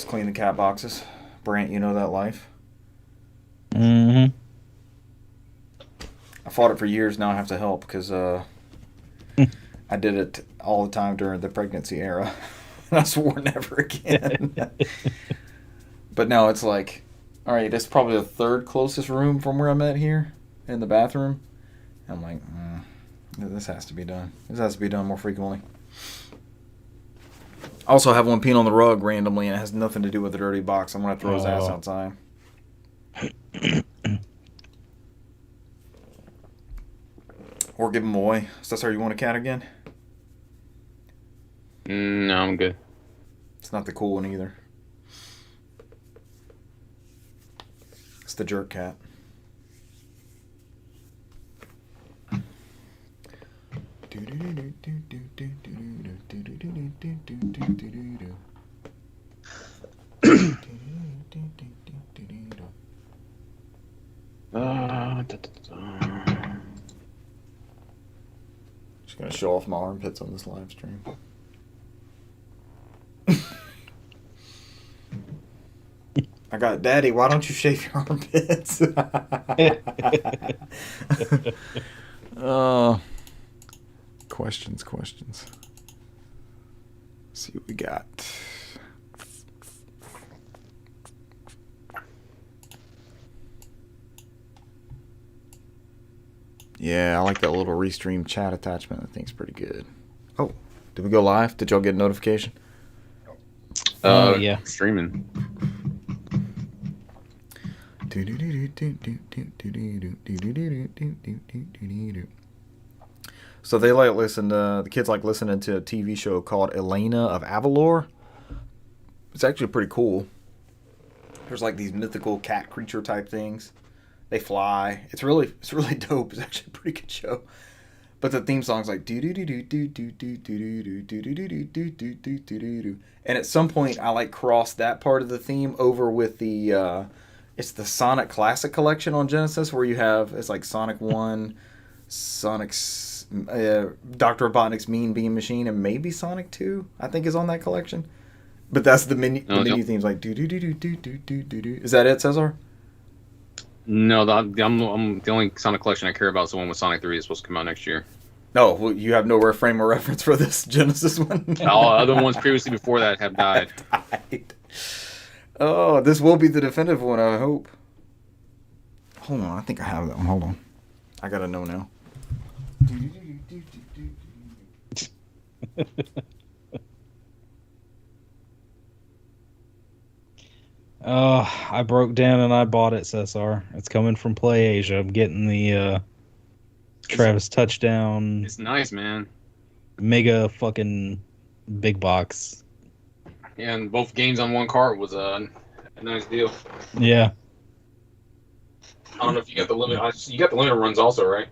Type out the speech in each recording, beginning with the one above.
Just clean the cat boxes. Brant, you know that life. Mm-hmm. I fought it for years. Now I have to help because I did it all the time during the pregnancy era. And I swore never again. But now it's like, all right, that's probably the third closest room from where I'm at here in the bathroom. I'm like, this has to be done. This has to be done more frequently. I also have one peeing on the rug randomly, and it has nothing to do with the dirty box. I'm going to throw his ass outside. Or give him away. Cesar, you want a cat again? No, I'm good. It's not the cool one either. It's the jerk cat. Just gonna show off my armpits on this live stream. I got, Daddy, why don't you shave your armpits? Questions. Let's see what we got. Yeah, I like that little restream chat attachment. I think it's pretty good. Oh, did we go live? Did y'all get a notification? Yeah. Streaming. So they like listen to, the kids like listening to a TV show called Elena of Avalor. It's actually pretty cool. There's like these mythical cat creature type things. They fly. It's really dope. It's actually a pretty good show. But the theme song's like do do do do do do do do do do do do do do do do do. And at some point I like crossed that part of the theme over with the it's the Sonic Classic Collection on Genesis, where you have, it's like Sonic 1, Sonic's Dr. Robotnik's Mean Bean Machine, and maybe Sonic 2, I think, is on that collection. But that's the menu theme's like do do do do do do do do do. Is that it, Cesar? No, I'm the only Sonic collection I care about is the one with Sonic 3 is supposed to come out next year. No, well, you have no frame of reference for this Genesis one? All other ones previously before that have died. Oh, this will be the definitive one, I hope. Hold on, I think I have that one. Hold on. I gotta know now. I broke down and I bought it, Cesar. It's coming from Play Asia. I'm getting the Travis Touchdown. It's nice, man. Mega fucking big box. Yeah, and both games on one cart was a nice deal. Yeah. I don't know if you got the limit. You got the limit runs also, right?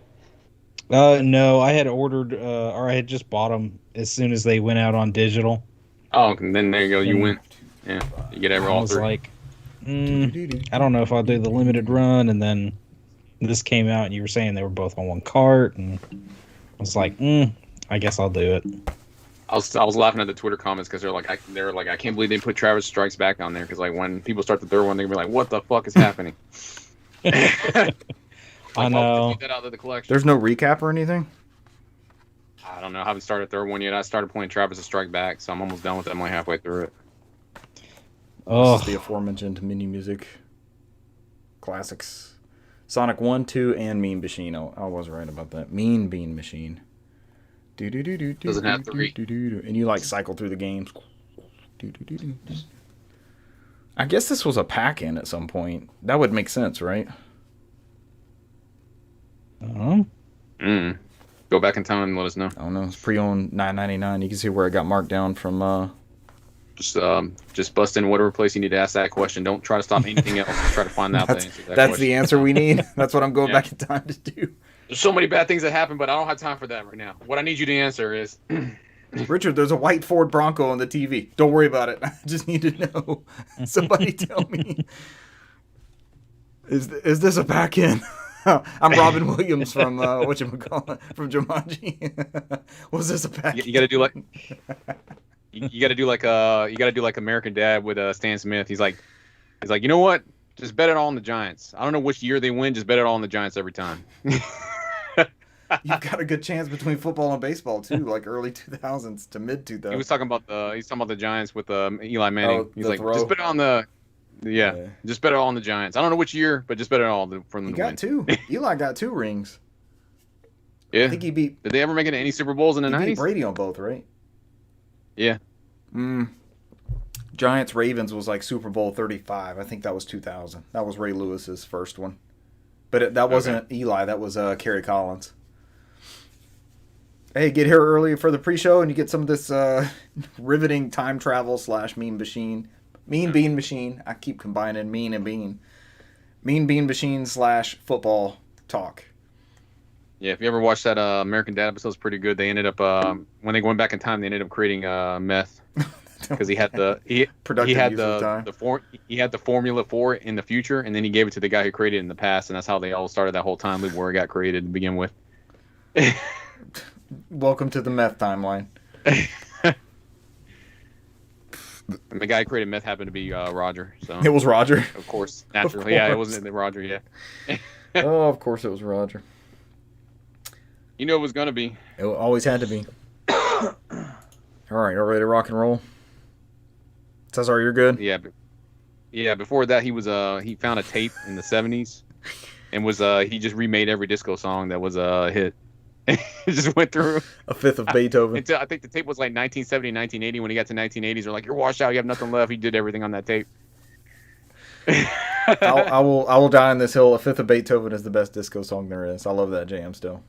No, I had ordered, or I had just bought them as soon as they went out on digital. Oh, and then there you go. You win. Yeah, you get every all I was three. like, I don't know if I'll do the limited run, and then this came out, and you were saying they were both on one cart, and I was like, I guess I'll do it. I was laughing at the Twitter comments because they're like, I can't believe they put Travis Strikes Back on there because like when people start the third one, they're gonna be like, what the fuck is happening? I know. Take that out of the collection. There's no recap or anything? I don't know. I haven't started the third one yet. I started playing Travis Strike Back, so I'm almost done with it. I'm like halfway through it. This is the aforementioned mini music classics. Sonic 1, 2, and Mean Machine. I was right about that. Mean Bean Machine. Doesn't have 3. And you like cycle through the games. I guess this was a pack-in at some point. That would make sense, right? Go back in time and let us know. I don't know. It's pre-owned $9.99. You can see where it got marked down from. Just bust in whatever place you need to ask that question. Don't try to stop anything else. Just try to find out that's the answer to that that's question. the answer we need. That's what I'm going back in time to do. There's so many bad things that happen, but I don't have time for that right now. What I need you to answer is... Richard, there's a white Ford Bronco on the TV. Don't worry about it. I just need to know. Somebody tell me. Is this a pack-in? I'm Robin Williams from whatchamacallit, from Jumanji. Was this a pack-in? You got to do like... You got to do like American Dad with Stan Smith. He's like, you know what? Just bet it all on the Giants. I don't know which year they win. Just bet it all on the Giants every time. You've got a good chance between football and baseball too, like early 2000s to mid 2000s. He was talking about the Giants with Eli Manning. Oh, He's the like, throw. just bet it on the just bet it all on the Giants. I don't know which year, but just bet it all from the He got win. 2. Eli got 2 rings. Yeah. I think he beat. Did they ever make it to any Super Bowls in the He beat 90s? Brady on both, right? Yeah. Giants Ravens was like Super Bowl 35. I think that was 2000. That was Ray Lewis's first one, but that wasn't Eli. That was Kerry Collins. Hey, get here early for the pre-show, and you get some of this riveting time travel / mean bean machine. I keep combining mean and bean machine / football talk. Yeah, if you ever watched that American Dad episode, it's pretty good. They ended up when they went back in time, they ended up creating meth because he had the formula for it in the future, and then he gave it to the guy who created it in the past, and that's how they all started that whole time loop where it got created to begin with. Welcome to the meth timeline. And the guy who created meth happened to be Roger. So It was Roger. of course, naturally, yeah, it wasn't Roger. Yeah. Oh, of course it was Roger. You know it was gonna be. It always had to be. All right, are we ready to rock and roll? Cesar, you're good? Yeah. Before that, he found a tape in the '70s, and he just remade every disco song that was a hit. It just went through A fifth of Beethoven. until I think the tape was like 1970, 1980. When he got to 1980s, they're like, "You're washed out. You have nothing left." He did everything on that tape. I will die on this hill. A fifth of Beethoven is the best disco song there is. I love that jam still.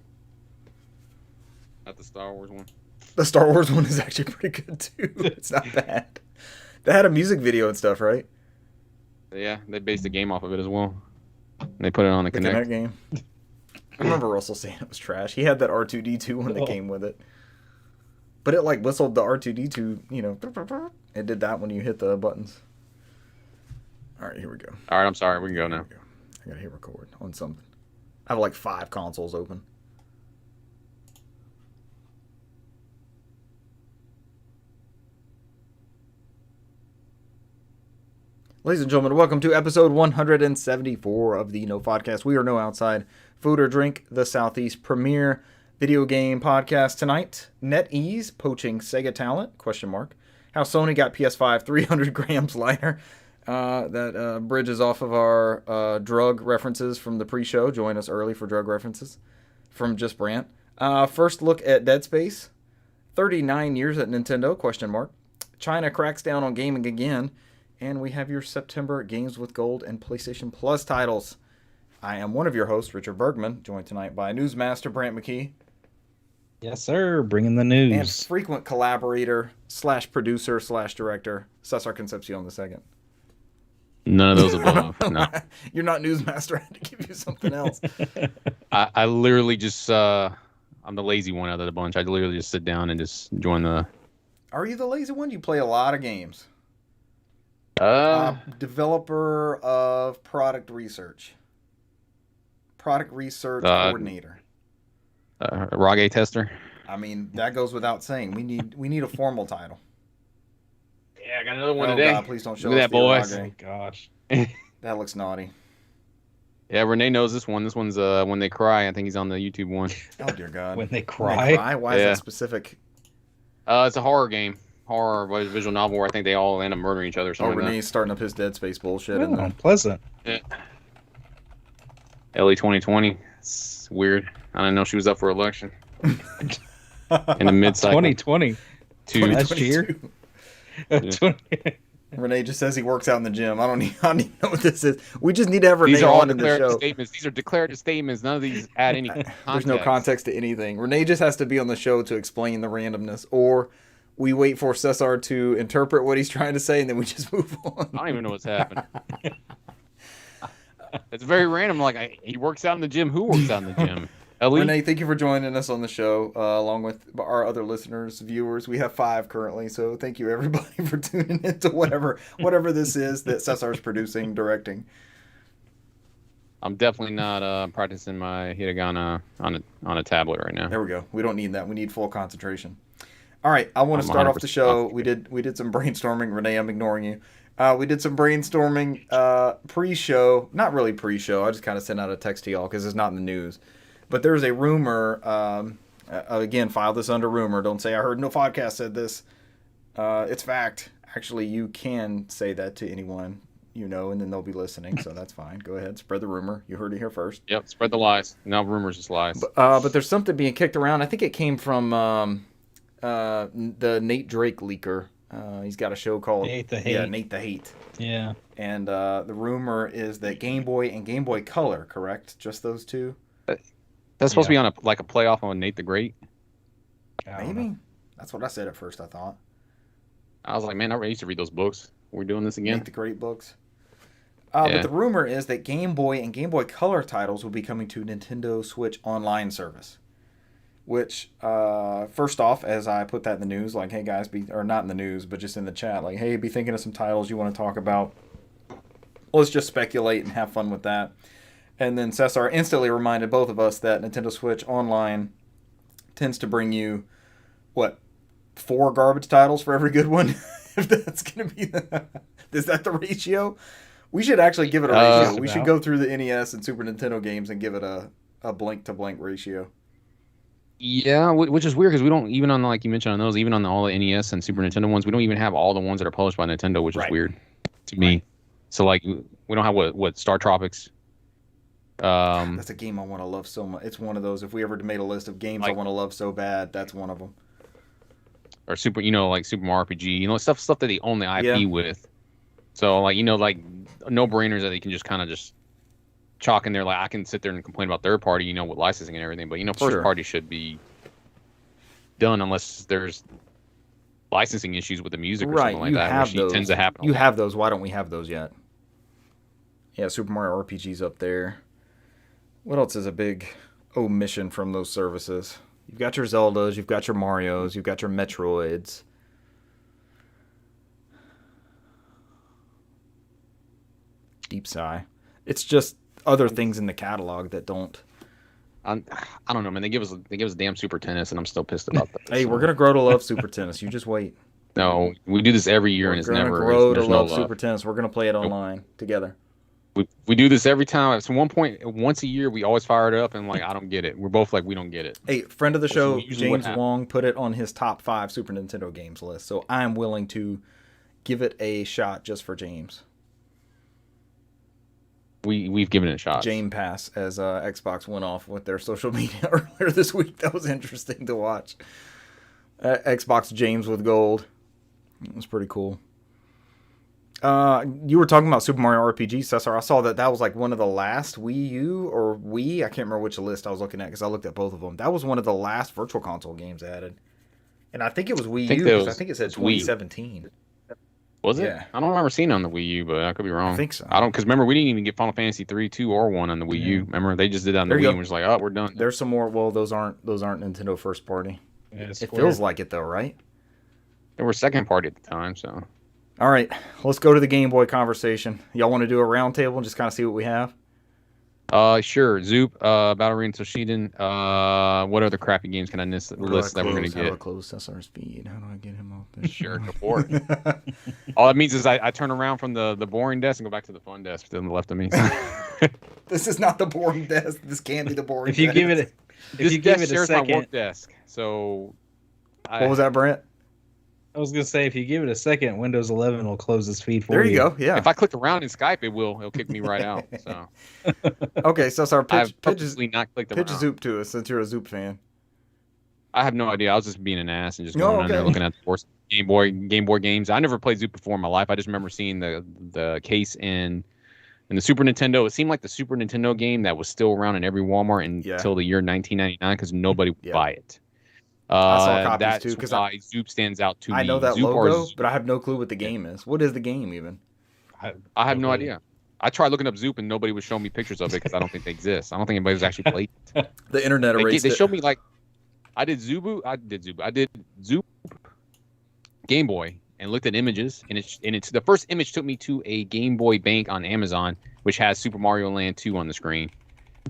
Not the Star Wars one. The Star Wars one is actually pretty good too. It's not bad. They had a music video and stuff, right? Yeah, they based the game off of it as well. They put it on the The Kinect. Kinect game. I remember Russell saying it was trash. He had that R2D2 one that came with it. But it like whistled the R2D2, you know. It did that when you hit the buttons. All right, here we go. All right, I'm sorry. We can go now. Here we go. I gotta hit record on something. I have like 5 consoles open. Ladies and gentlemen, welcome to episode 174 of the NOFODcast. We are no outside food or drink, the Southeast premier video game podcast tonight. NetEase poaching Sega talent? ? How Sony got PS5 300 grams lighter. That bridges off of our drug references from the pre-show. Join us early for drug references from Just Brant. First look at Dead Space. 39 years at Nintendo? China cracks down on gaming again. And we have your September Games with Gold and PlayStation Plus titles. I am one of your hosts, Richard Bergman, joined tonight by Newsmaster Brant McKee. Yes, sir. Bringing the news. And frequent collaborator / producer / director, Cesar Concepcion II. None of those above. No. You're not Newsmaster. I had to give you something else. I literally just I'm the lazy one out of the bunch. I literally just sit down and just join the. Are you the lazy one? You play a lot of games. Developer of product research coordinator. Rage tester. I mean, that goes without saying. We need a formal title. Yeah, I got another one Oh today. God, please don't show Look us at that, boys. the Oh, Rage. gosh. That looks naughty. Yeah, Renee knows this one. This one's When They Cry. I think he's on the YouTube one. Oh dear God. When they When cry? they cry? Why is Yeah. that specific? It's a horror game. Horror visual novel where I think they all end up murdering each other or Oh, something like Renee's starting up his Dead Space bullshit. Oh, And pleasant. that. LA 2020. It's weird. I didn't know she was up for election. In the mid-cycle. 2020. Last year? 20. Renee just says he works out in the gym. I don't even know what this is. We just need to have Renee These are all on in the declarative show. statements. These are declarative statements. None of these add any context. There's no context to anything. Renee just has to be on the show to explain the randomness, or we wait for Cesar to interpret what he's trying to say, and then we just move on. I don't even know what's happening. It's very random. Like, he works out in the gym. Who works out in the gym? Ellie? Renee, thank you for joining us on the show, along with our other listeners, viewers. We have 5 currently, so thank you everybody for tuning into whatever this is that Cesar's producing, directing. I'm definitely not practicing my hiragana on a tablet right now. There we go. We don't need that. We need full concentration. All right, I want to I'm start off the 100% show. positive. We did some brainstorming. Renee, I'm ignoring you. We did some brainstorming pre-show. Not really pre-show. I just kind of sent out a text to y'all because it's not in the news. But there's a rumor. Again, file this under rumor. Don't say I heard NOFODcast said this. It's fact. Actually, you can say that to anyone you know, and then they'll be listening. So that's fine. Go ahead, spread the rumor. You heard it here first. Yep, spread the lies. No rumors, just lies. But there's something being kicked around. I think it came from the Nate Drake leaker. He's got a show called Nate the Hate. Yeah, Nate the Hate. Yeah. And the rumor is that Game Boy and Game Boy Color, correct? Just those two? That's supposed to be on a playoff on Nate the Great. Maybe. That's what I said at first, I thought. I was like, man, I used to read those books. We're doing this again. Nate the Great books. But the rumor is that Game Boy and Game Boy Color titles will be coming to Nintendo Switch Online service. Which, first off, as I put that in the news, like, hey guys, or not in the news, but just in the chat, like, hey, be thinking of some titles you want to talk about. Let's just speculate and have fun with that. And then Cesar instantly reminded both of us that Nintendo Switch Online tends to bring you, 4 garbage titles for every good one? If that's going to be is that the ratio? We should actually give it a ratio. We should go through the NES and Super Nintendo games and give it a blank to blank ratio. Yeah, which is weird because we don't, even on, like you mentioned on those, even on all the NES and Super Nintendo ones, we don't even have all the ones that are published by Nintendo, which is weird to me. So, like, we don't have what Star Tropics. That's a game I want to love so much. It's one of those, if we ever made a list of games I want to love so bad, that's one of them. Or Super Mario RPG, stuff that they own the IP with. So, like, no-brainers that they can just kind of just chalk in there. Like, I can sit there and complain about third party, with licensing and everything, but first party should be done unless there's licensing issues with the music or something like that, which tends to happen. You have those. Why don't we have those yet? Yeah, Super Mario RPG's up there. What else is a big omission from those services? You've got your Zeldas, you've got your Marios, you've got your Metroids. Deep sigh. It's just other things in the catalog that don't. I don't know, man. They give us damn Super Tennis, and I'm still pissed about that. Hey, we're gonna grow to love Super Tennis. You just wait. No, we do this every year, and it's never. We're gonna grow to love Super Tennis. We're gonna play it online together. We do this every time. At one point, once a year, we always fire it up, and I don't get it. We're both like, we don't get it. Hey, friend of the show, James Wong, put it on his top 5 Super Nintendo games list. So I'm willing to give it a shot just for James. We've given it a shot. Game Pass, as Xbox went off with their social media earlier this week. That was interesting to watch. Xbox James with gold. It was pretty cool. You were talking about Super Mario RPG, Cesar. I saw that was like one of the last Wii U or Wii. I can't remember which list I was looking at because I looked at both of them. That was one of the last Virtual Console games added. And I think it was Wii U because I think it said 2017. Was it? Yeah. I don't remember seeing it on the Wii U, but I could be wrong. I think so. I don't, because remember, we didn't even get Final Fantasy 3, 2, or 1 on the Wii U. Remember, they just did that on the Wii and was like, oh, we're done. There's some more. Well, those aren't Nintendo first party. Yeah, it feels like it though, right? They were second party at the time, so. All right, let's go to the Game Boy conversation. Y'all want to do a round table and just kind of see what we have? Sure. Zoop, Battle Arena Toshiden. What other crappy games can I list that we're going to get? How do I close Cesar's feed? How do I get him off this? Sure, go for it. All it means is I turn around from the boring desk and go back to the fun desk to the left of me. This is not the boring desk. This can be the boring desk. If you give it a second. My work desk. So. What was that, Brent? I was gonna say if you give it a second, Windows 11 will close its feed for you. There you go. Yeah. If I click around in Skype, it'll kick me right out. So. Okay, so sorry. I've purposely not clicked around. Pitch Zoop to us since you're a Zoop fan. I have no idea. I was just being an ass and just going on there looking at the Game Boy games. I never played Zoop before in my life. I just remember seeing the case in the Super Nintendo. It seemed like the Super Nintendo game that was still around in every Walmart until the year 1999 because nobody would buy it. I saw copies too because Zoop stands out to me. I know that logo, but I have no clue what the game is. What is the game even? I have no idea. I tried looking up Zoop and nobody was showing me pictures of it because I don't think they exist. I don't think anybody's actually played it. The internet erased it. They showed me I did Zoop Game Boy and looked at images and it's the first image took me to a Game Boy Bank on Amazon which has Super Mario Land 2 on the screen.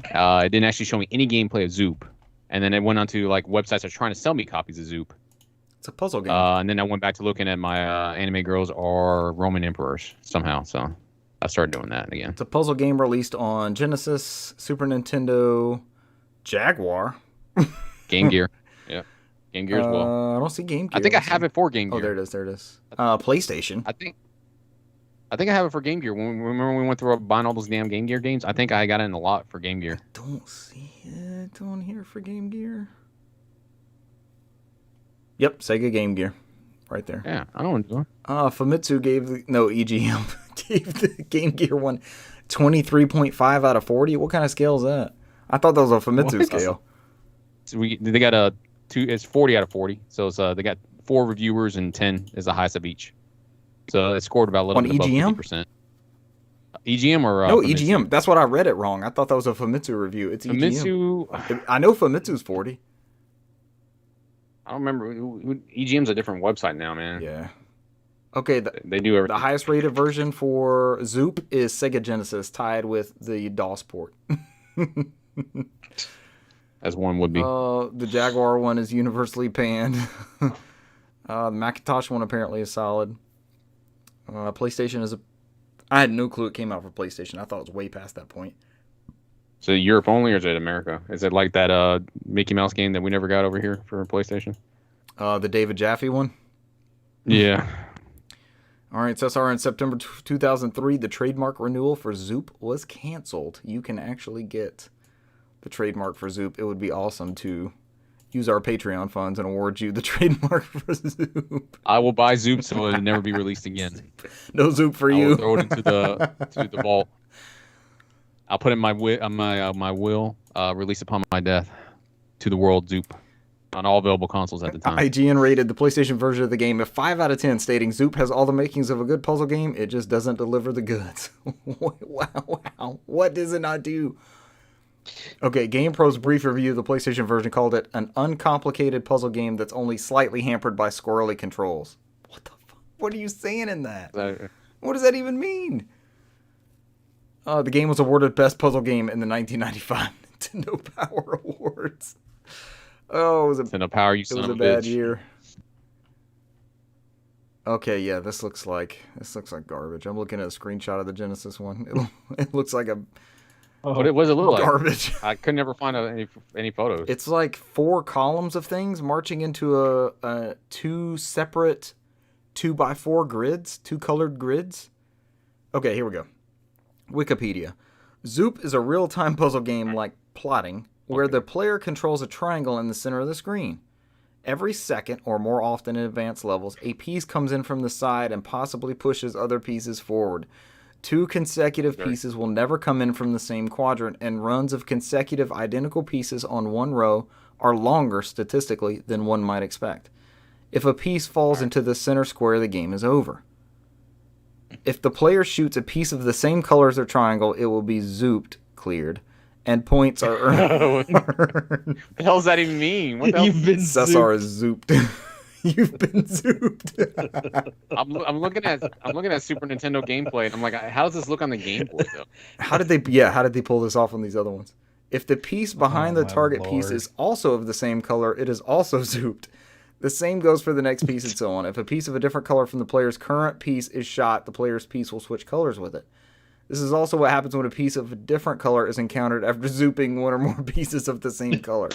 It didn't actually show me any gameplay of Zoop. And then it went on to websites that are trying to sell me copies of Zoop. It's a puzzle game. And then I went back to looking at my anime girls are Roman emperors somehow. So I started doing that again. It's a puzzle game released on Genesis, Super Nintendo, Jaguar. Game Gear. Yeah. Game Gear as well. I don't see Game Gear. I think I have it for Game Gear. Oh, there it is. PlayStation. I think I have it for Game Gear. Remember when we went through buying all those damn Game Gear games? I think I got it in a lot for Game Gear. I don't see it on here for Game Gear. Yep, Sega Game Gear. Right there. Yeah, I don't want to do it. Famitsu EGM gave the Game Gear one 23.5 out of 40. What kind of scale is that? I thought that was a Famitsu scale. So they got it's 40 out of 40. So it's they got 4 reviewers and 10 is the highest of each. So it scored about a little bit above 50%. EGM or no, Famitsu? EGM. That's what I read it wrong. I thought that was a Famitsu review. It's EGM. Famitsu. I know Famitsu's 40. I don't remember. EGM's a different website now, man. Yeah. Okay, they do everything. The highest rated version for Zoop is Sega Genesis, tied with the DOS port. As one would be. The Jaguar one is universally panned. The Macintosh one apparently is solid. PlayStation is I had no clue it came out for PlayStation. I thought it was way past that point. So Europe only, or is it America? Is it like that Mickey Mouse game that we never got over here for PlayStation? The David Jaffe one? Yeah. All right, so in September 2003, the trademark renewal for Zoop was canceled. You can actually get the trademark for Zoop. It would be awesome to use our Patreon funds and award you the trademark for Zoop. I will buy Zoop so it'll never be released again. No Zoop for I you. will throw it into the vault. I'll put it in my will, release upon my death to the world, Zoop, on all available consoles at the time. IGN rated the PlayStation version of the game a 5 out of 10, stating Zoop has all the makings of a good puzzle game. It just doesn't deliver the goods. Wow. What does it not do? Okay, GamePro's brief review of the PlayStation version called it an uncomplicated puzzle game that's only slightly hampered by squirrely controls. What the fuck? What are you saying in that? What does that even mean? The game was awarded Best Puzzle Game in the 1995 Nintendo Power Awards. Oh, it was Nintendo Power, you son of a bad bitch. year. Okay, yeah, this looks like garbage. I'm looking at a screenshot of the Genesis one. It looks like a What was it look garbage. Like? I could never find any photos. It's like 4 columns of things marching into a 2 separate 2x4 grids, 2 colored grids. Okay, here we go. Wikipedia. Zoop is a real-time puzzle game like plotting, where the player controls a triangle in the center of the screen. Every second, or more often in advanced levels, a piece comes in from the side and possibly pushes other pieces forward. 2 consecutive pieces will never come in from the same quadrant, and runs of consecutive identical pieces on one row are longer, statistically, than one might expect. If a piece falls into the center square, the game is over. If the player shoots a piece of the same color as their triangle, it will be zooped, cleared, and points are earned. What the hell does that even mean? What the hell? You've been Cesar is zooped. You've been zooped. I'm looking at Super Nintendo gameplay, and I'm like, how does this look on the Game Boy though? How did they pull this off on these other ones? If the piece behind the target piece is also of the same color, it is also zooped. The same goes for the next piece and so on. If a piece of a different color from the player's current piece is shot, the player's piece will switch colors with it. This is also what happens when a piece of a different color is encountered after zooping one or more pieces of the same color.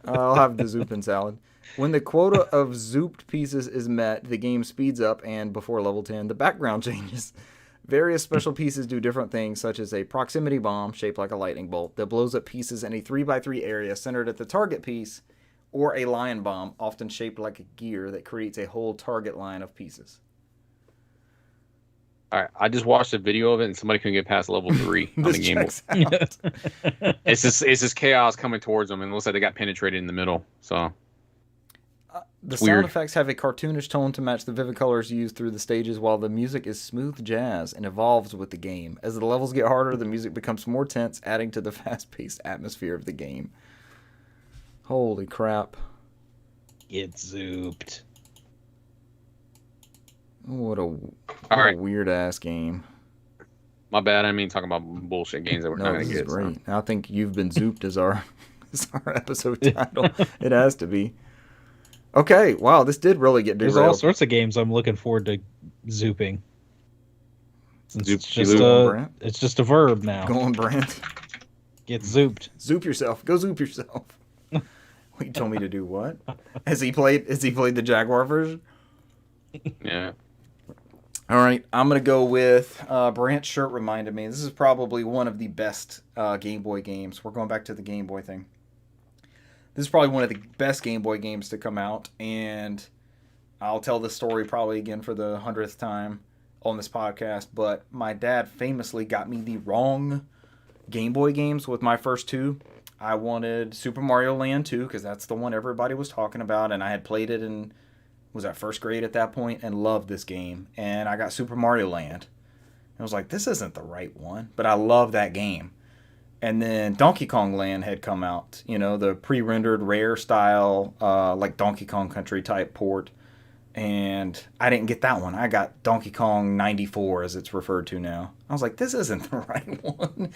I'll have the zooping salad. When the quota of zooped pieces is met, the game speeds up, and before level 10, the background changes. Various special pieces do different things, such as a proximity bomb shaped like a lightning bolt that blows up pieces in a 3x3 area centered at the target piece, or a lion bomb, often shaped like a gear that creates a whole target line of pieces. All right, I just watched a video of it, and somebody couldn't get past level 3 on the Game Boy. It's just chaos coming towards them, and it looks like they got penetrated in the middle. So the sound effects have a cartoonish tone to match the vivid colors used through the stages, while the music is smooth jazz and evolves with the game. As the levels get harder, the music becomes more tense, adding to the fast-paced atmosphere of the game. Holy crap. Get zooped. What a weird-ass game. My bad. I mean, talking about bullshit games that we're not going to get. Great. So. I think You've Been Zooped is our episode title. It has to be. Okay, wow, this did really get There's derailed. all sorts of games I'm looking forward to zooping. Since Zoop, it's just a verb now. Go on, Brent. Get zooped. Zoop yourself. Go zoop yourself. What, you told me to do what? Has he played the Jaguar version? Yeah. All right, I'm going to go with Brant's shirt reminded me. This is probably one of the best Game Boy games. We're going back to the Game Boy thing. This is probably one of the best Game Boy games to come out, and I'll tell this story probably again for the 100th time on this podcast, but my dad famously got me the wrong Game Boy games with my first two. I wanted Super Mario Land 2 because that's the one everybody was talking about, and I had played it in, was at first grade at that point, and loved this game. And I got Super Mario Land. I was like, this isn't the right one, but I love that game. And then Donkey Kong Land had come out, you know, the pre-rendered rare style, like Donkey Kong Country type port. And I didn't get that one. I got Donkey Kong 94, as it's referred to now. I was like, this isn't the right one.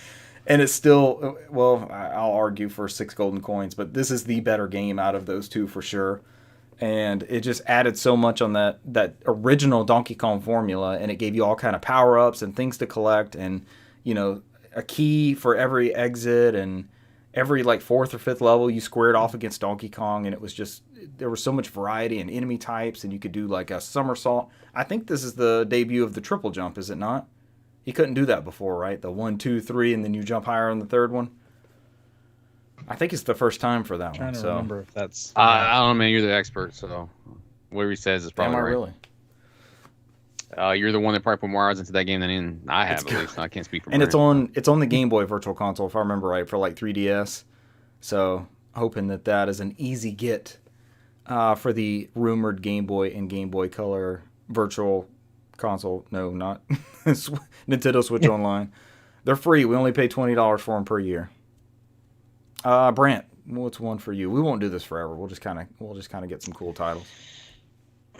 And it's still, well, I'll argue for 6 golden coins, but this is the better game out of those two for sure. And it just added so much on that original Donkey Kong formula, and it gave you all kind of power-ups and things to collect, and, you know, a key for every exit, and every like 4th or 5th level you squared off against Donkey Kong, and it was just, there was so much variety in enemy types, and you could do like a somersault. I think this is the debut of the triple jump, is it not? You couldn't do that before, right? The 1, 2, 3, and then you jump higher on the third one. I think it's the first time for that one. I'm trying to remember if that's. I don't know, man. You're the expert, so whatever he says is probably Am I right. Really? You're the one that probably put more hours into that game than I have, at least. I can't speak for. And it's on the Game Boy Virtual Console, if I remember right, for like 3DS. So hoping that is an easy get for the rumored Game Boy and Game Boy Color Virtual Console. No, not Nintendo Switch Online. They're free. We only pay $20 for them per year. Brant, what's one for you? We won't do this forever. We'll just kind of get some cool titles.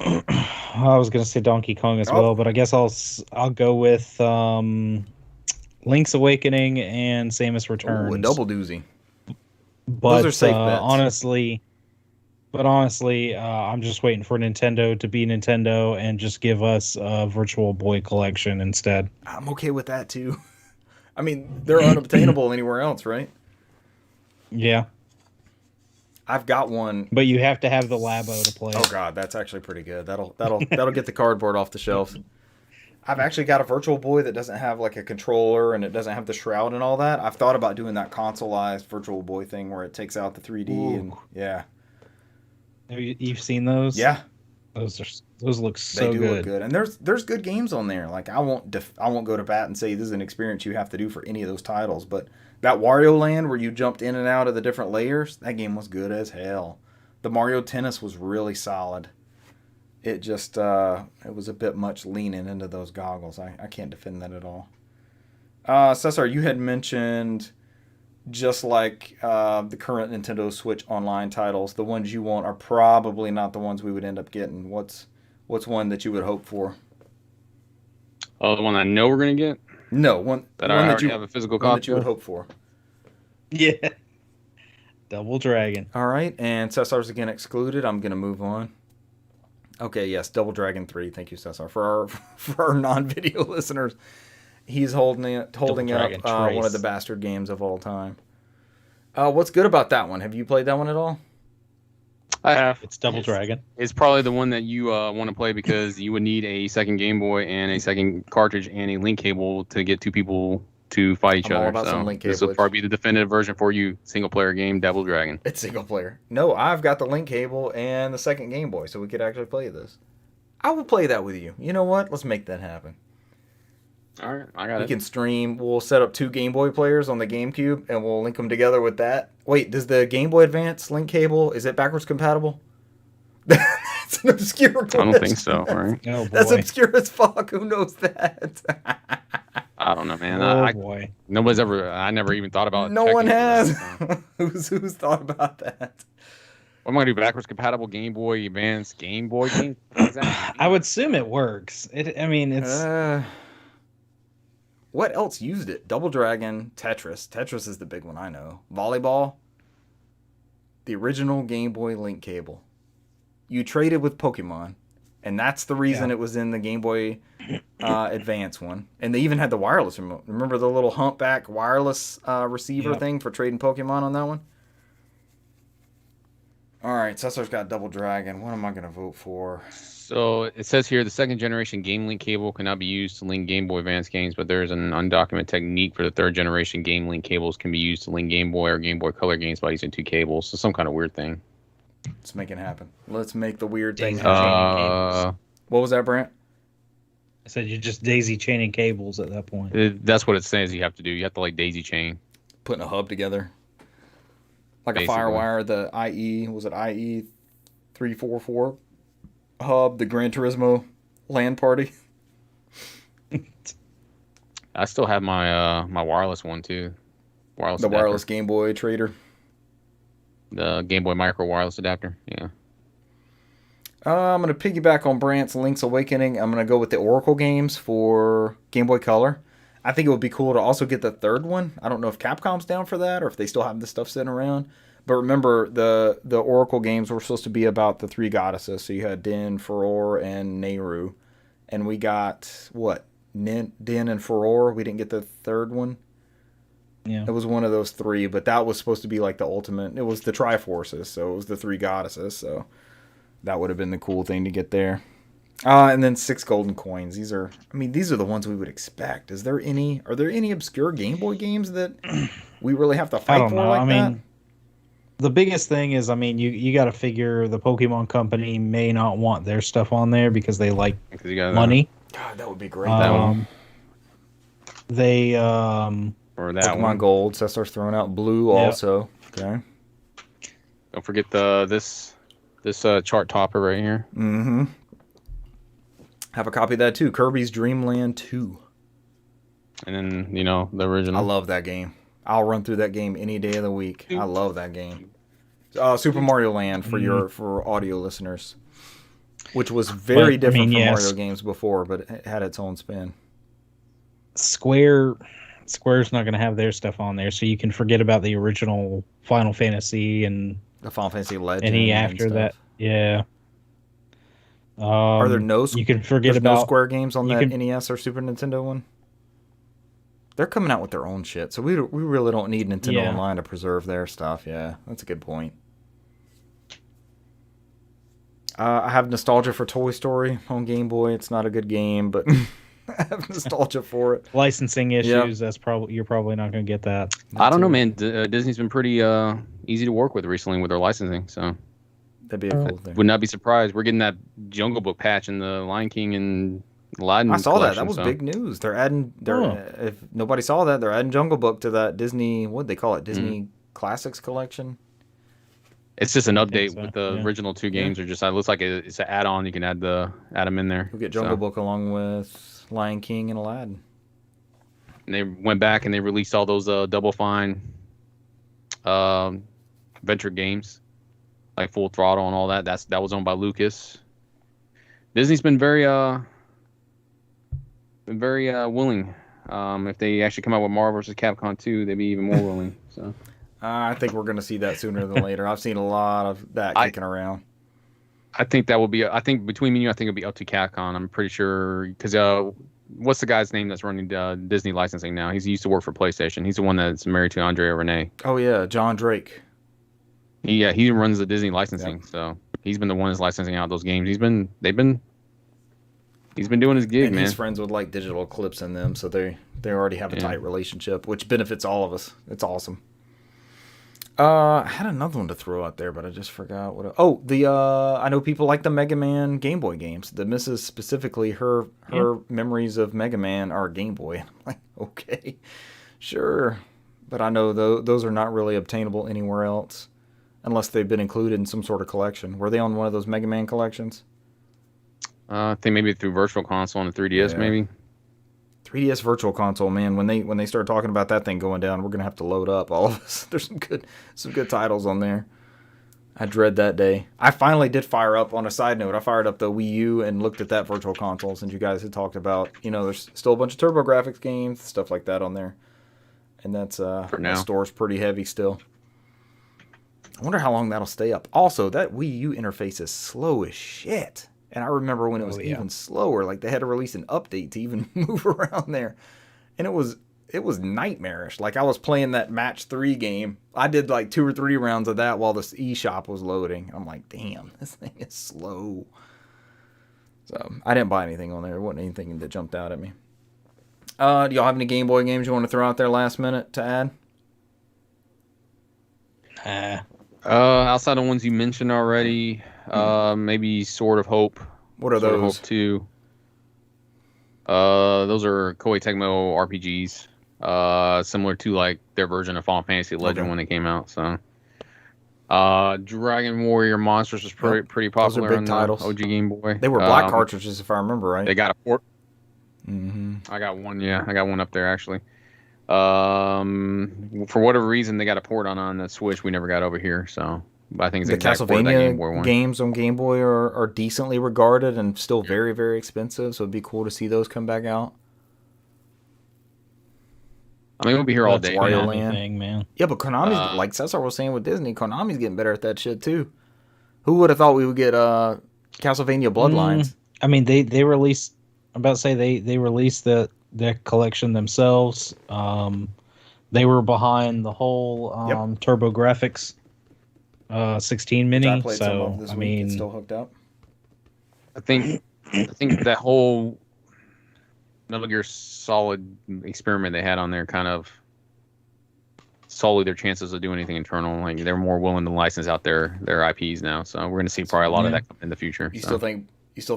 I was gonna say Donkey Kong as well, but I guess I'll go with Link's Awakening and Samus Returns. Ooh, a double doozy. But those are safe bets. honestly, I'm just waiting for Nintendo to be Nintendo and just give us a Virtual Boy collection instead. I'm okay with that too. I mean, they're unobtainable anywhere else, right? Yeah. I've got one, but you have to have the Labo to play. Oh god, that's actually pretty good. That'll get the cardboard off the shelves. I've actually got a Virtual Boy that doesn't have like a controller and it doesn't have the shroud and all that. I've thought about doing that consoleized Virtual Boy thing where it takes out the 3D. Ooh. And yeah. Have you've seen those? Yeah. Those look so good. They do look good, and there's good games on there. Like I won't go to bat and say this is an experience you have to do for any of those titles, but that Wario Land where you jumped in and out of the different layers, that game was good as hell. The Mario Tennis was really solid. It just it was a bit much leaning into those goggles. I can't defend that at all. Cesar, you had mentioned just like the current Nintendo Switch Online titles, the ones you want are probably not the ones we would end up getting. What's one that you would hope for? Oh, the one I know we're gonna get. No, one that I already have a physical copy that you would hope for. Yeah, Double Dragon. All right, and Cesar's again excluded. I'm gonna move on. Okay, yes, Double Dragon 3. Thank you, Cesar. For our non-video listeners, he's holding up one of the bastard games of all time. What's good about that one? Have you played that one at all? I have. It's Double Dragon. It's probably the one that you want to play because you would need a second Game Boy and a second cartridge and a link cable to get two people to fight each other. So this will probably be the definitive version for you. Single player game, Double Dragon. It's single player. No, I've got the link cable and the second Game Boy, so we could actually play this. I will play that with you. You know what? Let's make that happen. All right, I got it. We can stream. We'll set up 2 Game Boy players on the GameCube, and we'll link them together with that. Wait, does the Game Boy Advance link cable, is it backwards compatible? That's an obscure question. I don't think so, right? Oh, that's obscure as fuck. Who knows that? I don't know, man. Oh, boy. I never even thought about it. No one has. Who's thought about that? What am I going to do? Backwards compatible Game Boy Advance Game Boy game? I would assume it works. It's... What else used it? Double Dragon, Tetris. Tetris is the big one I know. Volleyball. The original Game Boy link cable. you traded with Pokemon, and that's the reason it was in the Game Boy Advance one. And they even had the wireless remote. Remember the little humpback wireless receiver thing for trading Pokemon on that one? All right, Cesar's got Double Dragon. What am I going to vote for? So it says here the second generation Game Link cable cannot be used to link Game Boy Advance games, but there is an undocumented technique for the third generation Game Link cables can be used to link Game Boy or Game Boy Color games by using two cables. So some kind of weird thing. Let's make it happen. Let's make the weird thing Daisy happen. What was that, Brant? I said you're just daisy chaining cables at that point. That's what it says you have to do. You have to like daisy chain. Putting a hub together. Like basically. A FireWire, the IE 344 hub, the Gran Turismo LAN party. I still have my my wireless one too. Wireless adapter. Wireless Game Boy Trader. The Game Boy Micro wireless adapter. Yeah. I'm going to piggyback on Brant's Link's Awakening. I'm going to go with the Oracle games for Game Boy Color. I think it would be cool to also get the third one. I don't know if Capcom's down for that or if they still have this stuff sitting around. But remember, the Oracle games were supposed to be about the three goddesses. So you had Din, Furore, and Nehru. And we got, what? Din and Furore. We didn't get the third one. Yeah. It was one of those three, but that was supposed to be like the ultimate. It was the Triforces, so it was the three goddesses. So that would have been the cool thing to get there. And then 6 golden coins. These are the ones we would expect. Are there any obscure Game Boy games that we really have to fight for like that? The biggest thing is, you got to figure the Pokemon Company may not want their stuff on there because they like money. God, that would be great. They or that Pokemon one. Gold. So starts throwing out blue also. Okay. Don't forget this chart topper right here. Mm-hmm. Have a copy of that too. Kirby's Dream Land 2. And then, the original. I love that game. I'll run through that game any day of the week. I love that game. Super Mario Land for audio listeners. Which was very different from Mario games before, but it had its own spin. Square's not going to have their stuff on there, so you can forget about the original Final Fantasy and the Final Fantasy Legend. Any after that, yeah. Are there no? You can forget about no Square games on that NES or Super Nintendo one. They're coming out with their own shit, so we really don't need Nintendo Online to preserve their stuff. Yeah, that's a good point. I have nostalgia for Toy Story on Game Boy. It's not a good game, but I have nostalgia for it. Licensing issues. That's you're probably not going to get that. I don't know, man. Disney's been pretty easy to work with recently with their licensing, so that'd be a cool thing. Would not be surprised. We're getting that Jungle Book patch in the Lion King and Aladdin. I saw that. That was big news. They're adding. If nobody saw that, they're adding Jungle Book to that Disney. What'd they call it? Disney Classics collection. It's just an update with the original two games. Or just it looks like it's an add-on. You can add them in there. We'll get Jungle Book along with Lion King and Aladdin. And they went back and they released all those Double Fine venture games, like Full Throttle and all that. That was owned by Lucas. Disney's been very willing. If they actually come out with Marvel vs. Capcom 2, they'd be even more willing. So I think we're going to see that sooner than later. I've seen a lot of that kicking around. I think that will be. I think between me and you, I think it'll be up to Capcom. I'm pretty sure because what's the guy's name that's running Disney licensing now? He used to work for PlayStation. He's the one that's married to Andrea Renee. Oh yeah, John Drake. Yeah, he runs the Disney licensing, so he's been the one that's licensing out those games. He's been doing his gig, and man. He's friends with like Digital Eclipse in them, so they already have a tight relationship, which benefits all of us. It's awesome. I had another one to throw out there, but I just forgot what. I know people like the Mega Man Game Boy games. The Mrs. specifically, her memories of Mega Man are Game Boy. I'm like, okay, sure, but I know those are not really obtainable anywhere else, unless they've been included in some sort of collection. Were they on one of those Mega Man collections? I think maybe through Virtual Console and the 3DS, maybe. 3DS Virtual Console, man. When they start talking about that thing going down, we're gonna have to load up all of us. There's some good titles on there. I dread that day. I finally did fire up. On a side note, I fired up the Wii U and looked at that Virtual Console since you guys had talked about. There's still a bunch of TurboGrafx games, stuff like that on there, and that's for now. That store's pretty heavy still. I wonder how long that'll stay up. Also, that Wii U interface is slow as shit. And I remember when it was even slower. Like, they had to release an update to even move around there. And it was nightmarish. Like, I was playing that Match 3 game. I did like 2 or 3 rounds of that while this eShop was loading. I'm like, damn, this thing is slow. So, I didn't buy anything on there. There wasn't anything that jumped out at me. Do y'all have any Game Boy games you want to throw out there last minute to add? Outside of ones you mentioned already, maybe Sword of Hope. What are Sword those? Of Hope 2. Those are Koei Tecmo RPGs. Similar to like their version of Final Fantasy Legend when they came out. So, Dragon Warrior Monsters was pretty popular on the OG Game Boy. They were black cartridges, if I remember right. They got a port. Mm-hmm. I got one. Yeah, I got one up there actually. For whatever reason, they got a port on the Switch. We never got over here, so I think it's the Castlevania games on Game Boy are decently regarded and still very, very expensive. So it'd be cool to see those come back out. I mean, we'll be here all day. Man. Yeah, but Konami's like Cesar was saying with Disney, Konami's getting better at that shit too. Who would have thought we would get Castlevania Bloodlines? I mean, they released. I'm about to say they released the collection themselves. They were behind the whole TurboGrafx 16 mini. So I mean, it's still hooked up. I think that whole Metal Gear Solid experiment they had on there kind of sullied their chances of doing anything internal. Like they're more willing to license out their IPs now. So we're going to see probably a lot of that in the future. You still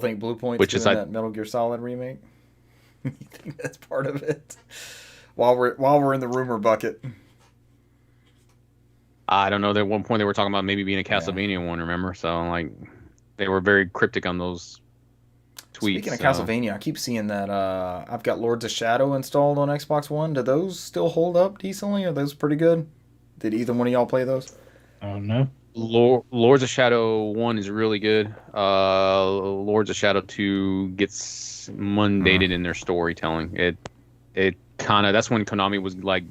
think Blue Point's doing that Metal Gear Solid remake? You think that's part of it? While we're in the rumor bucket. I don't know. At one point they were talking about maybe being a Castlevania one, remember? So like they were very cryptic on those tweets. Speaking of Castlevania, I keep seeing that I've got Lords of Shadow installed on Xbox One. Do those still hold up decently? Are those pretty good? Did either one of y'all play those? I don't know. Lords of Shadow 1 is really good. Lords of Shadow 2 gets mundated in their storytelling. It kind of, that's when Konami was like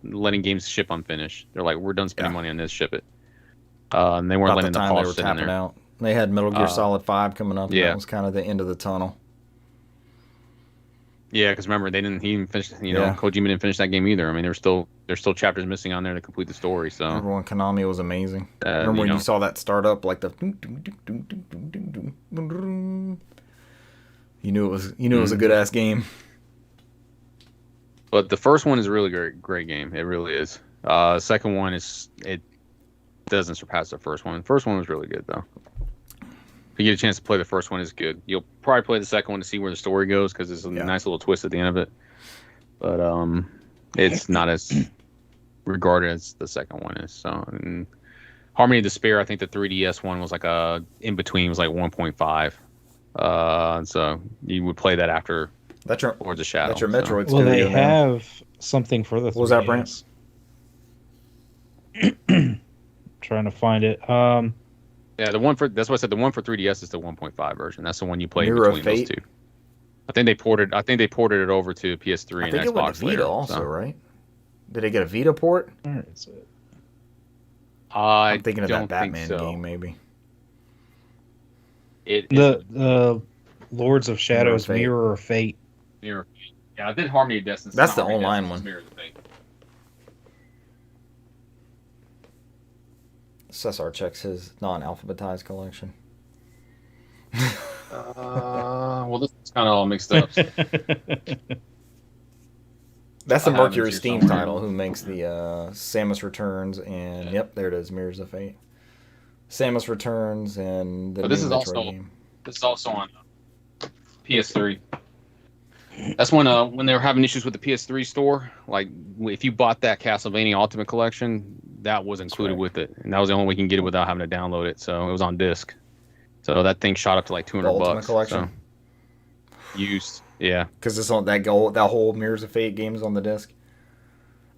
letting games ship unfinished. They're like, we're done spending money on this, ship it. And they weren't letting the cost sit in there. Out. They had Metal Gear Solid 5 coming up. And that was kind of the end of the tunnel. Yeah, because remember he didn't finish. Kojima didn't finish that game either. I mean, there's still chapters missing on there to complete the story. So everyone, Konami was amazing. Remember when you saw that start up like the. You knew it was a good ass game. But the first one is a really great game. It really is. Second one it doesn't surpass the first one. The first one was really good though. If you get a chance to play the first one, it's good. You'll probably play the second one to see where the story goes because there's a nice little twist at the end of it. But it's not as regarded as the second one is. So Harmony of Despair, I think the 3DS one was like a in between, was like 1.5. So you would play that after Lords of Shadow. That's your Metroid. Well, they have something for the 3DS. What was that, Brant? Trying to find it. Yeah, that's what I said. The one for 3DS is the 1.5 version. That's the one you play Mirror between those two. I think they ported it over to PS3 and Xbox. I think it went to Vita also, right? Did it get a Vita port? Where is it? I'm thinking of that Batman game, maybe. The Lords of Shadows Mirror of Fate. Mirror of Fate. Yeah, I did Harmony of Destiny. That's the online one. Mirror of Fate. Cesar checks his non-alphabetized collection. Well, this is kind of all mixed up. That's the Mercury Steam title. Who makes the Samus Returns and there it is, Mirrors of Fate. Samus Returns and the this is game. This is also on PS3. That's when they were having issues with the PS3 store. Like if you bought that Castlevania Ultimate Collection, that was included with it, and that was the only way you can get it without having to download it. So it was on disc. So that thing shot up to like $200. Ultimate Collection. So, used, yeah. Because it's on that whole Mirrors of Fate game is on the disc,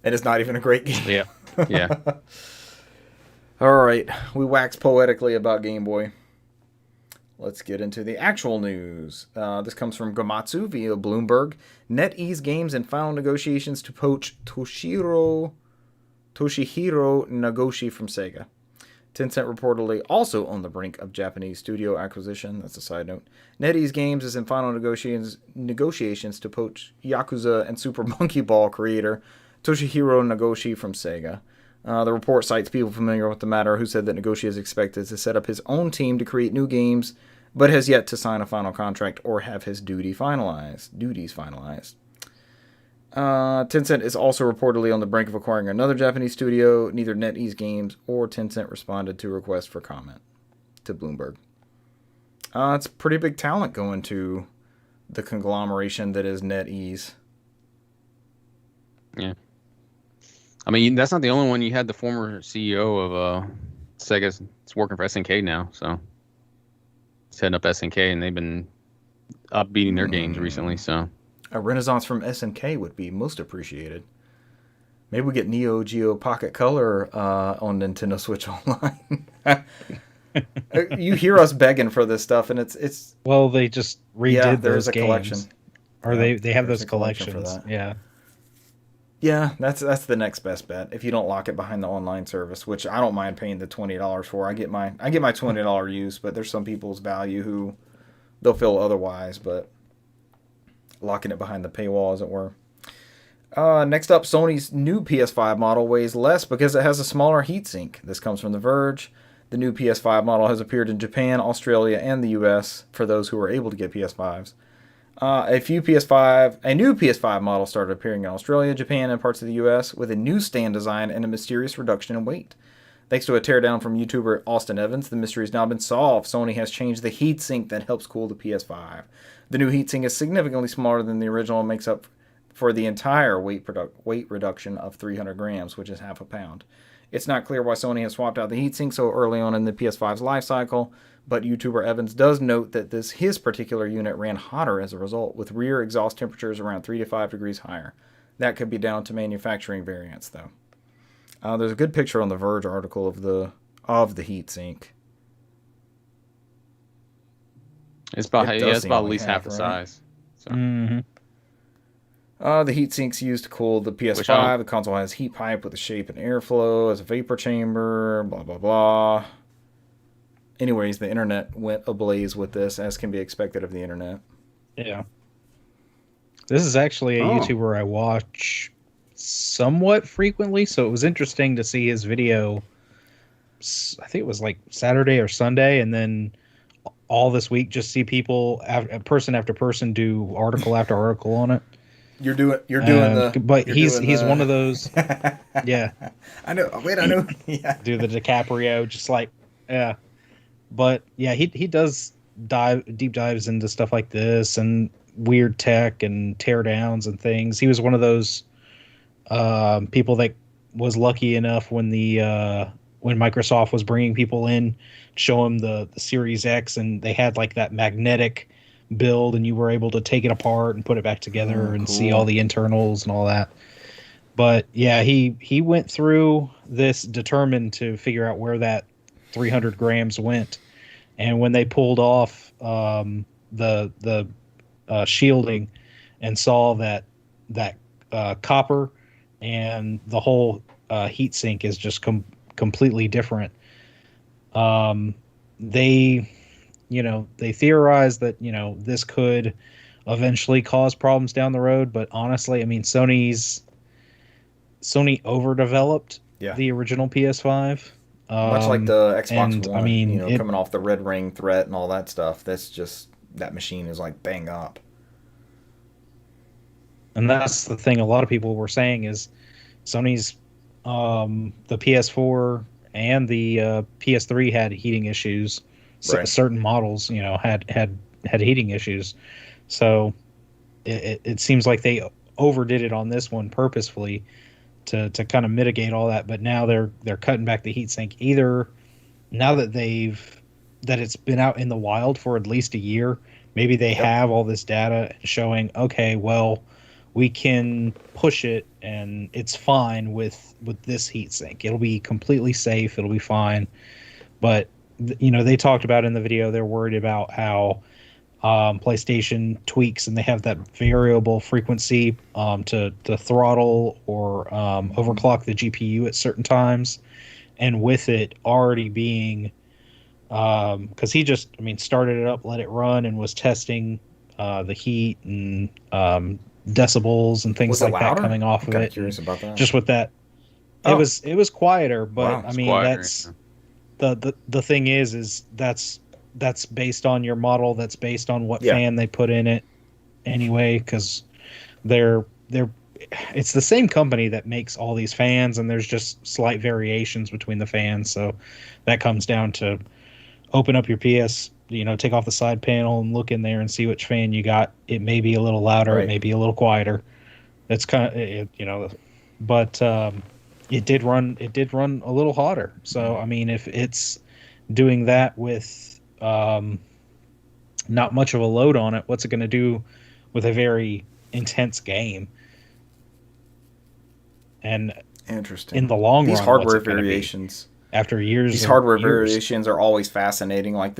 and it's not even a great game. Yeah. All right, we wax poetically about Game Boy. Let's get into the actual news. This comes from Gamatsu via Bloomberg. NetEase Games in final negotiations to poach Toshihiro Nagoshi from Sega. Tencent reportedly also on the brink of Japanese studio acquisition. That's a side note. NetEase Games is in final negotiations to poach Yakuza and Super Monkey Ball creator Toshihiro Nagoshi from Sega. The report cites people familiar with the matter who said that Nagoshi is expected to set up his own team to create new games, but has yet to sign a final contract or have his duties finalized. Tencent is also reportedly on the brink of acquiring another Japanese studio. Neither NetEase Games or Tencent responded to requests for comment to Bloomberg. It's pretty big talent going to the conglomeration that is NetEase. Yeah. I mean, that's not the only one. You had the former CEO of Sega. It's working for SNK now, so he's heading up SNK, and they've been beating their games recently, so... A renaissance from SNK would be most appreciated. Maybe we get Neo Geo Pocket Color on Nintendo Switch Online. You hear us begging for this stuff, and it's. Well, they just redid those games. Collection. Or they have those collections. Yeah. Yeah, that's the next best bet. If you don't lock it behind the online service, which I don't mind paying the $20 for. I get my $20 use, but there's some people's value who they'll feel otherwise, but locking it behind the paywall, as it were. Next up, Sony's new PS5 model weighs less because it has a smaller heatsink. This comes from The Verge. The new PS5 model has appeared in Japan, Australia, and the US for those who are able to get PS5s. A new PS5 model started appearing in Australia, Japan, and parts of the US with a new stand design and a mysterious reduction in weight. Thanks to a teardown from YouTuber Austin Evans, the mystery has now been solved. Sony has changed the heatsink that helps cool the PS5. The new heatsink is significantly smaller than the original and makes up for the entire weight reduction of 300 grams, which is half a pound. It's not clear why Sony has swapped out the heatsink so early on in the PS5's life cycle, but YouTuber Evans does note that his particular unit ran hotter as a result, with rear exhaust temperatures around 3 to 5 degrees higher. That could be down to manufacturing variants, though. There's a good picture on the Verge article of the heatsink. It's about at least half the size. So. Mm-hmm. The heatsink's used to cool the PS5. The console has heat pipe with a shape and airflow as a vapor chamber, blah, blah, blah. Anyways, the internet went ablaze with this, as can be expected of the internet. Yeah. This is actually a YouTuber I watch somewhat frequently, so it was interesting to see his video. I think it was like Saturday or Sunday, and then all this week just see people, person after person, do article after article on it. You're doing the. But he's one of those. Yeah. I know. Wait, I know. Yeah. Do the DiCaprio, just like, yeah. But yeah, he does deep dives into stuff like this and weird tech and teardowns and things. He was one of those people that was lucky enough when when Microsoft was bringing people in, show him the Series X, and they had like that magnetic build, and you were able to take it apart and put it back together and see all the internals and all that. But yeah, he went through this determined to figure out where that 300 grams went, and when they pulled off the shielding and saw that copper and the whole heatsink is just completely different. They theorized that this could eventually cause problems down the road, but honestly, I mean, Sony overdeveloped the original PS5. Much like the Xbox One, I mean, coming off the Red Ring threat and all that stuff. That's just, that machine is like bang up. And that's the thing a lot of people were saying is Sony's the PS4 and the PS3 had heating issues. Right. Certain models, had heating issues. So it seems like they overdid it on this one purposefully to kind of mitigate all that. But now they're cutting back the heatsink. Either now that it's been out in the wild for at least a year, maybe they have all this data showing, okay, well, we can push it and it's fine with this heatsink. It'll be completely safe. It'll be fine. But they talked about in the video, they're worried about how PlayStation tweaks, and they have that variable frequency to throttle or overclock the GPU at certain times. and with it already being, because he just, started it up, let it run, and was testing the heat and decibels and things Was it like that louder? coming off I'm of kind it. of curious about that. Just with that, Oh. it was quieter, but Wow. that's the thing is that's based on your model. That's based on what fan they put in it anyway, because they're it's the same company that makes all these fans, and there's just slight variations between the fans. So that comes down to open up your PS, take off the side panel and look in there and see which fan you got. It may be a little louder, Right. it may be a little quieter. That's kind of but it did run a little hotter. So if it's doing that with not much of a load on it, what's it going to do with a very intense game? And interesting. In the long these run, hardware variations after years, these hardware variations are always fascinating. Like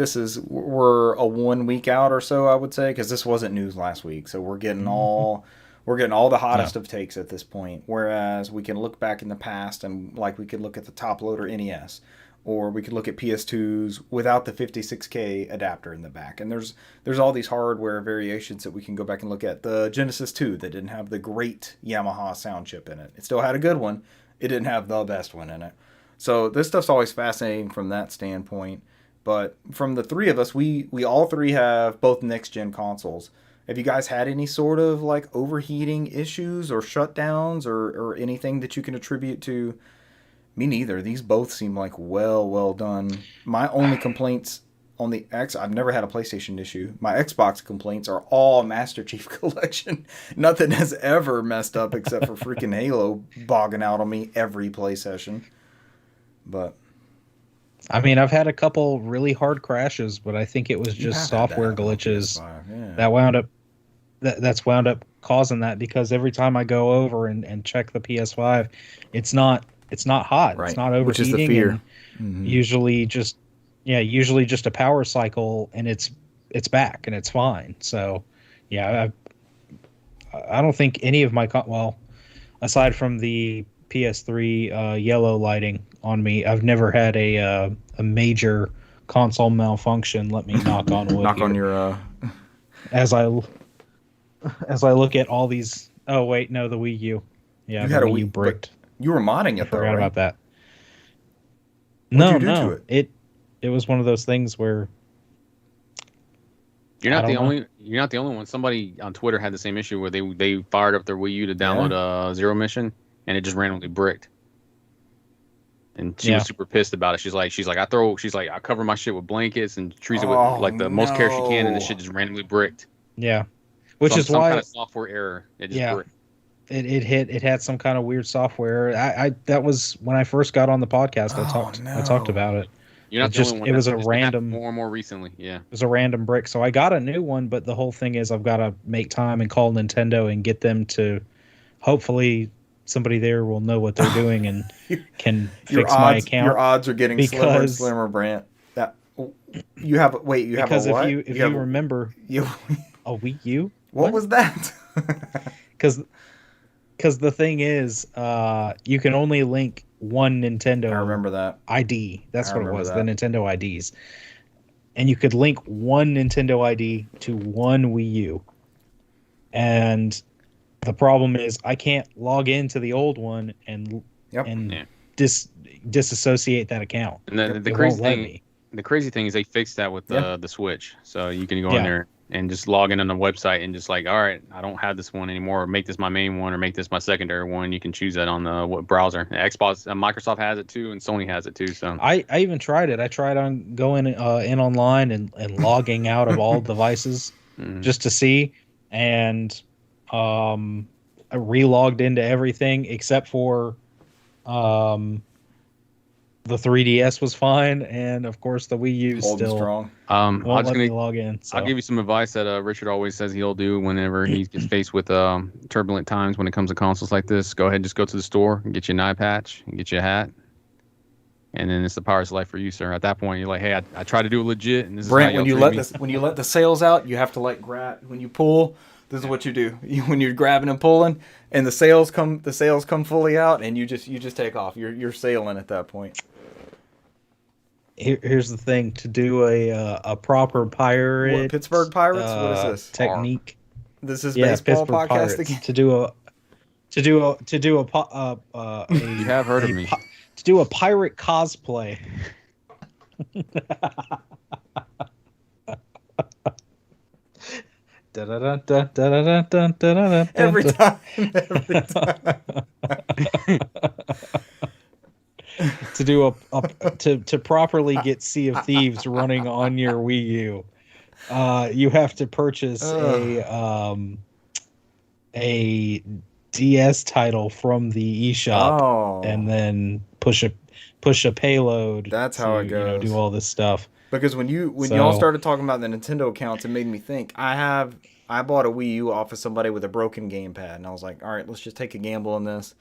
we're a 1 week out or so, I would say, because this wasn't news last week, so we're getting all the hottest of takes at this point. Whereas we can look back in the past and we could look at the top loader NES, or we could look at PS2s without the 56K adapter in the back. And there's all these hardware variations that we can go back and look at. The Genesis 2 that didn't have the great Yamaha sound chip in it. It still had a good one. It didn't have the best one in it. So this stuff's always fascinating from that standpoint. But from the three of us, we all three have both next-gen consoles. Have you guys had any sort of overheating issues or shutdowns or anything that you can attribute to? Me neither. These both seem like well done. My only complaints on the I've never had a PlayStation issue. My Xbox complaints are all Master Chief Collection. Nothing has ever messed up except for freaking Halo bogging out on me every play session. But I've had a couple really hard crashes, but I think it was just software glitches that wound up that's wound up causing that, because every time I go over and check the PS5, it's not hot. Right. It's not overheating. Which is the fear. Usually just a power cycle, and it's back and it's fine. So I don't think any of my aside from the PS3 yellow lighting on me, I've never had a major console malfunction. Let me knock on wood. Knock here. on your as I look at all these. Oh wait, no, the Wii U. Yeah, you had a Wii U bricked. You were modding it, I forgot about that. What'd you do to it? It was one of those things where you're not the only one. Somebody on Twitter had the same issue where they fired up their Wii U to download a Zero Mission, and it just randomly bricked. And she was super pissed about it. She's like, I cover my shit with blankets and treats it with the most care she can, and the shit just randomly bricked. Yeah, which is some why kind of software error. It just bricked. It had some kind of weird software. I that was when I first got on the podcast. I talked about it. You're not the only one. It was a random. More and more recently, yeah. It was a random brick. So I got a new one, but the whole thing is I've got to make time and call Nintendo and get them to. Hopefully, somebody there will know what they're doing and can fix my account. Your odds are getting slimmer and slimmer, Brant. You have a what? Because if you remember, a Wii U. What was that? Because the thing is, you can only link one Nintendo. I remember that ID. That's what it was. The Nintendo IDs, and you could link one Nintendo ID to one Wii U. And the problem is, I can't log into the old one and disassociate that account. And the crazy thing is they fixed that with the Switch, so you can go in there and just log in on the website and just all right, I don't have this one anymore, or make this my main one, or make this my secondary one. You can choose that on the browser. Xbox, Microsoft has it too, and Sony has it too. So I even tried it. I tried on going in online and logging out of all devices just to see, and I relogged into everything except for the 3DS was fine, and of course the Wii U still strong. Won't let me log in. So. I'll give you some advice that Richard always says he'll do whenever he gets faced with turbulent times when it comes to consoles like this. Go ahead and just go to the store and get you an eye patch and get you a hat, and then it's the power's life for you, sir. At that point, you're like, hey, I try to do it legit, and this Brent, is how when you let the sails out, you have to grab when you pull. This is what you do when you're grabbing and pulling, and the sails come fully out, and you just take off. You're sailing at that point. Here's the thing: to do a proper pirate, What, Pittsburgh Pirates? What is this? technique? This is Yeah, baseball Pittsburgh podcast Pirates. again. You have heard of me. To do a pirate cosplay. Every time. To do to properly get Sea of Thieves running on your Wii U, you have to purchase a DS title from the eShop and then push a payload. That's how it goes. Do all this stuff. Because when y'all started talking about the Nintendo accounts, it made me think. I bought a Wii U off of somebody with a broken gamepad, and I was like, all right, let's just take a gamble on this.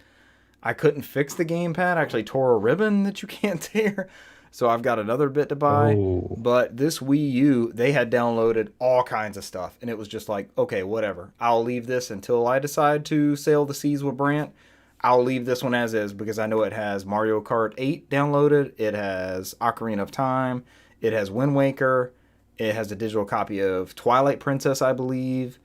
I couldn't fix the gamepad. I actually tore a ribbon that you can't tear. So I've got another bit to buy. Oh. But this Wii U, they had downloaded all kinds of stuff. And it was just like, okay, whatever. I'll leave this until I decide to sail the seas with Brant. I'll leave this one as is because I know it has Mario Kart 8 downloaded. It has Ocarina of Time. It has Wind Waker. It has a digital copy of Twilight Princess, I believe.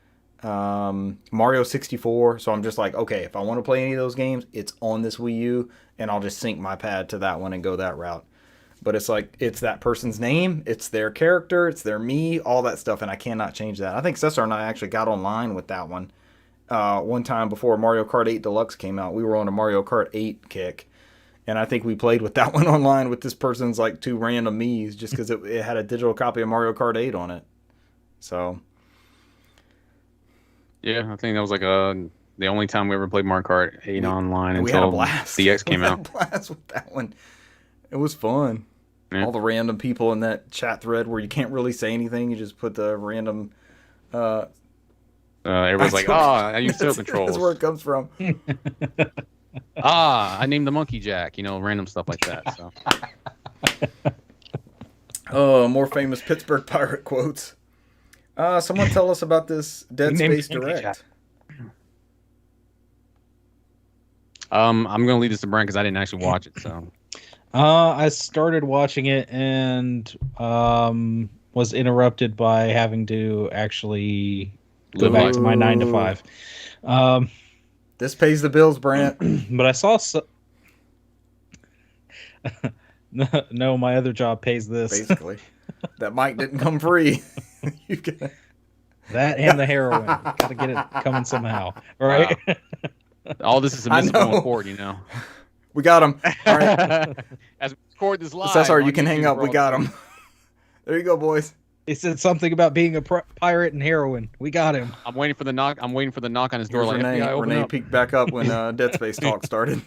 Mario 64. So I'm just like, okay, if I want to play any of those games, it's on this Wii U. And I'll just sync my pad to that one and go that route. But it's like, it's that person's name, it's their character, it's their me, all that stuff, and I cannot change that. I think Cesar and I actually got online with that one. One time before Mario Kart 8 Deluxe came out, we were on a Mario Kart 8 kick. And I think we played with that one online with this person's like two random me's just because it had a digital copy of Mario Kart 8 on it. So. Yeah, I think that was like the only time we ever played Mario Kart 8 online we had a until blast. DX came out. We had a blast with that one. It was fun. Yeah. All the random people in that chat thread where you can't really say anything. You just put the random... everyone's like, I use tail controls. That's where it comes from. I named the monkey Jack. Random stuff like that. So. More famous Pittsburgh Pirate quotes. Someone tell us about this Dead Space Direct. I'm going to leave this to Brent because I didn't actually watch it. So. I started watching it and was interrupted by having to actually go back to my 9 to 5. This pays the bills, Brant. But I saw no, my other job pays this. Basically, that mic didn't come free. You got that and the heroin. Got to get it coming somehow. All right. Wow. All this is admissible in court, We got him. All right. As we record this live. Cesar, you can hang up. We got him. There you go, boys. He said something about being a pirate and heroin. We got him. I'm waiting for the knock. I'm waiting for the knock on his door. Here's like, Renee. Renee peeked back up when Dead Space talk started.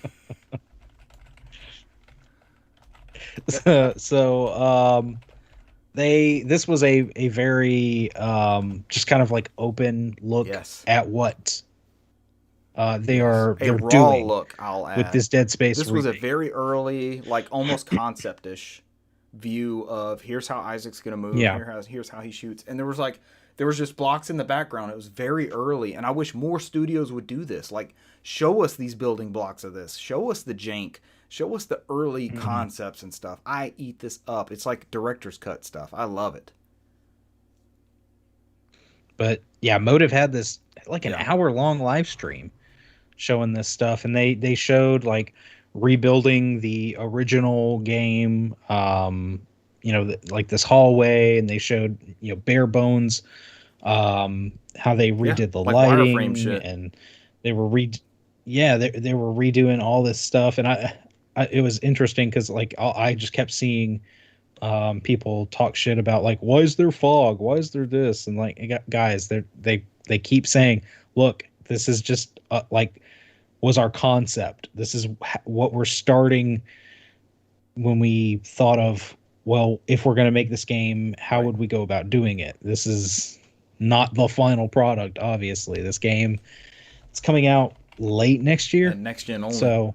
This was a very just kind of like open look at what they're raw doing look, I'll add, with this Dead Space. This was a very early, like almost concept-ish view of here's how Isaac's gonna move. Yeah. Here's how he shoots, and there was just blocks in the background. It was very early, and I wish more studios would do this. Like, show us these building blocks of this. Show us the jank. Show us the early concepts and stuff. I eat this up. It's like director's cut stuff. I love it. But yeah, Motive had this like an hour-long live stream showing this stuff, and they showed like rebuilding the original game, like this hallway, and they showed bare bones, how they redid the like lighting, shit. And they were they were redoing all this stuff, and it was interesting because like I just kept seeing people talk shit about like, why is there fog? Why is there this? And like, guys, they keep saying, look, this is just was our concept. This is what we're starting when we thought of, well, if we're going to make this game, how would we go about doing it? This is not the final product, obviously. This game, it's coming out late next year. And next gen only. So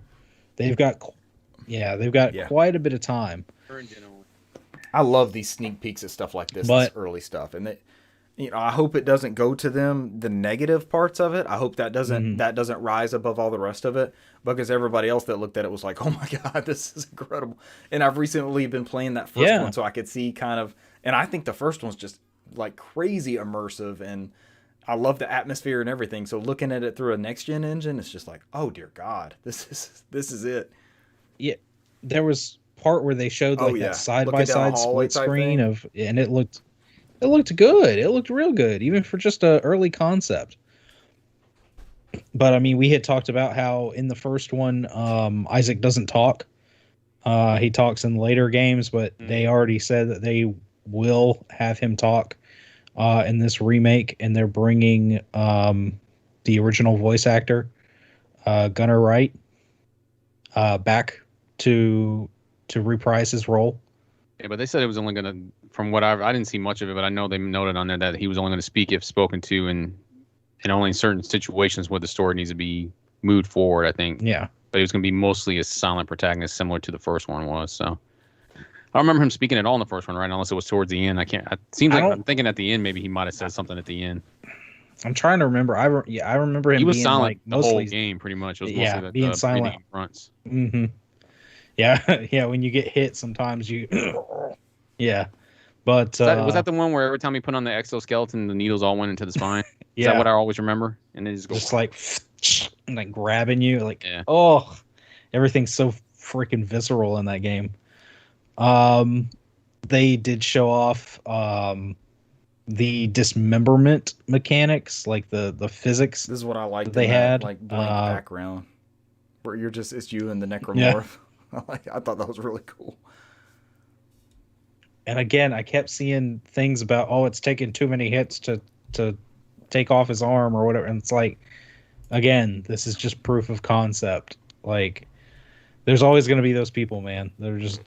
they've got quite a bit of time. I love these sneak peeks of stuff like this, this early stuff. And I hope it doesn't go to them, the negative parts of it. I hope that doesn't rise above all the rest of it, because everybody else that looked at it was like, oh my God, this is incredible. And I've recently been playing that first one, so I could see kind of, and I think the first one's just like crazy immersive, and I love the atmosphere and everything. So looking at it through a next gen engine, it's just like, oh dear God, this is it. Yeah, there was part where they showed like that side by side split screen and it looked good. It looked real good, even for just a early concept. But I mean, we had talked about how in the first one, Isaac doesn't talk. He talks in later games, but they already said that they will have him talk in this remake, and they're bringing the original voice actor, Gunnar Wright, back to reprise his role. Yeah, but they said it was only going to, from what I didn't see much of it, but I know they noted on there that he was only going to speak if spoken to, and only in certain situations where the story needs to be moved forward, I think. Yeah. But he was going to be mostly a silent protagonist, similar to the first one was. So I don't remember him speaking at all in the first one, right? Unless it was towards the end. I'm thinking at the end, maybe he might have said something at the end. I'm trying to remember. I remember him. He was being silent like the mostly whole game, pretty much. It was mostly being silent grunts. Mm-hmm. Yeah, yeah. When you get hit, sometimes you. Yeah, but was that the one where every time he put on the exoskeleton, the needles all went into the spine? Is that what I always remember? And then just like grabbing you, like oh, everything's so freaking visceral in that game. They did show off the dismemberment mechanics, like the physics. This is what I like. They had like blank background where it's you and the necromorph. I thought that was really cool. And again, I kept seeing things about, it's taken too many hits to take off his arm or whatever. And it's like, again, this is just proof of concept. Like, there's always going to be those people, man. They're just,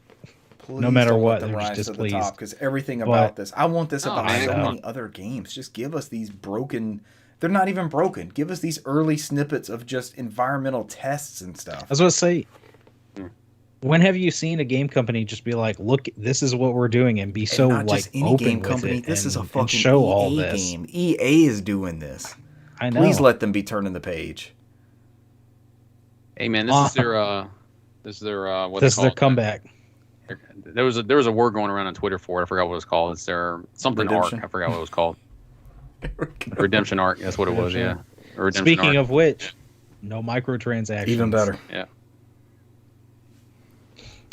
no matter what, they're just displeased. Because everything about this, I want this about so many other games. Just give us these broken, they're not even broken. Give us these early snippets of just environmental tests and stuff. I was going to say, when have you seen a game company just be like, "Look, this is what we're doing," and be so not like just any open game company? with it this is a fucking show EA all this game. EA is doing this. I know. Please let them be turning the page. Hey man, this is their what this is their comeback. There was a word going around on Twitter for it. I forgot what it was called. It's their something Redemption. arc. I forgot what it was called. Redemption arc. That's what it was. Yeah. Speaking of which, no microtransactions. Even better. Yeah.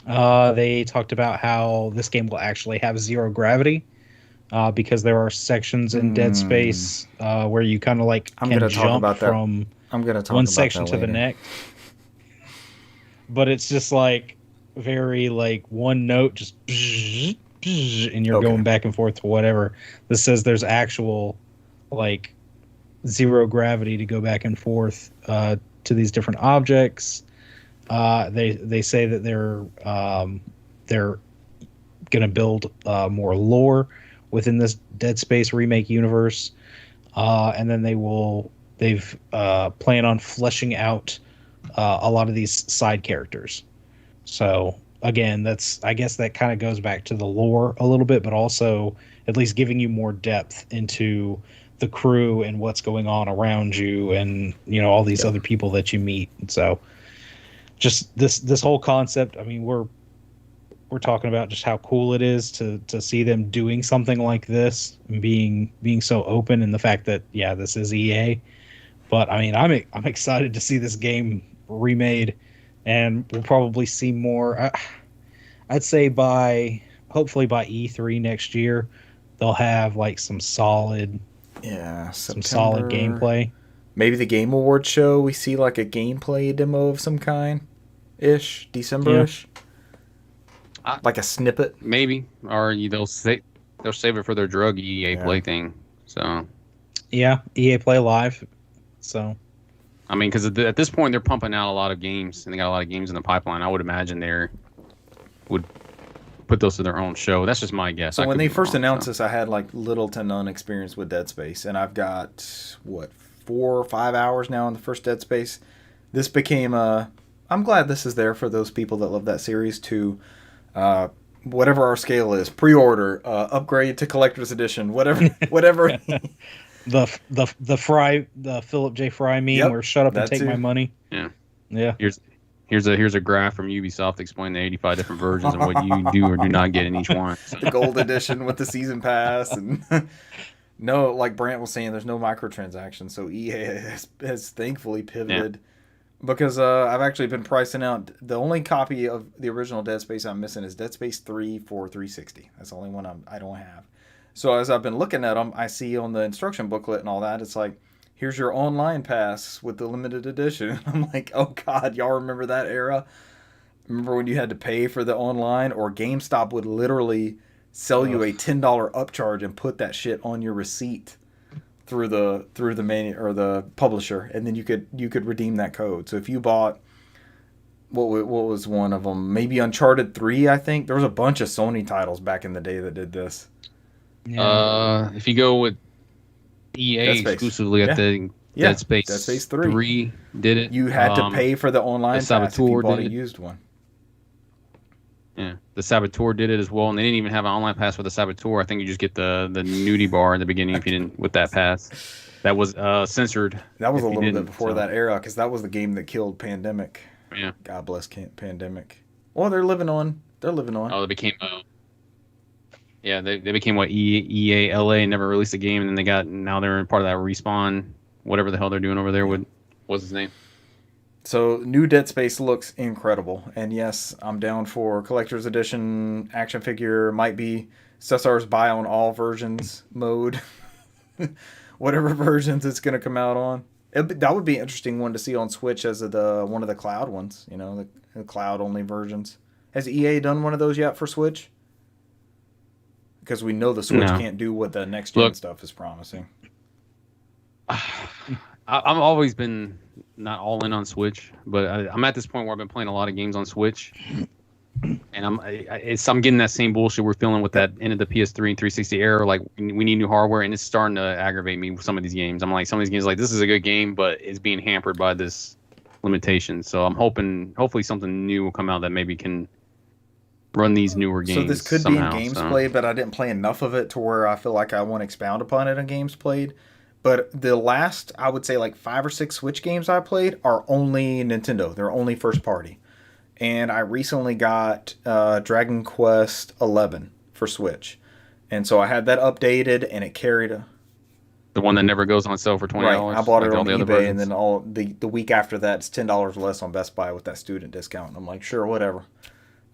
They talked about how this game will actually have zero gravity, because there are sections in Dead Space where you kind of like can jump from one section to the next. But it's just like very like one note, just and you're going back and forth to whatever. This says there's actual like zero gravity to go back and forth to these different objects. They say that they're gonna build more lore within this Dead Space remake universe, and then they've plan on fleshing out a lot of these side characters. So again, I guess that kind of goes back to the lore a little bit, but also at least giving you more depth into the crew and what's going on around you, and all these other people that you meet. So just this whole concept, I mean, we're talking about just how cool it is to see them doing something like this and being so open, and the fact that this is EA. But I mean, I'm excited to see this game remade, and we'll probably see more. I'd say hopefully by E3 next year, they'll have like some solid gameplay. Maybe the Game Awards show, we see like a gameplay demo of some kind, December-ish. Like a snippet, maybe, or they'll save it for their drug EA Play thing. So EA Play Live. So I mean, because at this point they're pumping out a lot of games, and they got a lot of games in the pipeline. I would imagine they would put those to their own show. That's just my guess. So when they first announced this, I had like little to none experience with Dead Space, and I've got 4 or 5 hours now in the first Dead Space. This became I'm glad this is there for those people that love that series to whatever our scale is, pre-order, upgrade to collector's edition, whatever. the Philip J. Fry meme Yep, where shut up and that take too. my money. Yeah. Yeah. Here's a graph from Ubisoft explaining the 85 different versions and what you do or do not get in each one. The gold edition with the season pass and no, like Brant was saying, there's no microtransactions, so EA has thankfully pivoted. Because I've actually been pricing out. The only copy of the original Dead Space I'm missing is Dead Space 3 for 360. That's the only one I don't have. So as I've been looking at them, I see on the instruction booklet and all that, it's like, here's your online pass with the limited edition. I'm like, oh God, y'all remember that era? Remember when you had to pay for the online, or GameStop would literally sell you a $10 upcharge and put that shit on your receipt through the main or the publisher, and then you could redeem that code. So if you bought what was one of them, maybe Uncharted 3, I think there was a bunch of Sony titles back in the day that did this. Yeah. If you go with EA exclusively at the Dead Space 3 did it. You had to pay for the online pass if you bought a used one. Yeah, the Saboteur did it as well, and they didn't even have an online pass for the Saboteur. I think you just get the nudie bar in the beginning if you didn't with that pass. That was censored. That was a little bit before that era, because that was the game that killed Pandemic. Yeah. God bless Pandemic. Well, they're living on. Oh, they became. They became what EA LA, never released a game, and then now they're part of that Respawn, whatever the hell they're doing over there. What's his name? So, new Dead Space looks incredible. And yes, I'm down for collector's edition action figure. Might be Cesar's buy on all versions mode. Whatever versions it's going to come out on. That would be an interesting one to see on Switch as one of the cloud ones. You know, the cloud only versions. Has EA done one of those yet for Switch? Because we know the Switch can't do what the next gen stuff is promising. I've always been not all in on Switch, but I'm at this point where I've been playing a lot of games on Switch, and I'm getting that same bullshit we're feeling with that end of the PS3 and 360 era. Like, we need new hardware, and it's starting to aggravate me with some of these games. I'm like, some of these games, like, this is a good game, but it's being hampered by this limitation. So I'm hopefully something new will come out that maybe can run these newer games. So this could somehow, be in games played, but I didn't play enough of it to where I feel like I want to expound upon it in games played. But the last, I would say, like 5 or 6 Switch games I played are only Nintendo. They're only first party. And I recently got Dragon Quest 11 for Switch. And so I had that updated, and it carried the one that never goes on sale for $20. Right, I bought it on eBay, and then the week after that, it's $10 less on Best Buy with that student discount. And I'm like, sure, whatever.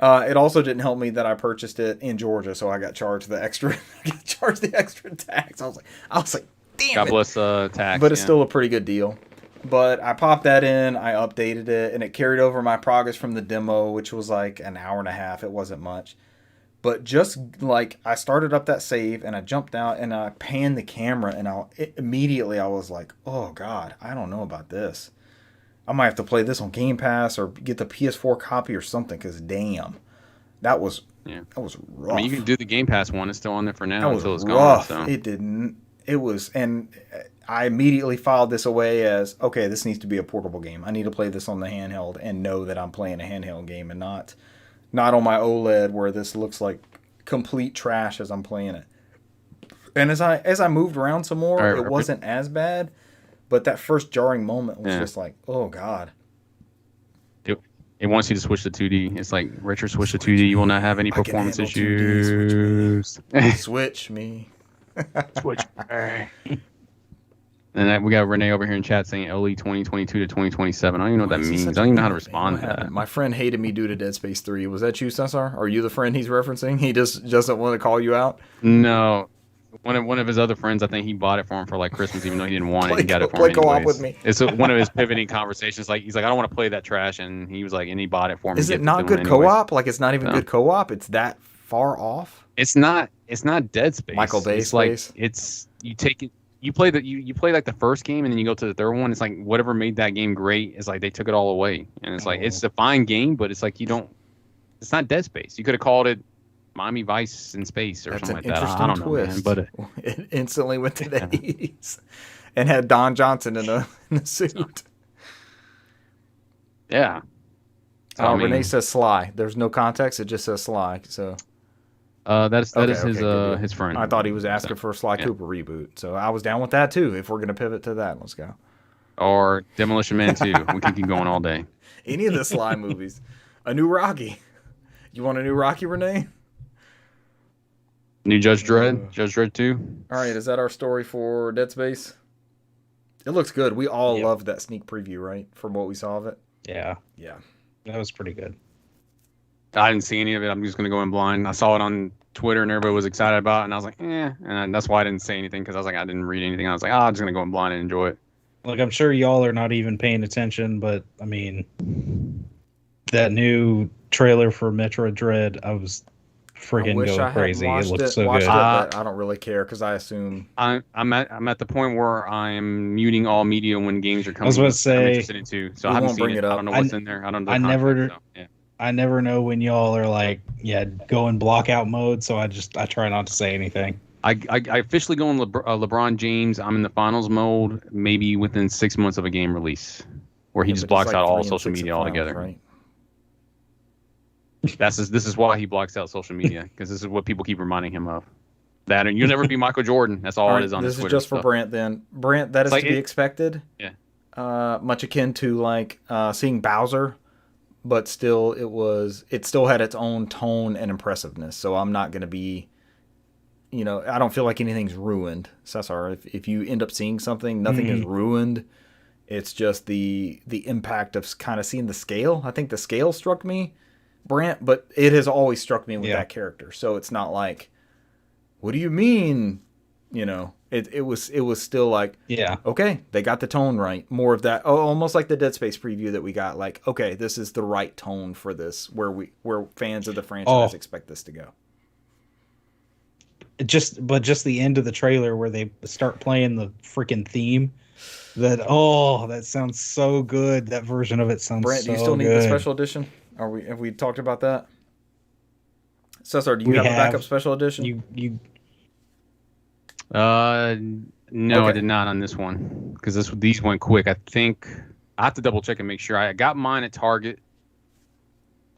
It also didn't help me that I purchased it in Georgia, so I got charged the extra tax. I was like, damn God it. bless tax. But it's still a pretty good deal. But I popped that in, I updated it, and it carried over my progress from the demo, which was like an hour and a half. It wasn't much. But just like I started up that save, and I jumped out, and I panned the camera, and immediately I was like, oh God, I don't know about this. I might have to play this on Game Pass or get the PS4 copy or something, because damn, that was rough. I mean, you can do the Game Pass one. It's still on there for now until it's rough. gone. So. It didn't. It was, and I immediately filed this away as, okay, this needs to be a portable game. I need to play this on the handheld and know that I'm playing a handheld game and not on my OLED where this looks like complete trash as I'm playing it. And as I moved around some more, it wasn't as bad, but that first jarring moment was just like, oh God. It wants you to switch to 2D. It's like, Richard, switch to 2D. You will not have any performance issues. Switch me. Switch. And we got Renee over here in chat saying LE 2022 to 2027. I don't even know what that means. I don't even know how to respond to that. My friend hated me due to Dead Space 3. Was that you, Cesar? Are you the friend he's referencing? He just doesn't want to call you out? No. One of his other friends, I think he bought it for him for like Christmas, even though he didn't want it. He got it for him co-op with me. It's one of his pivoting conversations. Like, he's like, I don't want to play that trash, and he was like, and he bought it for me. Is it not good co-op? Like, it's not even good co-op? It's that far off? It's not Dead Space. Michael Bay Space? Like, you take it. You play like the first game, and then you go to the third one. It's like whatever made that game great is like they took it all away, and it's like it's a fine game, but it's like it's not Dead Space. You could have called it Miami Vice in space or something like that. I don't know, man, but it instantly went to the 80s and had Don Johnson in a suit. Yeah. Renee says Sly. There's no context. It just says Sly. So That is good deal. his friend. I thought he was asking for a Sly Cooper reboot, so I was down with that too. If we're gonna pivot to that, let's go. Or Demolition Man 2. We can keep going all day. Any of the Sly movies, a new Rocky. You want a new Rocky, Renee? New Judge Dredd, Judge Dredd 2. All right, is that our story for Dead Space? It looks good. We all loved that sneak preview, right? From what we saw of it. Yeah, Yeah, that was pretty good. I didn't see any of it. I'm just gonna go in blind. I saw it on Twitter and everybody was excited about it, and I was like, and that's why I didn't say anything because I was like, I didn't read anything. I was like, I'm just gonna go in blind and enjoy it. Like, I'm sure y'all are not even paying attention, but I mean, that new trailer for Metroid Dread, I was freaking going crazy. It looks so good. But I don't really care because I assume I'm at the point where I'm muting all media when games are coming. I was about to say, I'm interested in too, so I haven't seen it. I don't know what's in there. I don't know. I never know when y'all are like, go in blockout mode. So I try not to say anything. I officially go in LeBron James. I'm in the finals mode, maybe within 6 months of a game release, where he just blocks out all social media altogether. Right. This is why he blocks out social media, because this is what people keep reminding him of. That and you'll never be Michael Jordan. That's all it is on this. This is just for Brant. Then Brant, that is to be expected. Yeah. Much akin to like seeing Bowser, but still it still had its own tone and impressiveness. So I'm not going to be, I don't feel like anything's ruined. Cesar, if you end up seeing something, nothing is ruined. It's just the impact of kind of seeing the scale. I think the scale struck me, Brant, but it has always struck me with that character. So it's not like, what do you mean? It was still like, okay, they got the tone right. More of that, almost like the Dead Space preview that we got. Like, okay, this is the right tone for this, where fans of the franchise expect this to go. Just the end of the trailer where they start playing the freaking theme. That sounds so good. That version of it sounds Brant, so good. Do you still need the special edition? Have we talked about that? Cesar, do you have a backup special edition? No, I did not on this one, because these went quick. I think I have to double check and make sure. I got mine at Target.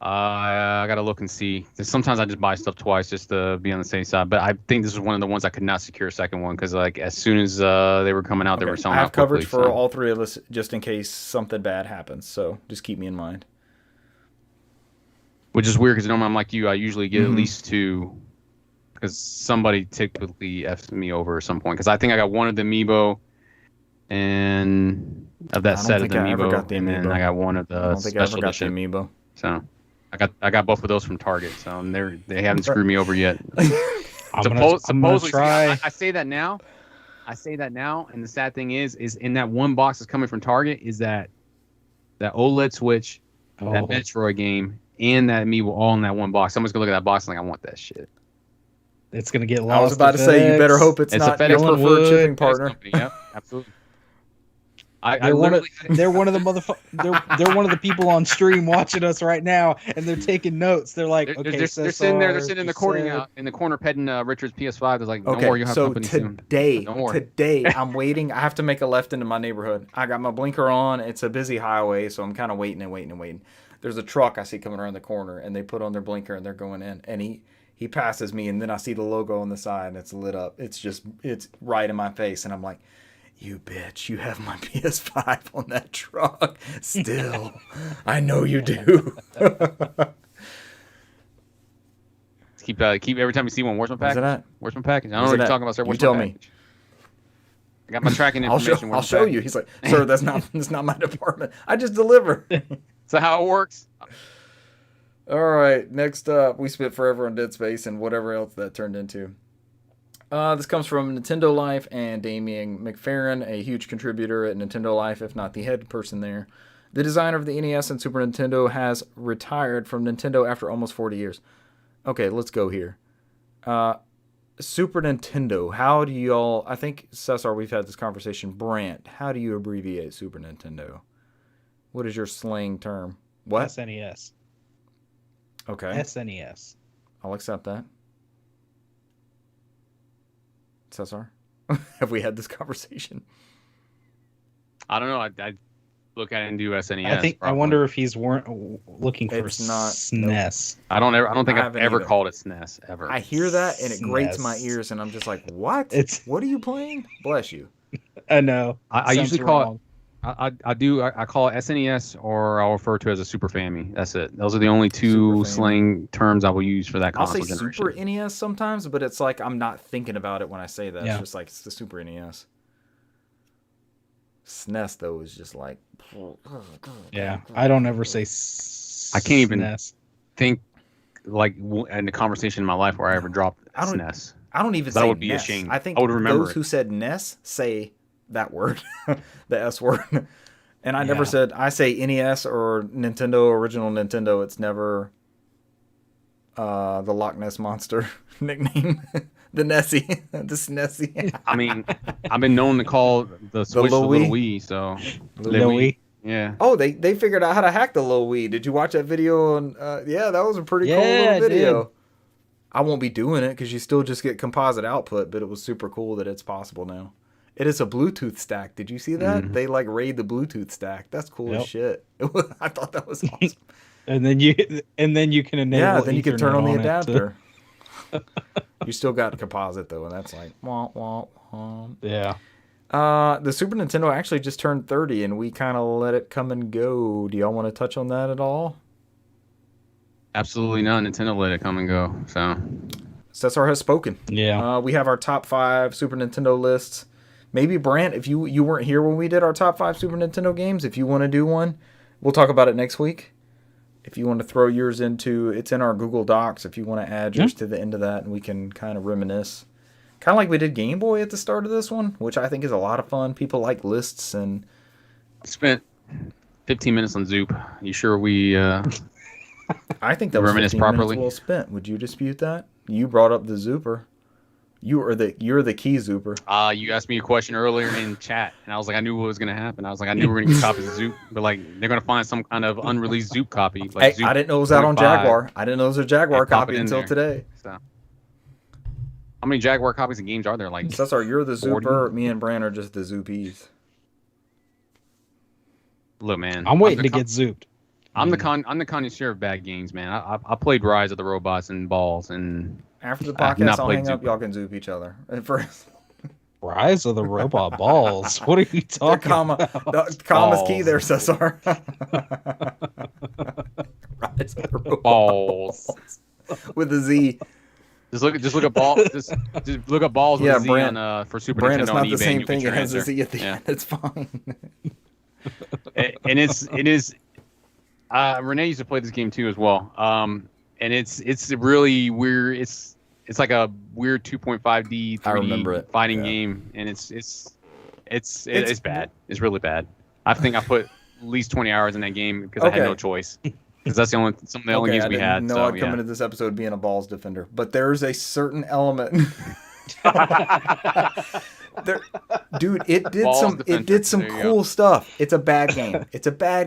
I gotta look and see. Sometimes I just buy stuff twice just to be on the safe side. But I think this is one of the ones I could not secure a second one, because like as soon as they were coming out, they were selling out. I have coverage for all three of us just in case something bad happens. So just keep me in mind. Which is weird because normally I'm like you. I usually get at least two, because somebody typically F's me over at some point. Because I think I got one of the Amiibo, and of that set of the Amiibo, and then I got one of the special edition Amiibo. So I got both of those from Target. So they haven't screwed me over yet. I'm gonna try. I say that now. And the sad thing is in that one box that's coming from Target is that OLED Switch, that Metroid game, and that Amiibo all in that one box. Someone's gonna look at that box and like, I want that shit. It's gonna get lost. I was about to say, you better hope it's not your preferred shipping partner. Yep, absolutely. They're one of the people on stream watching us right now, and they're taking notes. They're like, they're sitting there. They're sitting in the corner petting Richard's PS5. They're like, don't worry, you have company soon. Today, I'm waiting. I have to make a left into my neighborhood. I got my blinker on. It's a busy highway, so I'm kind of waiting. There's a truck I see coming around the corner, and they put on their blinker and they're going in, and he passes me, and then I see the logo on the side, and it's lit up. It's right in my face, and I'm like, you bitch, you have my PS5 on that truck still. I know you do. keep every time you see one. Where's my package? Where's my package? I don't know what you're talking about, sir. You tell me. I got my tracking information. I'll show you. He's like, sir, that's not my department. I just deliver. So how it works. All right, next up, we spent forever on Dead Space and whatever else that turned into. This comes from Nintendo Life and Damien McFerrin, a huge contributor at Nintendo Life, if not the head person there. The designer of the NES and Super Nintendo has retired from Nintendo after almost 40 years. Okay, let's go here. Super Nintendo, how do y'all... I think, Cesar, we've had this conversation. Brant, how do you abbreviate Super Nintendo? What is your slang term? What? SNES. Okay. SNES. I'll accept that. Cesar, have we had this conversation? I don't know. look at it and do SNES. I wonder if he's looking for It's not SNES. I don't think I've ever either. called it SNES ever. I hear that and it grates my SNES. ears, and I'm just like, what? What are you playing? Bless you. I know. I usually call it. I call it SNES, or I'll refer to it as a Super Family. That's it. Those are the only two slang terms I will use for that console generation. I'll say Super NES sometimes, but it's like I'm not thinking about it when I say that. Yeah. It's just like it's the Super NES. SNES though is just like. Yeah, I don't ever say. I can't even think like in a conversation in my life where I ever dropped SNES. I don't even say. That would be ashamed. I think those who said NES say that word, the S word. And I never said, I say NES or Nintendo, original Nintendo. It's never the Loch Ness Monster nickname. The Nessie. The SNESsie. I mean, I've been known to call the Switch the Little Wii, so. Little Wii? Yeah. Oh, they figured out how to hack the Little Wii. Did you watch that video? Yeah, that was a pretty cool little video. I won't be doing it because you still just get composite output, but it was super cool that it's possible now. It is a Bluetooth stack. Did you see that? Mm-hmm. They like raid the Bluetooth stack. That's cool as shit. I thought that was awesome. and then you can enable. Yeah, then you can turn on the adapter. You still got composite though, and that's like wah wah wah. Yeah. The Super Nintendo actually just turned 30, and we kind of let it come and go. Do y'all want to touch on that at all? Absolutely not. Nintendo let it come and go. So Cesar has spoken. Yeah. We have our top 5 Super Nintendo lists. Maybe Brant, if you weren't here when we did our top 5 Super Nintendo games, if you want to do one, we'll talk about it next week. If you want to throw yours it's in our Google Docs. If you want to add yours to the end of that, and we can kind of reminisce. Kind of like we did Game Boy at the start of this one, which I think is a lot of fun. People like lists and. I spent 15 minutes on Zoop. You sure we? I think that was 15 minutes well spent. Would you dispute that? You brought up the Zooper. You're the key Zooper. You asked me a question earlier in chat, and I was like, I knew what was going to happen. I was like, I knew we were going to get copies of Zoop, but like they're going to find some kind of unreleased Zoop copy. Like Zoop I didn't know it was out on Jaguar. I didn't know it was a Jaguar copy until today. So, how many Jaguar copies of games are there? Like, Cesar, you're the Zooper. Me and Bran are just the Zoopies. Look, man, I'm waiting to get Zooped. I'm the connoisseur of bad games, man. I played Rise of the Robots and Balls, and after the podcast, I'll hang up. Y'all can Zoop each other. And first, Rise of the Robot Balls. What are you talking about? The comma's key there, Cesar. Rise of the Robot Balls with a Z. Just look at balls. Just look at balls with a Z on for Super Nintendo. It's not on the eBay, same thing. It has a Z at the end. It's fine. And it is. Renee used to play this game too as well. And it's really weird. It's like a weird 2.5D 3D fighting game, and it's bad. It's really bad. I think I put at least 20 hours in that game because I had no choice. Because that's some of the only games we had. No, I'd come into this episode being a balls defender, but there's a certain element. Dude, it did some cool stuff. It's a bad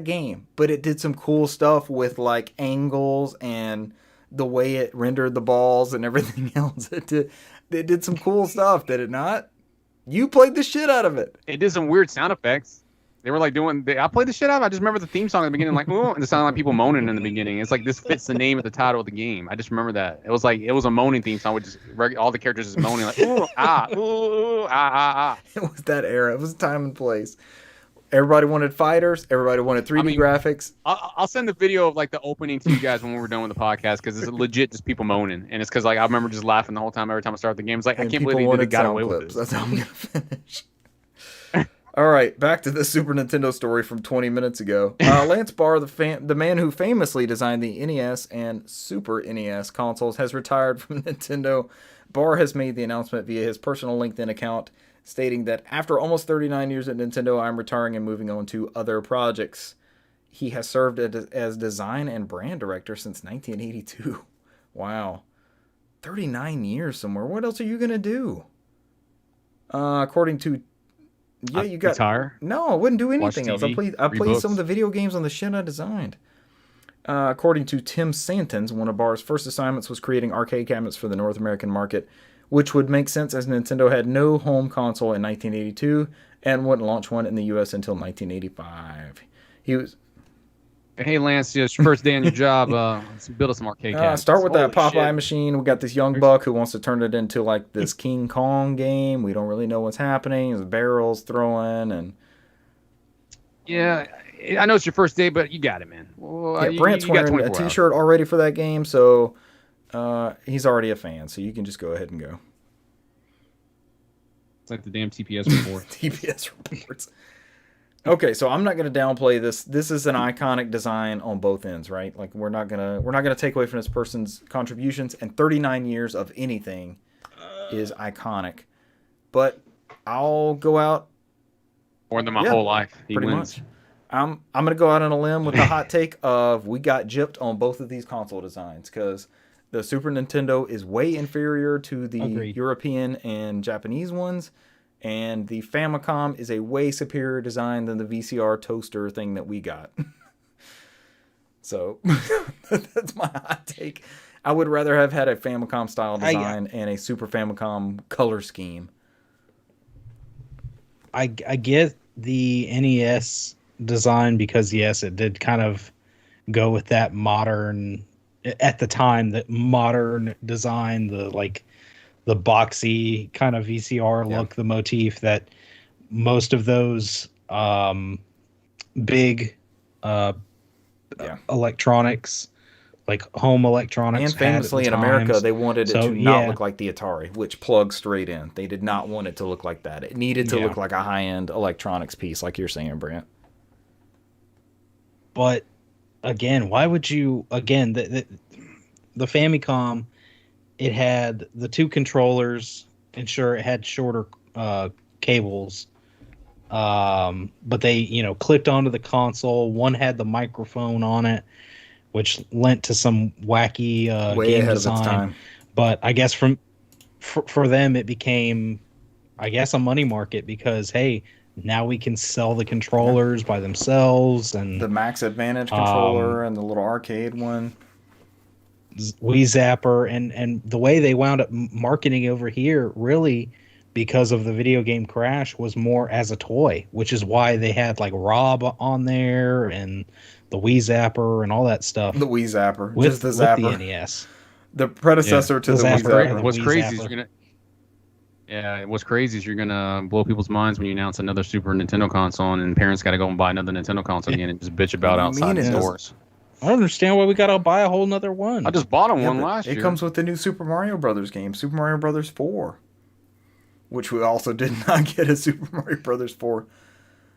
game. But it did some cool stuff with like angles and the way it rendered the balls and everything else. It did some cool stuff, did it not? You played the shit out of it. It did some weird sound effects. They were like I played the shit out of it. I just remember the theme song at the beginning, like, ooh, and it sounded like people moaning in the beginning. It's like, this fits the name of the title of the game. I just remember that. It was a moaning theme song, which all the characters just moaning, like, ooh, ah, ooh, ah, ah, ah. It was that era. It was time and place. Everybody wanted fighters. Everybody wanted 3D graphics. I'll send the video of like the opening to you guys when we're done with the podcast, because it's legit just people moaning. And it's because like I remember just laughing the whole time every time I started the game. It's like, I can't believe they got away with this. That's how I'm going to finish. All right, back to the Super Nintendo story from 20 minutes ago. Lance Barr, the man who famously designed the NES and Super NES consoles, has retired from Nintendo. Barr has made the announcement via his personal LinkedIn account, stating that after almost 39 years at Nintendo, I'm retiring and moving on to other projects. He has served as design and brand director since 1982. Wow. 39 years somewhere. What else are you going to do? According to you got retire? No, I wouldn't do anything else. I played some of the video games on the shit I designed. According to Tim Santons, one of Barr's first assignments was creating arcade cabinets for the North American market, which would make sense as Nintendo had no home console in 1982 and wouldn't launch one in the US until 1985. He was. Hey Lance, it's your first day on your job. Let's build us some arcade cabinets. Start with that Holy Popeye shit. machine. We got this young buck who wants to turn it into like this King Kong game. We don't really know what's happening. There's barrels throwing and. Yeah, I know it's your first day, but you got it, man. Well, Yeah, Brant's you got wearing a 24 hours. T-shirt already for that game, so he's already a fan. So you can just go ahead and go. It's like the damn TPS report. TPS reports. Okay, so I'm not going to downplay this. This is an iconic design on both ends, right? Like we're not gonna take away from this person's contributions. And 39 years of anything is iconic. But I'll go out. More than my whole life. He Pretty wins. much. I'm going to go out on a limb with the hot take of we got gypped on both of these console designs because the Super Nintendo is way inferior to the Agreed. European and Japanese ones, and the Famicom is a way superior design than the VCR toaster thing that we got. So that's my hot take. I would rather have had a Famicom style design and a Super Famicom color scheme. I get the NES design because yes, it did kind of go with that modern, at the time, that modern design, the boxy kind of VCR look, the motif that most of those big electronics, like home electronics, and famously in America, they wanted it to not yeah. look like the Atari, which plugs straight in. They did not want it to look like that. It needed to look like a high-end electronics piece, like you're saying, Brant. But again, why would you? Again, the Famicom, it had the two controllers, and sure, it had shorter cables. But they, clicked onto the console. One had the microphone on it, which lent to some wacky Way game ahead design. of its time. But I guess for them, it became, I guess, a money market because hey, now we can sell the controllers by themselves, and the Max Advantage controller and the little arcade one. Wii Zapper, and the way they wound up marketing over here, really, because of the video game crash, was more as a toy, which is why they had like Rob on there and the Wii Zapper and all that stuff. The Wii Zapper, with, just the Zapper. With the NES. The predecessor to the Wii Zapper. What's crazy is you're gonna blow people's minds when you announce another Super Nintendo console, and parents got to go and buy another Nintendo console again and just bitch about outside the doors. I don't understand why we gotta buy a whole nother one. I just bought one last year. It comes with the new Super Mario Brothers game, Super Mario Brothers 4, which we also did not get a Super Mario Brothers 4.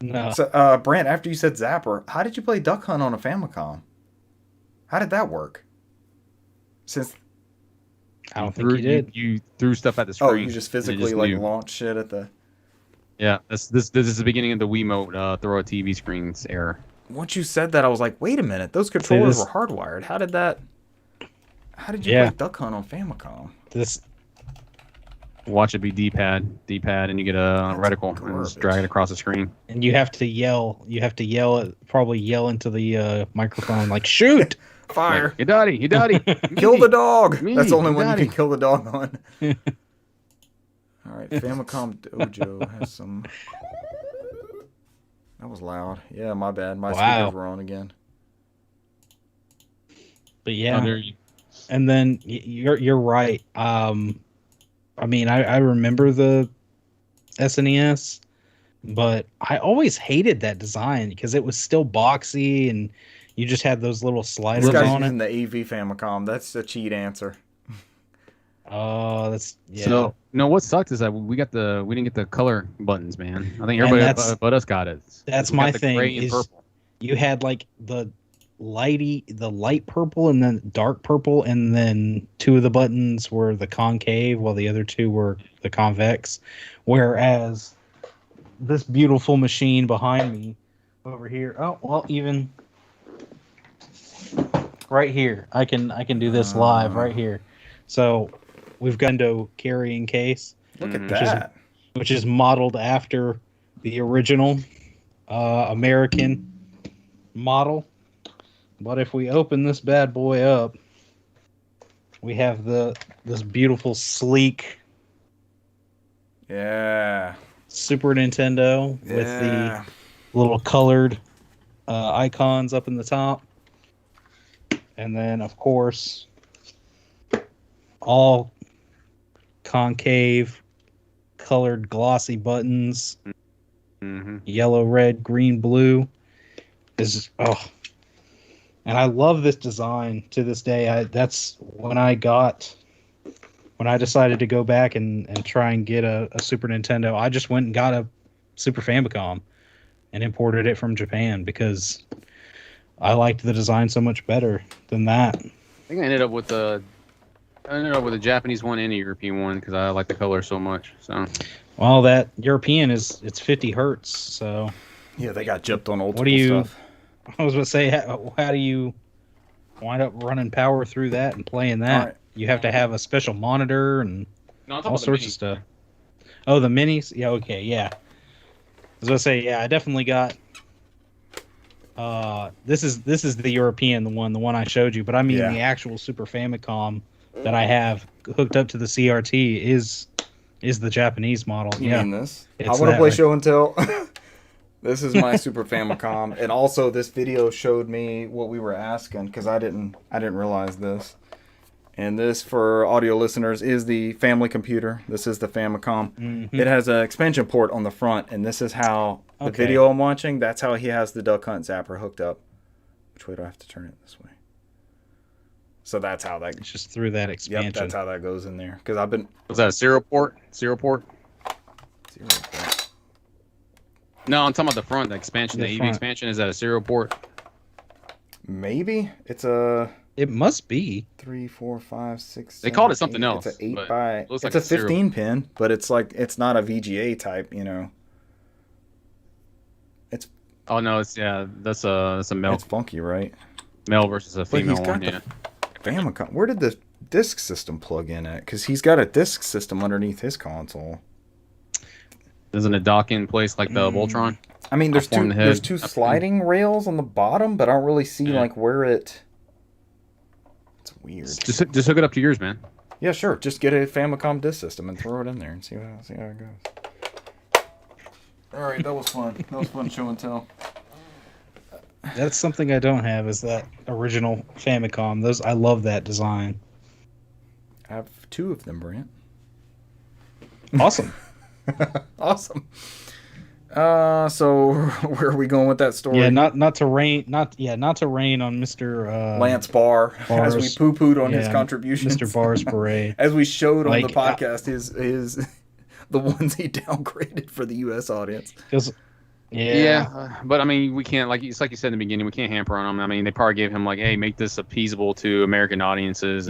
No. So, Brant, after you said Zapper, how did you play Duck Hunt on a Famicom? How did that work? Since I don't think you did. You threw stuff at the screen. Oh, you just physically launch shit at the. Yeah, this is the beginning of the Wiimote throw a TV screens era. Once you said that, I was like, wait a minute, those controllers were hardwired. How did you play Duck Hunt on Famicom? Watch it be D-pad, and you get a reticle and just drag it across the screen. And you have to yell. Probably yell into the microphone like, "Shoot! Fire! Hey, daddy! Kill the dog!" That's the only one daddy. you can kill the dog on. All right, Famicom Dojo has some. That was loud. Yeah, my bad. My speakers were on again. But yeah, and then you're right. I mean, I remember the SNES, but I always hated that design because it was still boxy and you just had those little sliders this guy's on using it. the AV Famicom. That's a cheat answer. Oh, that's So what sucked is that we didn't get the color buttons, man. I think everybody but us got it. That's my thing. Gray and purple. You had like the light purple and then dark purple, and then two of the buttons were the concave while the other two were the convex. Whereas this beautiful machine behind me over here, even right here, I can do this live right here. So we've got a carrying case. Look at that. Which is modeled after the original American model. But if we open this bad boy up, we have this beautiful, sleek Super Nintendo with the little colored icons up in the top. And then, of course, all concave colored glossy buttons. Yellow, red, green, blue. And I love this design to this day. That's when I decided to go back and try and get a Super Nintendo. I just went and got a Super Famicom and imported it from Japan because I liked the design so much better than that. I think I ended up with a Japanese one and a European one because I like the color so much. So, well, that European it's 50 hertz. So, yeah, they got gypped on old stuff. I was going to say, how do you wind up running power through that and playing that? Right. You have to have a special monitor and all sorts of stuff. Oh, the minis? Yeah, okay, yeah. I was going to say, yeah, I definitely got... this is the European, the one I showed you, but I mean the actual Super Famicom that I have hooked up to the CRT is the Japanese model. You mean this? I want to play show and tell. This is my Super Famicom, and also this video showed me what we were asking because I didn't realize this. And this, for audio listeners, is the family computer. This is the Famicom. Mm-hmm. It has an expansion port on the front, and this is how the video I'm watching. That's how he has the Duck Hunt zapper hooked up. Which way do I have to turn it? This way. So that's how that. It's just through that expansion. Yep, that's how that goes in there. Because I've been. Was that a serial port? Serial port. No, I'm talking about the front, the expansion, the EV expansion. Is that a serial port? Maybe it's a. It must be 3, 4, 5, 6. They called it something else. It's an 8 by. It's a 15 pin, but it's like it's not a VGA type, you know. It's. Oh no! That's a male. It's funky, right? Male versus a female one. Yeah. Famicom. Where did the disc system plug in at? Because he's got a disc system underneath his console. Doesn't it dock in place like the Voltron? I mean, there's two sliding rails on the bottom, but I don't really see like where it. It's weird. Just hook it up to yours, man. Yeah, sure. Just get a Famicom disc system and throw it in there and see how it goes. All right, that was fun. That was fun show and tell. That's something I don't have. Is that original Famicom? I love that design. I have 2 of them, Brant. Awesome. Awesome. So where are we going with that story? Yeah, not to rain on Mr. Lance Barr as we poo-pooed on his contributions. Mr. Barr's parade. As we showed on the podcast, his the ones he downgraded for the U.S. audience. But I mean, we can't like you said in the beginning, we can't hamper on him. I mean, they probably gave him like, hey, make this appeasable to American audiences.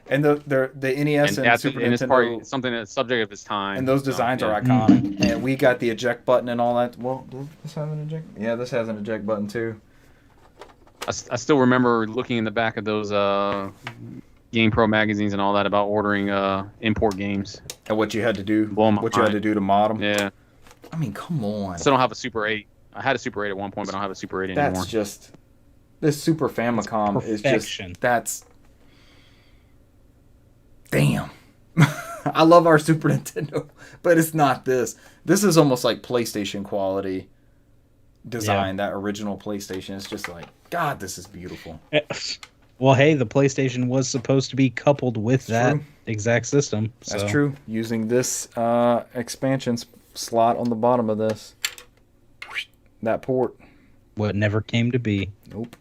And the NES and Super Nintendo, it's probably something that's subject of its time. And those designs are iconic. And we got the eject button and all that. Well, does this have an eject? Yeah, this has an eject button too. I still remember looking in the back of those Game Pro magazines and all that about ordering import games. And what you had to do. You had to do to mod them. Yeah. I mean, come on. I still don't have a Super 8. I had a Super 8 at one point, but I don't have a Super 8 anymore. That's just... This Super Famicom is just... That's... Damn. I love our Super Nintendo, but it's not this. This is almost like PlayStation quality design. That original PlayStation is just like, God, this is beautiful. Well, hey, the PlayStation was supposed to be coupled with that exact system. That's true. Using this expansion slot on the bottom of this. That port. What never came to be. Nope.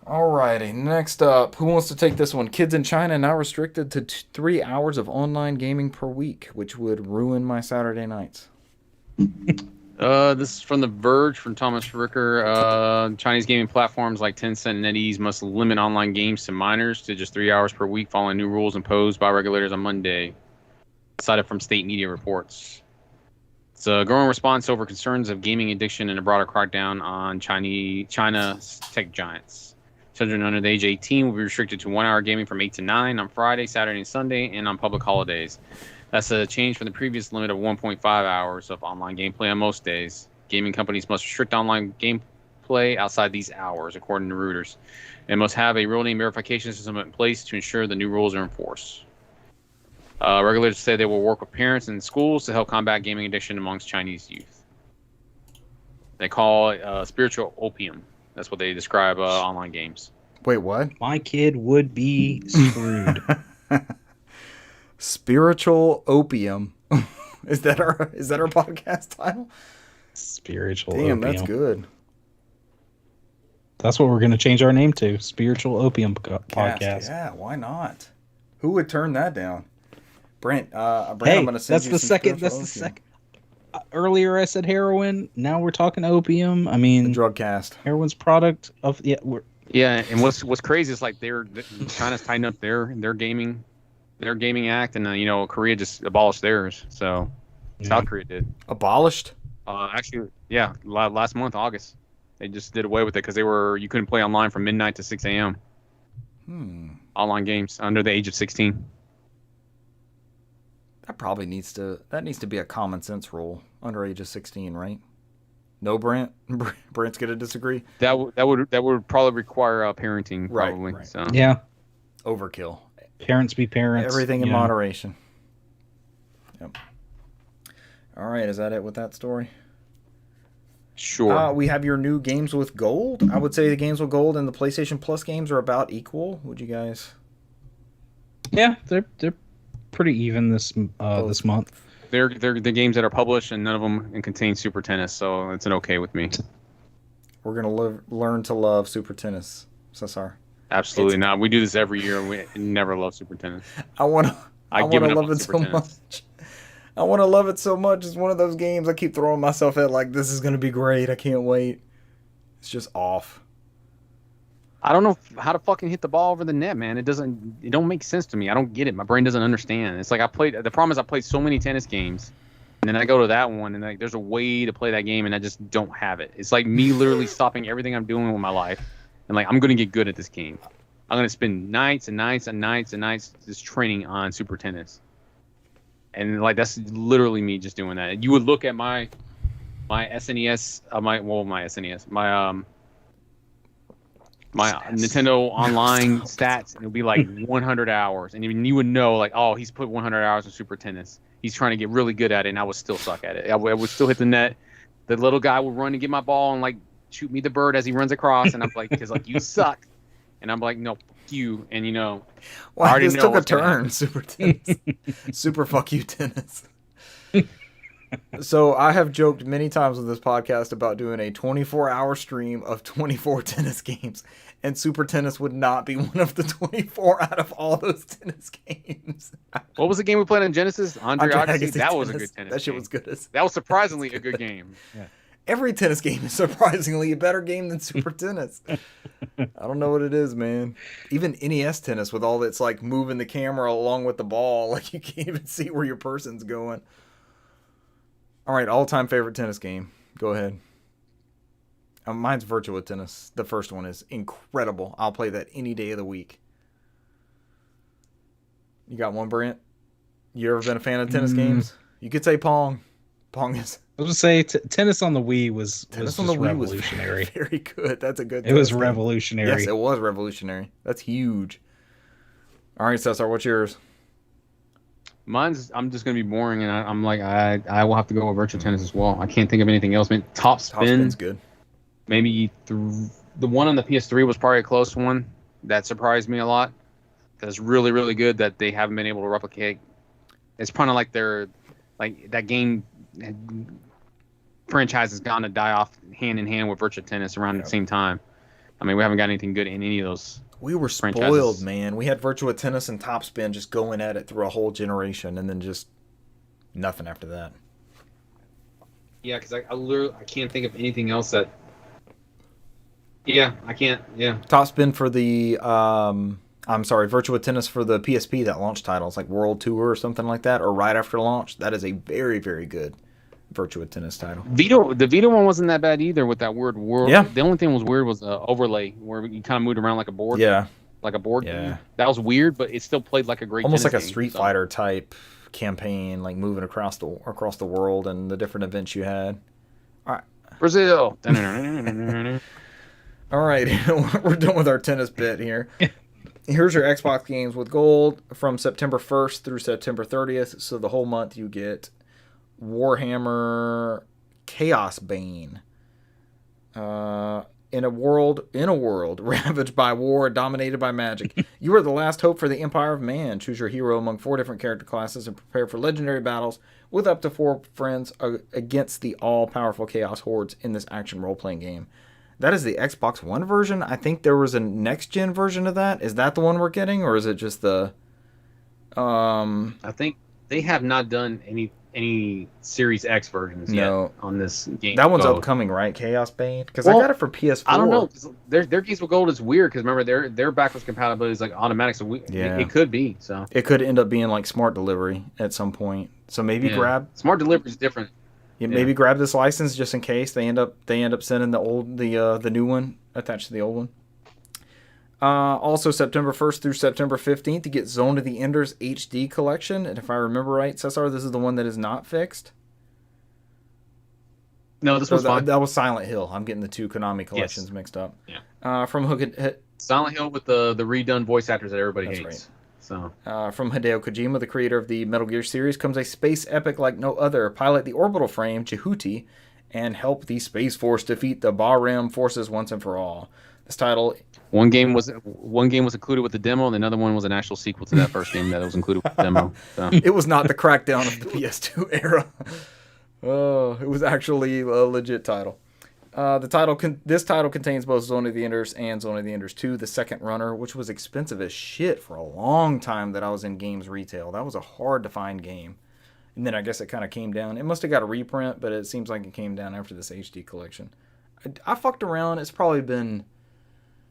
Alrighty, next up. Who wants to take this one? Kids in China now restricted to 3 hours of online gaming per week, which would ruin my Saturday nights. This is from The Verge, from Thomas Ricker. Chinese gaming platforms like Tencent and NetEase must limit online games to minors to just 3 hours per week following new rules imposed by regulators on Monday. Cited from state media reports. It's a growing response over concerns of gaming addiction and a broader crackdown on China's tech giants. Children under the age 18 will be restricted to 1 hour gaming from 8 to 9 on Friday, Saturday, and Sunday, and on public holidays. That's a change from the previous limit of 1.5 hours of online gameplay on most days. Gaming companies must restrict online gameplay outside these hours, according to Reuters, and must have a real name verification system in place to ensure the new rules are enforced. Regulators say they will work with parents and schools to help combat gaming addiction amongst Chinese youth. They call it spiritual opium. That's what they describe online games. Wait, what? My kid would be screwed. Spiritual opium. Is that our podcast title? Spiritual Damn, opium. that's good. That's what we're going to change our name to. Spiritual Opium Podcast. Yeah, why not? Who would turn that down? Brent, Hey, I'm going to send that's you the some second. spiritual That's the opium. second. Earlier I said heroin. Now we're talking opium. I mean, The drug cast. heroin's product of Yeah, and what's crazy is like China's tightened up their gaming act, and Korea just abolished theirs. So South Korea did. Abolished? Actually, yeah, last month, August, they just did away with it because you couldn't play online from midnight to 6 a.m. Online games under the age of 16. That needs to be a common sense rule. Under age of 16, right? No, Brent? Brent's going to disagree? That would probably require parenting, probably. Right. So yeah. Overkill. Parents be parents. Everything in moderation. Yep. All right, is that it with that story? Sure. We have your new games with gold. I would say the games with gold and the PlayStation Plus games are about equal. Would you guys? Yeah, they're pretty even this month. They're the games that are published, and none of them contain Super Tennis, so it's an okay with me. We're gonna learn to love Super Tennis, Cesar. Absolutely not. We do this every year, and we never love Super Tennis. I want to love it so Tennis. much. I want to love it so much. It's one of those games I keep throwing myself at like, this is going to be great. I can't wait. It's just off. I don't know how to fucking hit the ball over the net, man. It don't make sense to me. I don't get it. My brain doesn't understand. It's like the problem is I played so many tennis games, and then I go to that one, and like there's a way to play that game, and I just don't have it. It's like me literally stopping everything I'm doing with my life, and like I'm going to get good at this game. I'm going to spend nights and nights and nights and nights just training on Super Tennis. And like that's literally me just doing that. You would look at my SNES, my Nintendo Online stats, and it'll be like 100 hours, and even you would know like, oh, he's put 100 hours in Super Tennis. He's trying to get really good at it, and I would still suck at it. I would still hit the net. The little guy would run and get my ball and like shoot me the bird as he runs across, and I'm like, because like you suck, and I'm like, no, fuck you, and Well, I already this know took a what's gonna turn. happen. Super Tennis. Super fuck you tennis. So I have joked many times on this podcast about doing a 24-hour stream of 24 tennis games, and Super Tennis would not be one of the 24 out of all those tennis games. What was the game we played on Genesis? Andre Agassi? Agassi That was a tennis. good tennis. That shit game. was good as. That was surprisingly a good game. Yeah. Every tennis game is surprisingly a better game than Super Tennis. I don't know what it is, man. Even NES tennis with all that's like moving the camera along with the ball, like you can't even see where your person's going. All right, all-time favorite tennis game. Go ahead. Mine's Virtua Tennis. The first one is incredible. I'll play that any day of the week. You got one, Brent? You ever been a fan of tennis games? You could say Pong. Pong is... I was gonna say tennis on the Wii was Tennis just on the Wii revolutionary. was very good. That's a good. It was tennis game. revolutionary. Yes, it was revolutionary. That's huge. All right, Cesar, what's yours? I'm just gonna be boring, and I'm like I will have to go with Virtua Tennis as well. I can't think of anything else. Man, Top Top Spin, Spin's good. maybe the one on the PS3 was probably a close one. That surprised me a lot. That's really really good that they haven't been able to replicate. It's kind of like that game franchise has gone to die off hand in hand with Virtua Tennis around the same time. I mean, we haven't got anything good in any of those. We were spoiled, franchises. man. We had Virtua Tennis and Top Spin just going at it through a whole generation, and then just nothing after that. Yeah, because I literally can't think of anything else that. Yeah, I can't. Yeah. Top Spin for the Virtua Tennis for the PSP, that launch title. It's like World Tour or something like that, or right after launch. That is a very, very good Virtua Tennis title. The Vita one wasn't that bad either with that word world. Yeah. The only thing was weird was the overlay where you kind of moved around like a board. Yeah. Like a board Yeah. game. That was weird, but it still played like a great Almost like a tennis game, Street so. Fighter type campaign, like moving across the world and the different events you had. All right. Brazil. All right, we're done with our tennis bit here. Here's your Xbox games with gold from September 1st through September 30th. So the whole month you get Warhammer Chaos Bane. In a world ravaged by war, dominated by magic, you are the last hope for the Empire of Man. Choose your hero among 4 different character classes and prepare for legendary battles with up to 4 friends against the all-powerful Chaos Hordes in this action role-playing game. That is the Xbox One version. I think there was a next-gen version of that. Is that the one we're getting, or is it just the... I think they have not done any Series X versions yet on this game. That one's upcoming, right? Chaos Bane? Because I got it for PS4. I don't know. Their Games with Gold is weird because remember their backwards compatibility is like automatic, so it could be. So it could end up being like smart delivery at some point. So maybe grab smart delivery is different. Maybe grab this license just in case they end up sending the new one attached to the old one. Also, September 1st through September 15th, you get Zone of the Enders HD collection. And if I remember right, Cesar, this is the one that is not fixed. No, this was fine. That was Silent Hill. I'm getting the 2 Konami collections mixed up. Yeah. From Silent Hill with the redone voice actors that everybody hates. Right. So from Hideo Kojima, the creator of the Metal Gear series, comes a space epic like no other. Pilot the orbital frame, Jehuti, and help the Space Force defeat the Bahram forces once and for all. This title... One game was included with the demo, and another one was an actual sequel to that first game that was included with the demo. So. It was not the Crackdown of the PS2 era. Oh, it was actually a legit title. This title contains both Zone of the Enders and Zone of the Enders 2, the second runner, which was expensive as shit for a long time that I was in games retail. That was a hard to find game. And then I guess it kind of came down. It must have got a reprint, but it seems like it came down after this HD collection. I fucked around. It's probably been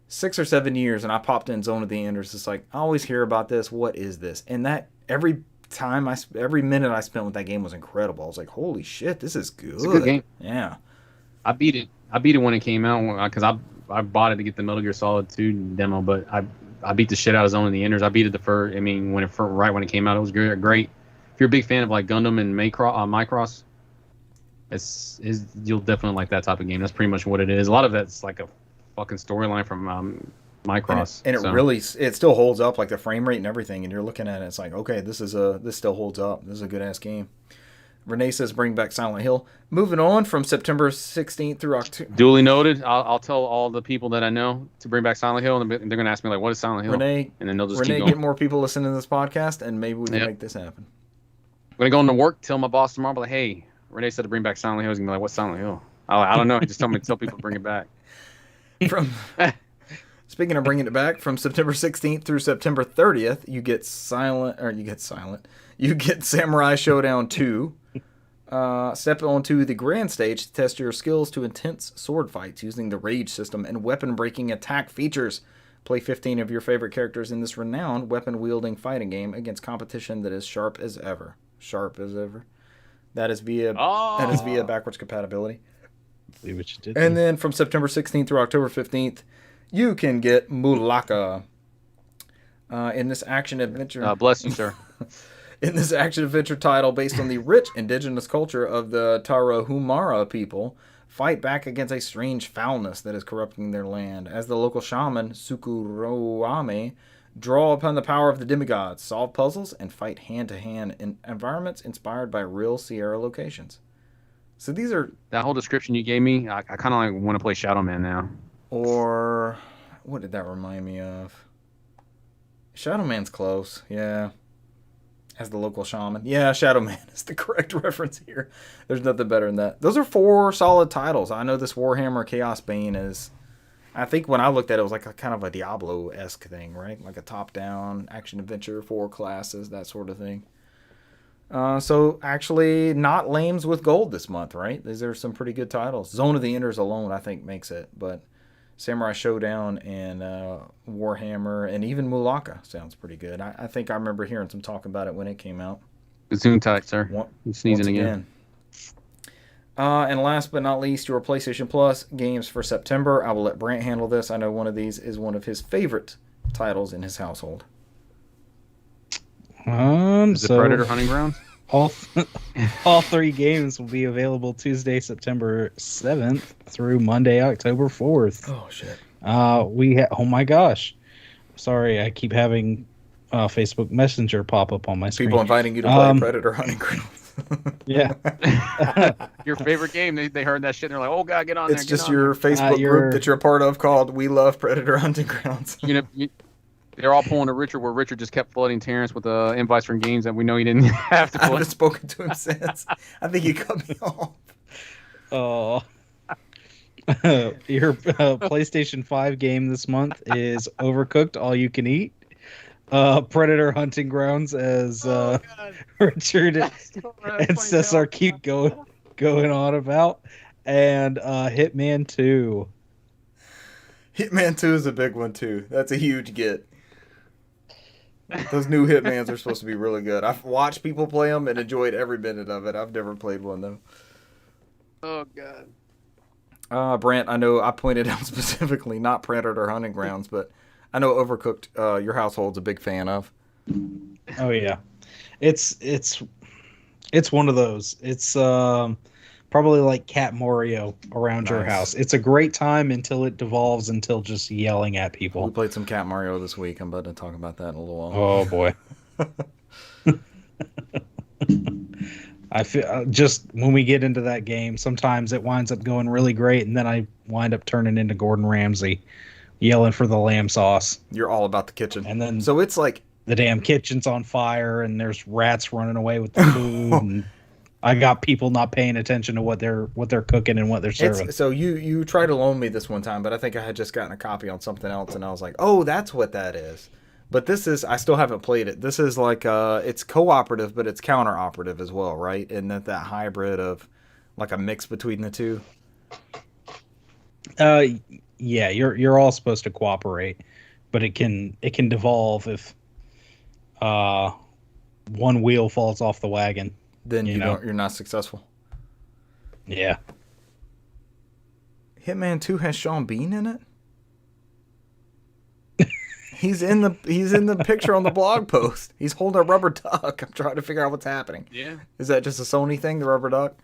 6 or 7 years, and I popped in Zone of the Enders. It's like, I always hear about this. What is this? And that every minute I spent with that game was incredible. I was like, holy shit, this is good. It's a good game. Yeah. I beat it when it came out because I bought it to get the Metal Gear Solid 2 demo, but I beat the shit out of Zone of the Enders. I beat it right when it came out. It was great. If you're a big fan of like Gundam and Macross, you'll definitely like that type of game. That's pretty much what it is. A lot of that's like a fucking storyline from Macross. And it still holds up, like the frame rate and everything. And you're looking at it, it's like, okay, this still holds up. This is a good ass game. Renee says bring back Silent Hill. Moving on from September 16th through October. Duly noted. I'll tell all the people that I know to bring back Silent Hill, and they're going to ask me, like, what is Silent Hill? Renee, and then they'll just keep going. Get more people listening to this podcast, and maybe we can make this happen. I'm going to go into work, tell my boss tomorrow, like, hey, Renee said to bring back Silent Hill. He's going to be like, what's Silent Hill? I don't know. He just told me to tell people to bring it back. Speaking of bringing it back, from September 16th through September 30th, you get Samurai Showdown 2. Step onto the grand stage to test your skills to intense sword fights using the rage system and weapon-breaking attack features. Play 15 of your favorite characters in this renowned weapon-wielding fighting game against competition that is sharp as ever. Sharp as ever. That is via backwards compatibility. See what you did. And then from September 16th through October 15th, you can get Mulaka. In this action-adventure... bless you, sir. In this action-adventure title based on the rich indigenous culture of the Tarahumara people, fight back against a strange foulness that is corrupting their land. As the local shaman, Sukuroame, draw upon the power of the demigods, solve puzzles, and fight hand-to-hand in environments inspired by real Sierra locations. So these are... That whole description you gave me, I kind of like want to play Shadow Man now. Or... What did that remind me of? Shadow Man's close, yeah. As the local shaman. Yeah, Shadow Man is the correct reference here. There's nothing better than that. Those are 4 solid titles. I know this Warhammer Chaos Bane is... I think when I looked at it, it was like a kind of a Diablo-esque thing, right? Like a top-down action-adventure, 4 classes, that sort of thing. So, actually, not lames with gold this month, right? These are some pretty good titles. Zone of the Enders alone, I think, makes it. But Samurai Showdown and Warhammer and even Mulaka sounds pretty good. I think I remember hearing some talk about it when it came out. Zoom tight, sir. You're sneezing again. And last but not least, your PlayStation Plus games for September. I will let Brant handle this. I know one of these is one of his favorite titles in his household. Is it Predator Hunting Ground? All 3 games will be available Tuesday, September 7th through Monday, October 4th. Oh, shit. Oh my gosh. Sorry, I keep having Facebook Messenger pop up on my screen. People inviting you to play Predator Hunting Grounds. Yeah. Your favorite game, they heard that shit and they're like, oh god, get on there. It's just your Facebook group that you're a part of called We Love Predator Hunting Grounds. They're all pulling to Richard, where Richard just kept flooding Terrence with invites from games that we know he didn't have to play. I haven't spoken to him since. I think he cut me off. Oh. Your PlayStation 5 game this month is Overcooked All You Can Eat. Predator Hunting Grounds, as Richard and Cesar keep going on about, and Hitman 2. Hitman 2 is a big one too. That's a huge get. Those new Hitmans are supposed to be really good. I've watched people play them and enjoyed every minute of it. I've never played one though. Oh god. Brant, I know I pointed out specifically not Predator Hunting Grounds, but I know Overcooked, your household's a big fan of. Oh yeah, it's one of those. It's probably like Cat Mario around your house. It's a great time until it devolves into just yelling at people. We played some Cat Mario this week. I'm about to talk about that in a little while. Oh boy. I feel just when we get into that game, sometimes it winds up going really great, and then I wind up turning into Gordon Ramsay, yelling for the lamb sauce. You're all about the kitchen, and then so it's like the damn kitchen's on fire, and there's rats running away with the food, and I got people not paying attention to what they're cooking and what they're serving. So you tried to loan me this one time, but I think I had just gotten a copy on something else, and I was like, oh, that's what that is. But this is, I still haven't played it. This is like, it's cooperative, but it's counter-operative as well, right? And that hybrid of like a mix between the two. Yeah, you're all supposed to cooperate, but it can devolve if one wheel falls off the wagon. Then you're not successful. Yeah. Hitman 2 has Sean Bean in it? He's in the picture on the blog post. He's holding a rubber duck. I'm trying to figure out what's happening. Yeah. Is that just a Sony thing, the rubber duck?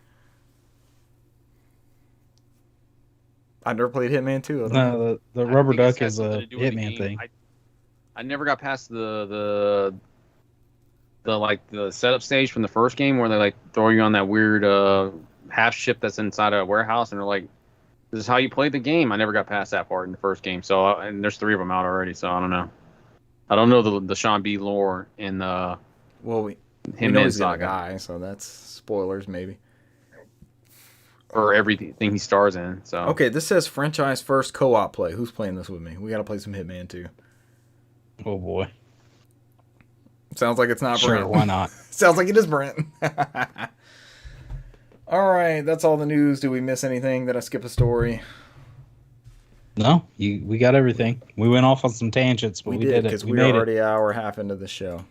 I never played Hitman 2. No, the rubber duck is a Hitman thing. I never got past the setup stage from the first game where they like throw you on that weird half ship that's inside a warehouse, and they're like, "This is how you play the game." I never got past that part in the first game. So, and there's 3 of them out already. So I don't know. I don't know the Sean B lore in the we know he's a guy, so that's spoilers maybe. For everything he stars in. So okay, this says franchise first co-op play. Who's playing this with me? We got to play some Hitman 2. Oh boy. Sounds like it's not sure, Brent. Why not? Sounds like it is Brent. All right, that's all the news. Do we miss anything? Did I skip a story? No, we got everything. We went off on some tangents, but we did it. Because we're already an hour and a half into the show.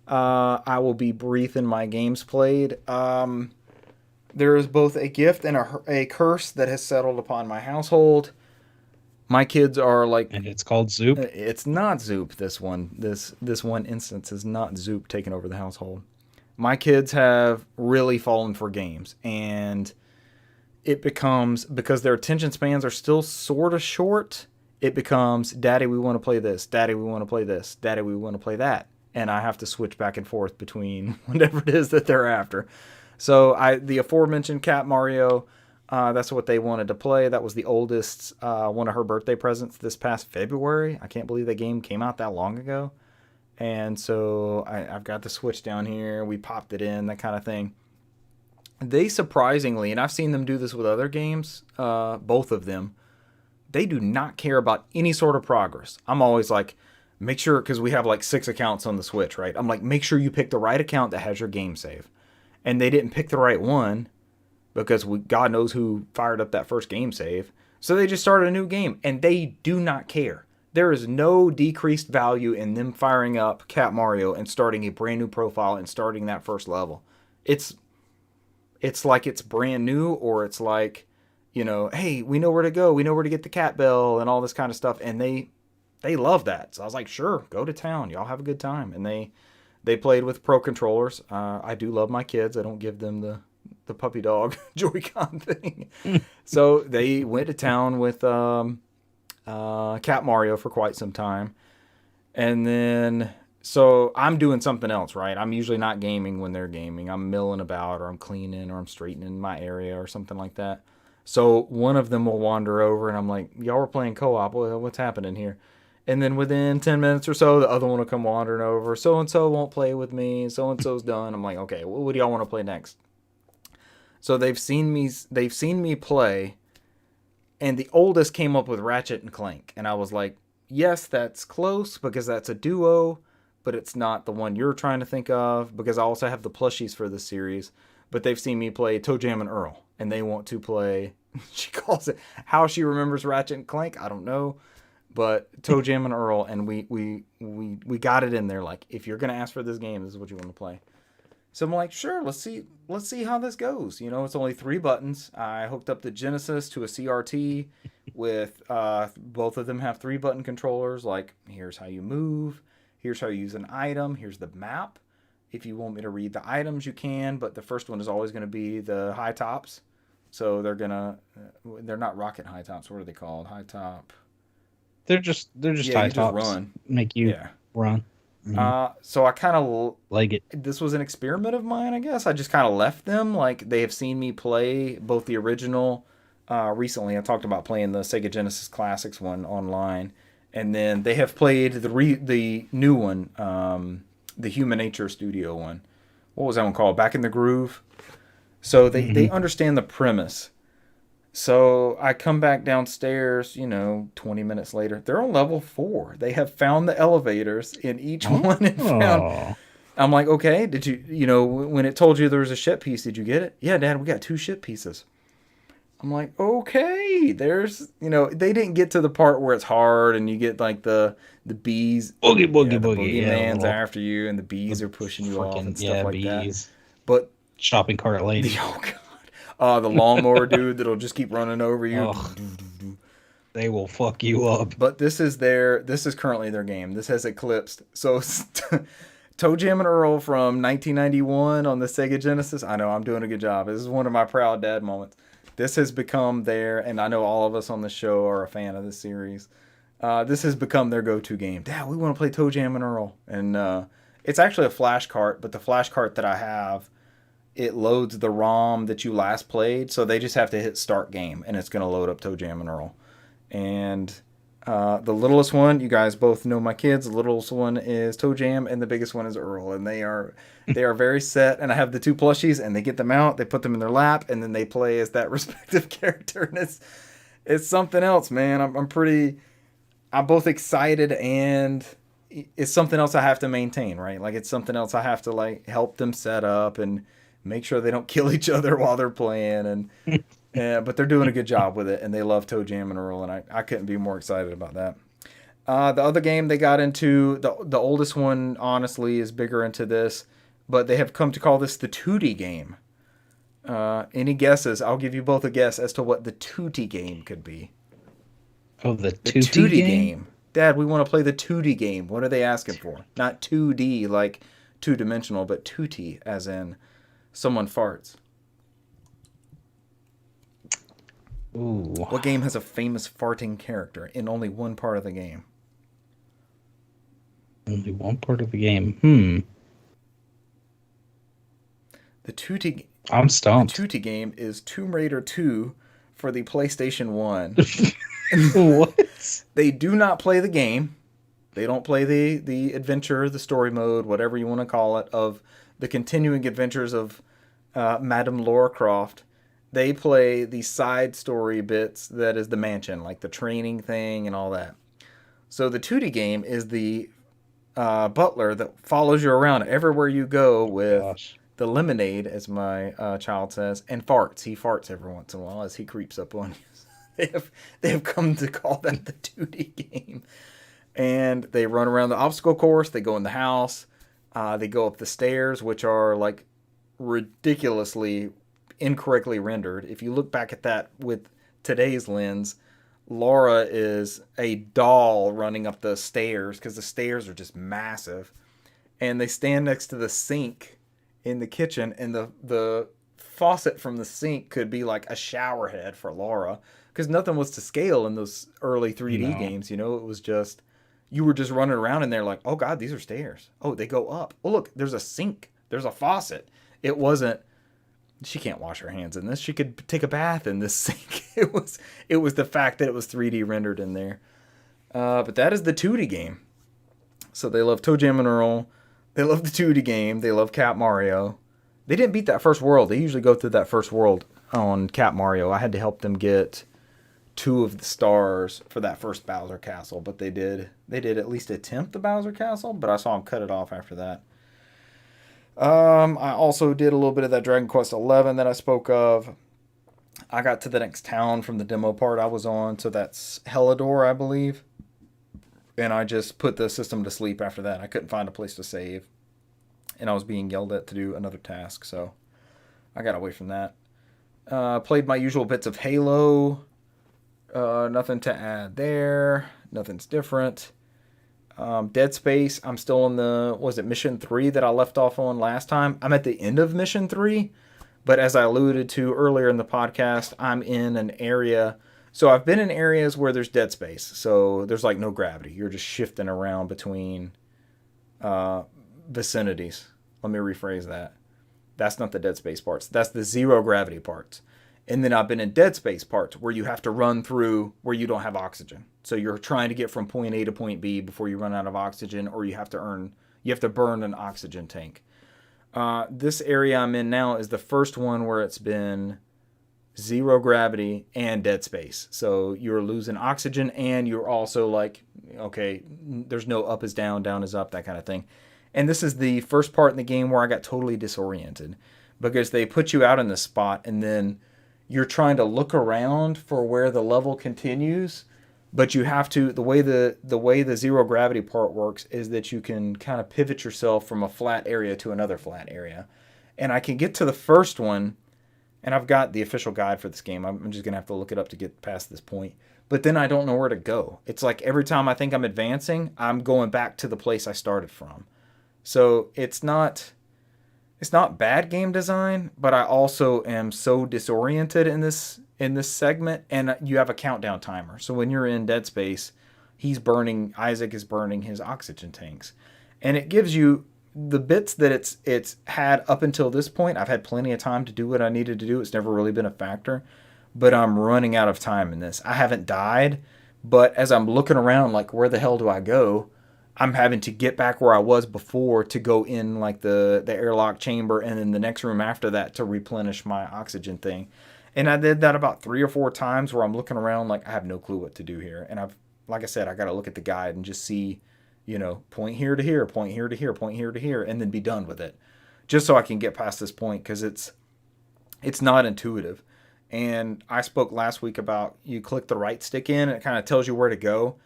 I will be brief in my games played. There is both a gift and a curse that has settled upon my household. My kids are like... And it's called Zoop? It's not Zoop, this one. This one instance is not Zoop taking over the household. My kids have really fallen for games. And it becomes, because their attention spans are still sort of short, it becomes, Daddy, we want to play this. Daddy, we want to play this. Daddy, we want to play that. And I have to switch back and forth between whatever it is that they're after. So the aforementioned Cat Mario... that's what they wanted to play. That was the oldest one of her birthday presents this past February. I can't believe that game came out that long ago. And so I've got the Switch down here. We popped it in, that kind of thing. They surprisingly, and I've seen them do this with other games, both of them, they do not care about any sort of progress. I'm always like, make sure, because we have like 6 accounts on the Switch, right? I'm like, make sure you pick the right account that has your game save. And they didn't pick the right one. Because God knows who fired up that first game save. So they just started a new game. And they do not care. There is no decreased value in them firing up Cat Mario and starting a brand new profile and starting that first level. It's like it's brand new, or it's like, hey, we know where to go. We know where to get the cat bell and all this kind of stuff. And they love that. So I was like, sure, go to town. Y'all have a good time. And they played with pro controllers. I do love my kids. I don't give them the puppy dog Joy-Con thing. So they went to town with Cat Mario for quite some time. And then So I'm doing something else, right? I'm usually not gaming when they're gaming. I'm milling about, or I'm cleaning, or I'm straightening my area, or something like that. So one of them will wander over, and I'm like, "Y'all were playing co-op. What's happening here?" And then within 10 minutes or so, the other one will come wandering over. So and so won't play with me. So and so's done. I'm like, "Okay, what do y'all want to play next?" So they've seen me. They've seen me play, and the oldest came up with Ratchet and Clank, and I was like, yes, that's close because that's a duo, but it's not the one you're trying to think of because I also have the plushies for this series. But they've seen me play Toe Jam and Earl, and they want to play. She calls it how she remembers Ratchet and Clank. I don't know, but Toe Jam and Earl, and we got it in there. Like, if you're gonna ask for this game, this is what you want to play. So I'm like, sure, let's see how this goes. It's only 3 buttons. I hooked up the Genesis to a CRT with both of them have 3 button controllers. Like, here's how you move, here's how you use an item, here's the map. If you want me to read the items, you can, but the first one is always going to be the high tops. So they're not rocket high tops. What are they called? High top. They're just high you just tops. run. Make you run. So I kind of like it. This was an experiment of mine, I guess. I just kind of left them. Like, they have seen me play both the original. Recently, I talked about playing the Sega Genesis Classics one online, and then they have played the new one, the Human Nature Studio one. What was that one called? Back in the Groove. So they understand the premise. So I come back downstairs, 20 minutes later. They're on level 4. They have found the elevators in each one and found. I'm like, okay, did you, when it told you there was a ship piece, did you get it? Yeah, Dad, we got 2 ship pieces. I'm like, okay, they didn't get to the part where it's hard and you get like the bees. Boogie, The boogeyman's yeah, after you and the bees are pushing you off and stuff like bees. that. But shopping cart lady. Oh, God. The lawnmower dude that'll just keep running over you. They will fuck you up. But this is currently their game. This has eclipsed. So Toe Jam and Earl from 1991 on the Sega Genesis. I know I'm doing a good job. This is one of my proud dad moments. This has become and I know all of us on the show are a fan of this series. This has become their go-to game. Dad, we want to play Toe Jam and Earl. And it's actually a flash cart, but the flash cart that I have, it loads the ROM that you last played, so they just have to hit start game, and it's going to load up Toe Jam and Earl. And the littlest one, you guys both know my kids. The littlest one is Toe Jam, and the biggest one is Earl, and they are very set. And I have the 2 plushies, and they get them out, they put them in their lap, and then they play as that respective character, and it's something else, man. I'm both excited, and it's something else I have to maintain, right? Like, it's something else I have to like help them set up and make sure they don't kill each other while they're playing, and but they're doing a good job with it, and they love Toe Jam and Earl, and I couldn't be more excited about that. The other game they got into, the oldest one, honestly, is bigger into this, but they have come to call this the Tootie game. Any guesses? I'll give you both a guess as to what the Tootie game could be. Oh, the Tootie game? Dad, we want to play the Tootie game. What are they asking for? Not 2D, like 2-dimensional, but Tootie, as in someone farts. Ooh. What game has a famous farting character in only one part of the game? Only one part of the game. The Tootie. I'm stumped. The Tootie game is Tomb Raider 2 for the PlayStation 1. What? They do not play the game. They don't play the adventure, the story mode, whatever you want to call it, of the continuing adventures of Madame Lara Croft. They play the side story bits that is the mansion, like the training thing and all that. So the Tootie game is the butler that follows you around everywhere you go with the lemonade, as my child says, and farts. He farts every once in a while as he creeps up on you. They have come to call that the Tootie game. And they run around the obstacle course. They go in the house. They go up the stairs, which are like ridiculously incorrectly rendered. If you look back at that with today's lens, Laura is a doll running up the stairs because the stairs are just massive. And they stand next to the sink in the kitchen, and the faucet from the sink could be like a shower head for Laura, because nothing was to scale in those early 3D games. It was just you were just running around in there like, oh God, these are stairs. Oh, they go up. Oh, look, there's a sink. There's a faucet. It wasn't, she can't wash her hands in this. She could take a bath in this sink. It was the fact that it was 3D rendered in there. But that is the 2D game. So they love Toe Jam and Earl. They love the 2D game. They love Cat Mario. They didn't beat that first world. They usually go through that first world on Cat Mario. I had to help them get 2 of the stars for that first Bowser Castle, but they did at least attempt the Bowser Castle, but I saw them cut it off after that. I also did a little bit of that Dragon Quest XI that I spoke of. I got to the next town from the demo part I was on, so that's Hellador, I believe. And I just put the system to sleep after that. I couldn't find a place to save. And I was being yelled at to do another task, so I got away from that. Played my usual bits of Halo. Nothing to add there. Nothing's different. Dead Space, I'm still in Mission 3 that I left off on last time? I'm at the end of Mission 3, but as I alluded to earlier in the podcast, I'm in an area. So I've been in areas where there's dead space. So there's like no gravity. You're just shifting around between vicinities. Let me rephrase that. That's not the dead space parts. That's the zero gravity parts. And then I've been in dead space parts where you have to run through where you don't have oxygen. So you're trying to get from point A to point B before you run out of oxygen, or you have to burn an oxygen tank. This area I'm in now is the first one where it's been zero gravity and dead space. So you're losing oxygen and you're also like, okay, there's no up is down, down is up, that kind of thing. And this is the first part in the game where I got totally disoriented because they put you out in this spot and then you're trying to look around for where the level continues, but you have to, the way the zero gravity part works is that you can kind of pivot yourself from a flat area to another flat area. And I can get to the first one, and I've got the official guide for this game. I'm just going to have to look it up to get past this point. But then I don't know where to go. It's like every time I think I'm advancing, I'm going back to the place I started from. So it's not bad game design, but I also am so disoriented in this segment, and you have a countdown timer. So when you're in Dead Space, Isaac is burning his oxygen tanks. And it gives you the bits that it's had up until this point. I've had plenty of time to do what I needed to do. It's never really been a factor, but I'm running out of time in this. I haven't died, but as I'm looking around, like, where the hell do I go? I'm having to get back where I was before to go in like the airlock chamber and then the next room after that to replenish my oxygen thing. And I did that about 3 or 4 times where I'm looking around like I have no clue what to do here. And like I said, I got to look at the guide and just see, point here to here, point here to here, point here to here, and then be done with it. Just so I can get past this point because it's not intuitive. And I spoke last week about you click the right stick in and it kind of tells you where to go.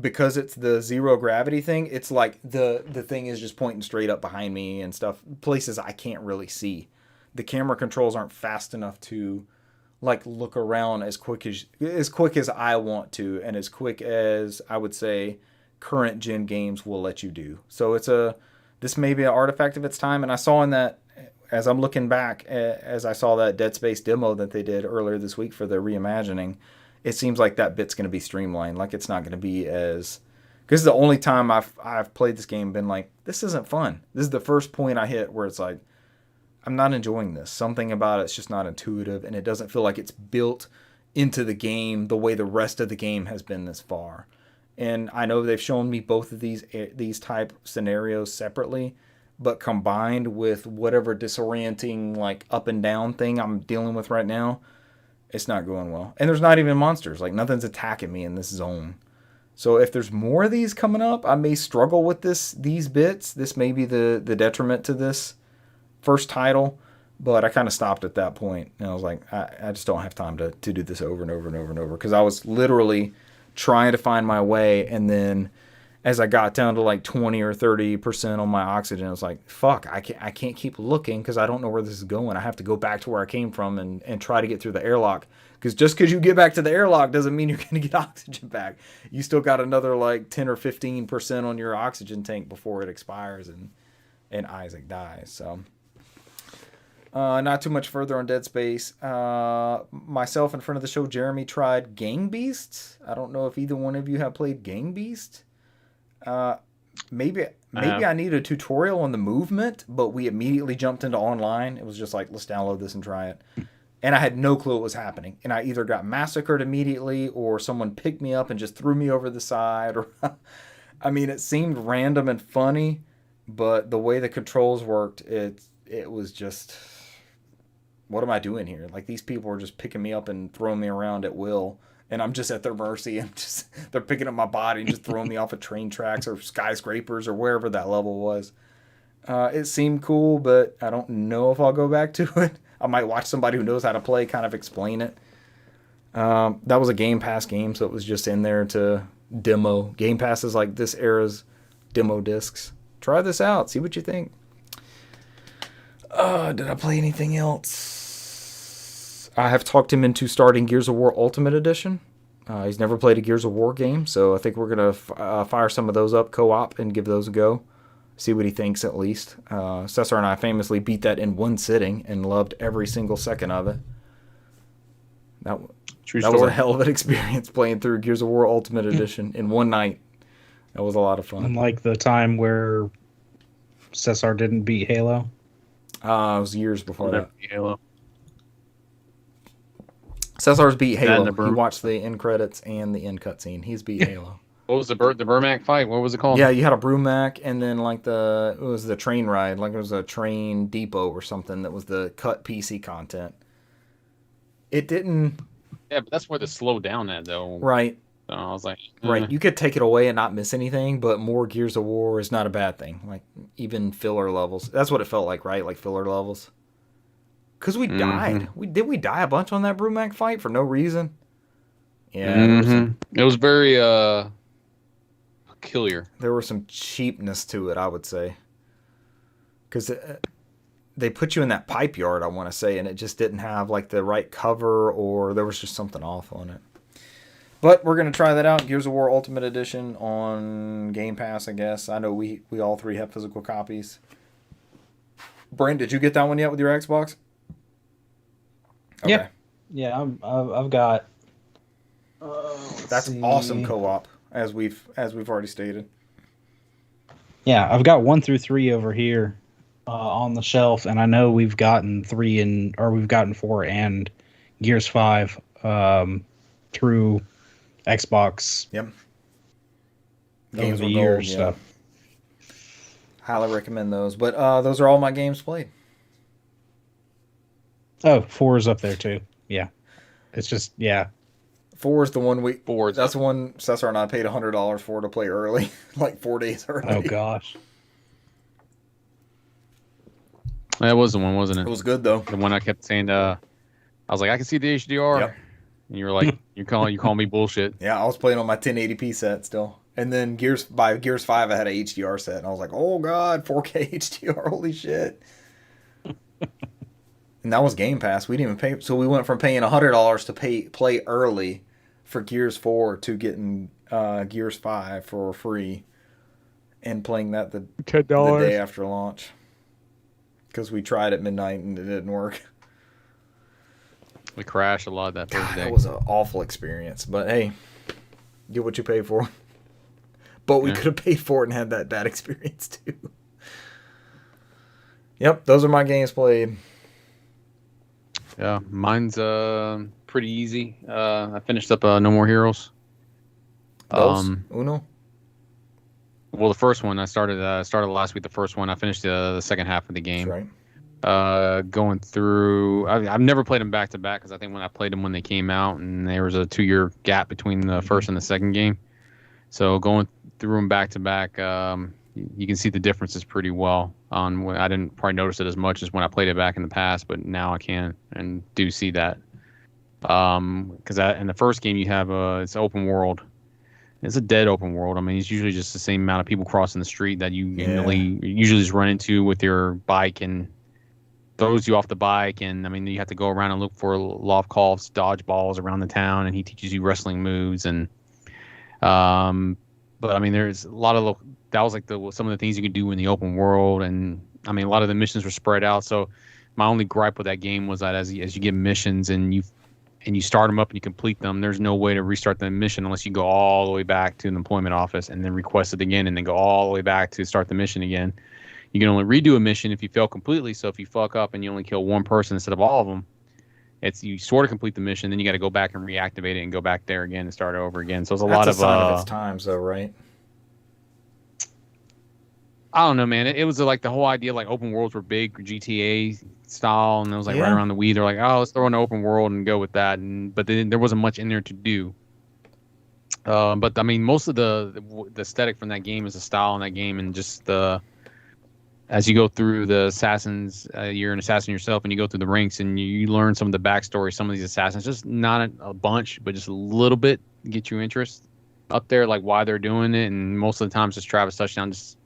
Because it's the zero gravity thing, it's like the thing is just pointing straight up behind me and stuff, places I can't really see. The camera controls aren't fast enough to like look around as quick as I want to, and as quick as I would say current gen games will let you do. So this may be an artifact of its time, and I saw in that, as I'm looking back, as I saw that Dead Space demo that they did earlier this week for the reimagining, it seems like that bit's going to be streamlined. Like, it's not going to be as... Because the only time I've played this game been like, this isn't fun. This is the first point I hit where it's like, I'm not enjoying this. Something about it's just not intuitive, and it doesn't feel like it's built into the game the way the rest of the game has been this far. And I know they've shown me both of these type scenarios separately, but combined with whatever disorienting, like, up and down thing I'm dealing with right now, it's not going well. And there's not even monsters. Like, nothing's attacking me in this zone. So if there's more of these coming up, I may struggle with these bits. This may be the detriment to this first title. But I kind of stopped at that point. And I was like, I just don't have time to do this over and over and over and over. Because I was literally trying to find my way. And then as I got down to like 20 or 30% on my oxygen, I was like, fuck, I can't keep looking because I don't know where this is going. I have to go back to where I came from and try to get through the airlock. Because just because you get back to the airlock doesn't mean you're going to get oxygen back. You still got another like 10 or 15% on your oxygen tank before it expires and Isaac dies. So not too much further on Dead Space. Myself and friend of the show, Jeremy, tried Gang Beasts. I don't know if either one of you have played Gang Beasts. Maybe I need a tutorial on the movement, but we immediately jumped into online. It was just like, let's download this and try it. And I had no clue what was happening. And I either got massacred immediately or someone picked me up and just threw me over the side. Or, I mean, it seemed random and funny, but the way the controls worked, it was just, what am I doing here? Like, these people are just picking me up and throwing me around at will. And I'm just at their mercy. And just they're picking up my body and just throwing me off of train tracks or skyscrapers or wherever that level was. It seemed cool, but I don't know if I'll go back to it. I might watch somebody who knows how to play kind of explain it. That was a Game Pass game, so it was just in there to demo. Game Pass is like this era's demo discs. Try this out. See what you think. Did I play anything else? I have talked him into starting Gears of War Ultimate Edition. He's never played a Gears of War game, so I think we're going to fire some of those up co-op and give those a go. See what he thinks at least. Cesar and I famously beat that in one sitting and loved every single second of it. That was a hell of an experience playing through Gears of War Ultimate Edition in one night. That was a lot of fun. Unlike the time where Cesar didn't beat Halo. It was years before that. Halo. Cesar's beat Halo. He watched the end credits and the end cutscene. He's beat Halo. What was the Burmac fight? What was it called? Yeah, you had a Brumac, and then like it was the train ride, like it was a train depot or something that was the cut PC content. It didn't. Yeah, but that's where the slow down at though. Right. So I was like, right. You could take it away and not miss anything, but more Gears of War is not a bad thing. Like even filler levels. That's what it felt like, right? Like filler levels. Because we died. Did we die a bunch on that Brumac fight for no reason? Yeah. It was very peculiar. There was some cheapness to it, I would say. Because they put you in that pipe yard, I want to say, and it just didn't have like the right cover, or there was just something off on it. But we're going to try that out. Gears of War Ultimate Edition on Game Pass, I guess. I know we all three have physical copies. Brent, did you get that one yet with your Xbox? Okay. Yeah, I've got. That's awesome co-op, as we've already stated. Yeah, I've got 1 through 3 over here on the shelf, and I know we've gotten 4 and Gears 5 through Xbox. Yep. Over the years, yeah. Highly recommend those. But those are all my games played. Oh, 4 is up there too. Yeah. It's just, yeah. 4 is the one that's the one Cesar and I paid $100 for to play early, like 4 days early. Oh gosh. That was the one, wasn't it? It was good though. The one I kept saying, I was like, I can see the HDR. Yep. And you were like, you call me bullshit. Yeah, I was playing on my 1080p set still. And then Gears 5, I had a HDR set, and I was like, oh god, 4K HDR, holy shit. And that was Game Pass. We didn't even pay. So we went from paying $100 to play early for Gears 4 to getting Gears 5 for free and playing that the day after launch. Because we tried at midnight and it didn't work. We crashed a lot that first day. That was an awful experience. But hey, get what you pay for. But we could have paid for it and had that bad experience too. Yep, those are my games played. Yeah, mine's pretty easy. I finished up No More Heroes. Uno? Well, the first one I started last week. The first one I finished the second half of the game. That's right. Going through, I've never played them back to back because I think when I played them when they came out, and there was a 2-year gap between the first and the second game. So going through them back to back, you can see the differences pretty well. I didn't probably notice it as much as when I played it back in the past, but now I can and do see that. Because in the first game you have it's open world. It's a dead open world. I mean, it's usually just the same amount of people crossing the street that you usually just run into with your bike and throws you off the bike. And I mean, you have to go around and look for loft calls, dodge balls around the town, and he teaches you wrestling moves. And but I mean, there's a lot of that was like some of the things you could do in the open world, and I mean, a lot of the missions were spread out. So my only gripe with that game was that as you get missions and and you start them up and you complete them, there's no way to restart the mission unless you go all the way back to the employment office and then request it again and then go all the way back to start the mission again. You can only redo a mission if you fail completely. So if you fuck up and you only kill one person instead of all of them, you sort of complete the mission. Then you got to go back and reactivate it and go back there again and start over again. So it's That's lot a of sign of its times, though, right? I don't know, man. It was like the whole idea, like open worlds were big GTA style, and it was like right around the Wii. They're like, oh, let's throw in an open world and go with that. But then there wasn't much in there to do. But I mean, most of the aesthetic from that game is the style in that game, and just as you go through the assassins, you're an assassin yourself, and you go through the ranks, and you learn some of the backstory. Some of these assassins, just not a bunch, but just a little bit, get you interest up there, like why they're doing it. And most of the times, just Travis Touchdown just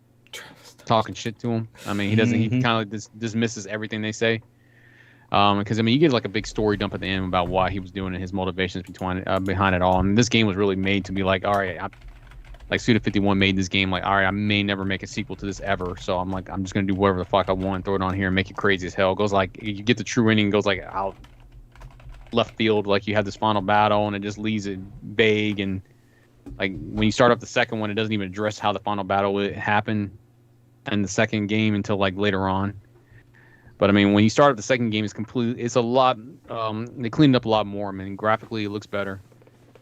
talking shit to him. I mean, he doesn't. He kind of like dismisses everything they say. Because I mean, you get like a big story dump at the end about why he was doing it, his motivations behind it all. And this game was really made to be like, all right, like Suda51 made this game like, all right, I may never make a sequel to this ever. So I'm like, I'm just gonna do whatever the fuck I want, throw it on here, and make it crazy as hell. It goes like, you get the true ending, goes like out left field, like you have this final battle, and it just leaves it vague. And like when you start up the second one, it doesn't even address how the final battle would happen in the second game until like later on. But I mean, when you start up the second game, it's a lot. They cleaned up a lot more. I mean, graphically, it looks better.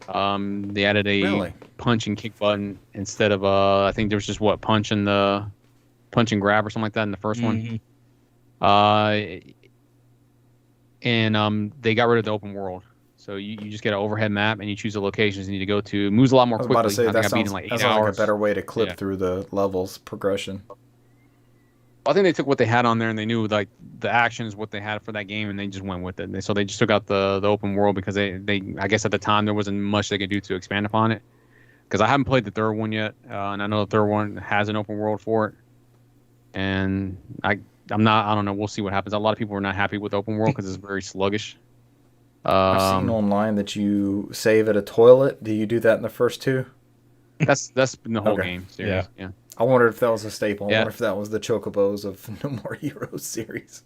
They added a punch and kick button instead of I think there was just punch and grab or something like that in the first one. And they got rid of the open world. So you just get an overhead map and you choose the locations you need to go to. It moves a lot more quickly. I was about to say, I think I beat in like 8 hours. That sounds like a better way to clip through the levels progression. I think they took what they had on there and they knew like the action is what they had for that game and they just went with it. So they just took out the open world because they I guess at the time there wasn't much they could do to expand upon it. Because I haven't played the third one yet, and I know the third one has an open world for it. And I don't know. We'll see what happens. A lot of people are not happy with open world because it's very sluggish. I've seen online that you save at a toilet. Do you do that in the first two? That's in the whole game series. Yeah. I wondered if that was a staple. I wonder if that was the Chocobos of No More Heroes series.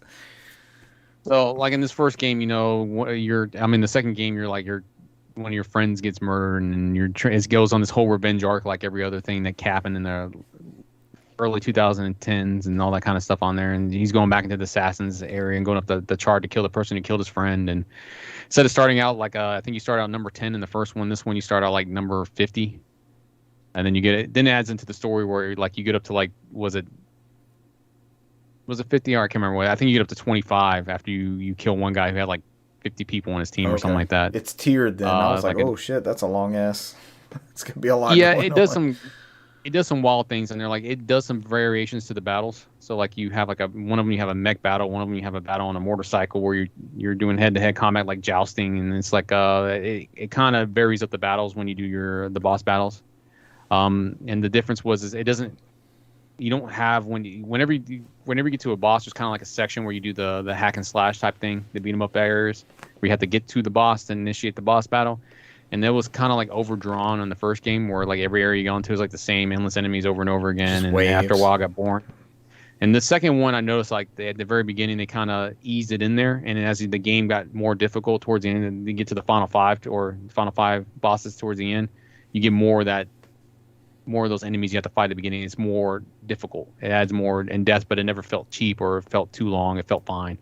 So, like in this first game, the second game, one of your friends gets murdered, and it goes on this whole revenge arc, like every other thing that happened in the early 2010s and all that kind of stuff on there. And he's going back into the assassins area and going up the chart to kill the person who killed his friend. And instead of starting out like I think you start out number 10 in the first one, this one you start out like number 50. And then then it adds into the story where like you get up to like, was it 50? Or I can't remember what. I think you get up to 25 after you kill one guy who had like 50 people on his team or something like that. It's tiered then. I was like, oh shit, that's a long ass. It's gonna be a lot. Yeah, it does some wild things, and they're like it does some variations to the battles. So like you have like one of them you have a mech battle, one of them you have a battle on a motorcycle where you're doing head-to-head combat like jousting, and it's like it kind of varies up the battles when you do the boss battles. And the difference is it doesn't. You don't have whenever you get to a boss, there's kind of like a section where you do the hack and slash type thing, the beat 'em up areas where you have to get to the boss to initiate the boss battle. And that was kind of like overdrawn in the first game, where like every area you go into is like the same endless enemies over and over again. And after a while, I got boring. And the second one, I noticed like at the very beginning they kind of eased it in there, and as the game got more difficult towards the end, and you get to the final five bosses towards the end, you get more of those enemies you have to fight at the beginning. It's more difficult. It adds more in depth, but it never felt cheap or felt too long. It felt fine.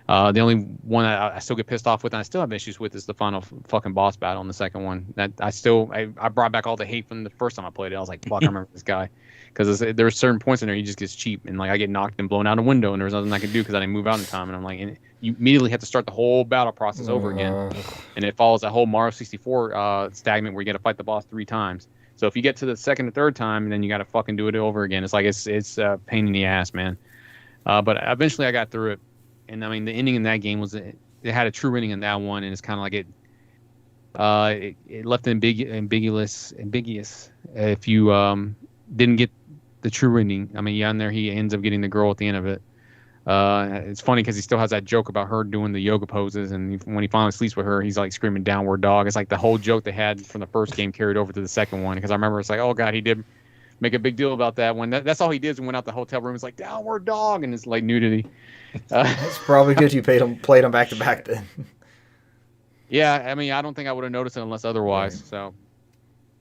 The only one I still get pissed off with, and I still have issues with, is the final fucking boss battle in the second one. That I brought back all the hate from the first time I played it. I was like, fuck, I remember this guy. Because there were certain points in there he just gets cheap, and like I get knocked and blown out a window, and there was nothing I could do because I didn't move out in time. And I'm like, and you immediately have to start the whole battle process over again. And it follows that whole Mario 64 stagnant where you got to fight the boss 3 times. So if you get to the second or third time, then you got to fucking do it over again. It's like it's a pain in the ass, man. But eventually I got through it, and I mean the ending in that game was it had a true ending in that one, and it's kind of like it left it ambiguous if you didn't get the true ending. I mean, in there he ends up getting the girl at the end of it. It's funny because he still has that joke about her doing the yoga poses, and when he finally sleeps with her, he's like screaming "downward dog." It's like the whole joke they had from the first game carried over to the second one, because I remember it's like, oh god, he did make a big deal about that when that's all he did is went out the hotel room. It's like "downward dog," and it's like nudity. It's probably good you played them back to back then. Yeah, I mean, I don't think I would have noticed it unless otherwise. Right. So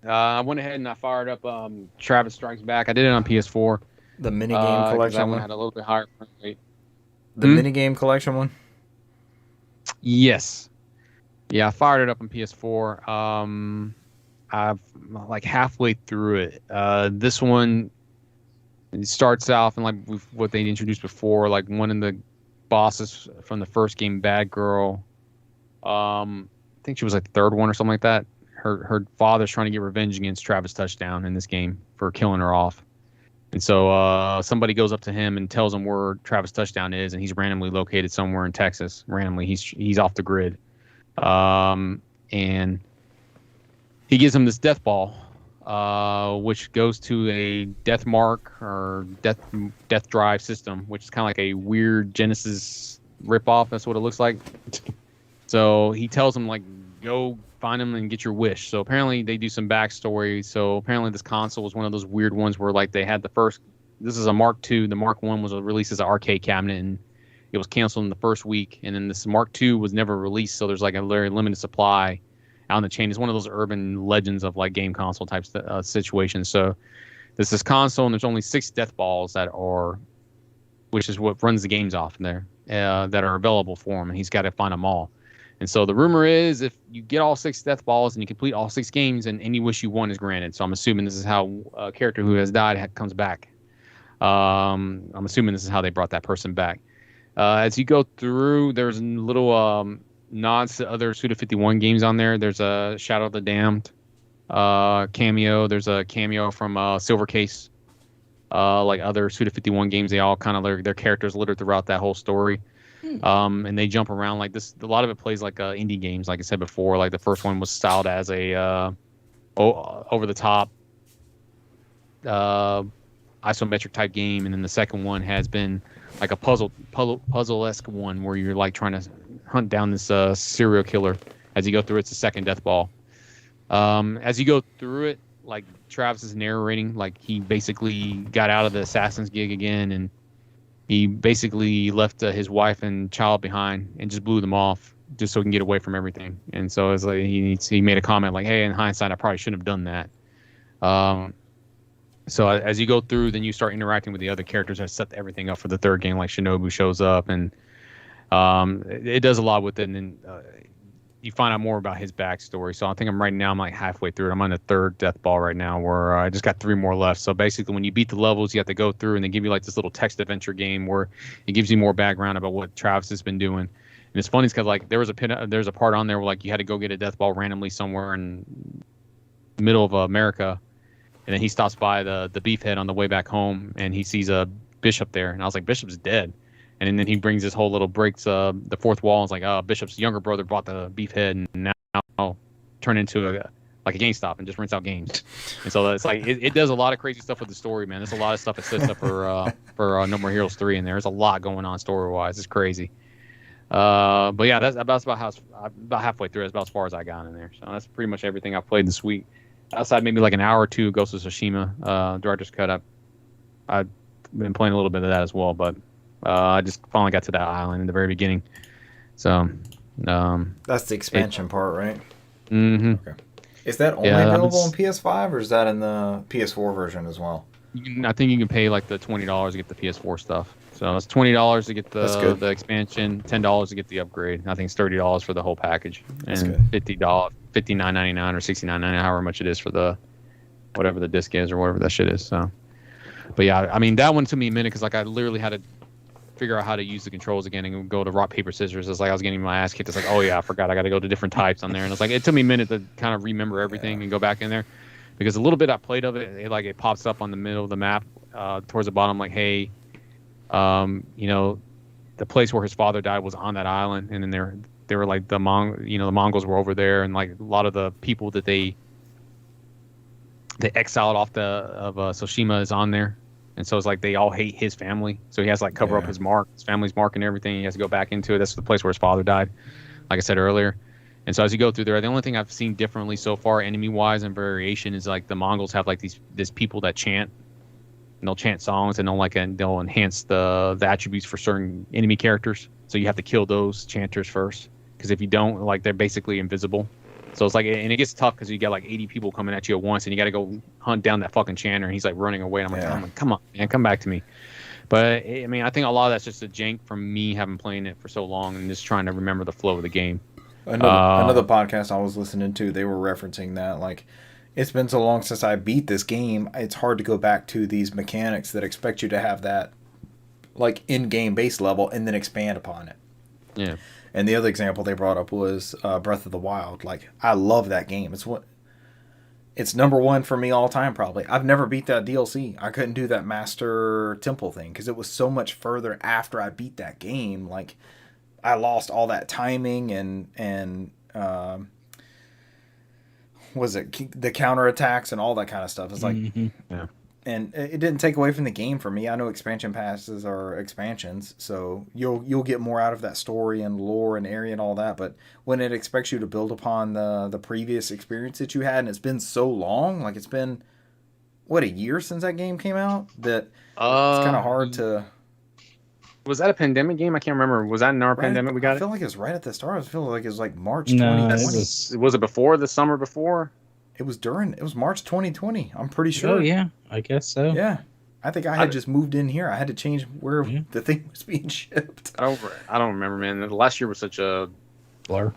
I went ahead and I fired up Travis Strikes Back. I did it on PS4 The minigame because that collection one one. had a little bit higher frame rate. The minigame collection one. Yes. Yeah, I fired it up on PS4. I've like halfway through it. This one it starts off and like with what they introduced before, like one of the bosses from the first game, Bad Girl. I think she was like the third one or something like that. Her father's trying to get revenge against Travis Touchdown in this game for killing her off. And so somebody goes up to him and tells him where Travis Touchdown is, and he's randomly located somewhere in Texas. Randomly, he's off the grid. And he gives him this death ball, which goes to a death mark or death drive system, which is kind of like a weird Genesis ripoff. That's what it looks like. So he tells him like, go find him and get your wish. So apparently they do some backstory. So apparently this console was one of those weird ones where like they had the first. This is a Mark II. The Mark I was released as an arcade cabinet and it was canceled in the first week. And then this Mark II was never released. So there's like a very limited supply out in the chain. It's one of those urban legends of like game console type situations. So there's this console and there's only 6 death balls which is what runs the games off in there, that are available for him. And he's got to find them all. And so the rumor is if you get all 6 death balls and you complete all 6 games, and any wish you want is granted. So I'm assuming this is how a character who has died comes back. I'm assuming this is how they brought that person back. As you go through, there's little nods to other Suda51 games on there. There's a Shadow of the Damned cameo. There's a cameo from Silver Case. Like other Suda51 games, they all kind of their characters littered throughout that whole story. And they jump around like this. A lot of it plays like indie games, like I said before. Like the first one was styled as a over the top isometric type game, and then the second one has been like a puzzle-esque one where you're like trying to hunt down this serial killer. As you go through, it's the second death ball. As you go through it, like Travis is narrating, like he basically got out of the assassin's gig again, and he basically left his wife and child behind and just blew them off just so he can get away from everything. And so it's like he made a comment like, "Hey, in hindsight, I probably shouldn't have done that." So as you go through, then you start interacting with the other characters that set everything up for the third game. Like Shinobu shows up, and it does a lot with it. And then you find out more about his backstory. So I think I'm like halfway through it. I'm on the 3rd death ball right now, where I just got 3 more left. So basically, when you beat the levels, you have to go through, and they give you like this little text adventure game where it gives you more background about what Travis has been doing. And it's funny because like there's a part on there where like you had to go get a death ball randomly somewhere in the middle of America, and then he stops by the beefhead on the way back home, and he sees a Bishop there, and I was like, Bishop's dead. And then he brings this whole little breaks the 4th wall. And it's like, oh, Bishop's younger brother bought the beefhead and now turn into a GameStop and just rents out games. And so it's like it does a lot of crazy stuff with the story, man. There's a lot of stuff it sets up for No More Heroes 3 in there. There's a lot going on story wise. It's crazy. But yeah, that's about halfway through. That's about as far as I got in there. So that's pretty much everything I've played this week. Outside maybe like an hour or two of Ghost of Tsushima director's cut. I've been playing a little bit of that as well, but I just finally got to that island in the very beginning. So that's the expansion part, right? Mm-hmm. Okay. Is that only available on PS5, or is that in the PS4 version as well? I think you can pay like the $20 to get the PS4 stuff. So it's $20 to get the expansion, $10 to get the upgrade. I think it's $30 for the whole package, and $59.99 or $69.99, however much it is for the whatever the disc is or whatever that shit is. So, but yeah, I mean that one took me a minute because like I literally had to figure out how to use the controls again and go to rock paper scissors. It's like I was getting my ass kicked. It's like, oh yeah, I forgot I got to go to different types on there, and it's like it took me a minute to kind of remember everything and go back in there because a little bit I played of it, it pops up on the middle of the map towards the bottom like, hey, you know, the place where his father died was on that island, and then they were like the Mongols were over there, and like a lot of the people that they exiled off of Tsushima is on there. And so it's like they all hate his family. So he has to like cover up his family's mark and everything. He has to go back into it. That's the place where his father died, like I said earlier. And so as you go through there, the only thing I've seen differently so far, enemy-wise and variation, is like the Mongols have like these people that chant. And they'll chant songs, and they'll enhance the attributes for certain enemy characters. So you have to kill those chanters first. because if you don't, like, they're basically invisible. So it's like, and it gets tough because you got like 80 people coming at you at once, and you got to go hunt down that fucking Channer, and he's like running away. And I'm like, come on, man, come back to me. But I mean, I think a lot of that's just a jank from me having playing it for so long and just trying to remember the flow of the game. Another podcast I was listening to, they were referencing that, like, it's been so long since I beat this game, it's hard to go back to these mechanics that expect you to have that, like, in-game base level and then expand upon it. Yeah. And the other example they brought up was Breath of the Wild. Like, I love that game. It's number one for me all time, probably. I've never beat that DLC. I couldn't do that Master Temple thing because it was so much further after I beat that game. Like, I lost all that timing and was it the counterattacks and all that kind of stuff. It's like, yeah. And it didn't take away from the game for me. I know expansion passes are expansions, so you'll get more out of that story and lore and area and all that. But when it expects you to build upon the previous experience that you had, and it's been so long, like it's been a year since that game came out, that it's kind of hard to. Was that a pandemic game? I can't remember. Was that in our pandemic we got it? I feel like it was right at the start. I feel like it was like March 2020. Was it before the summer before? It was March 2020. I'm pretty sure. Oh, yeah. I guess so. Yeah. I think I had just moved in here. I had to change where the thing was being shipped. I don't remember, man. The last year was such a blur.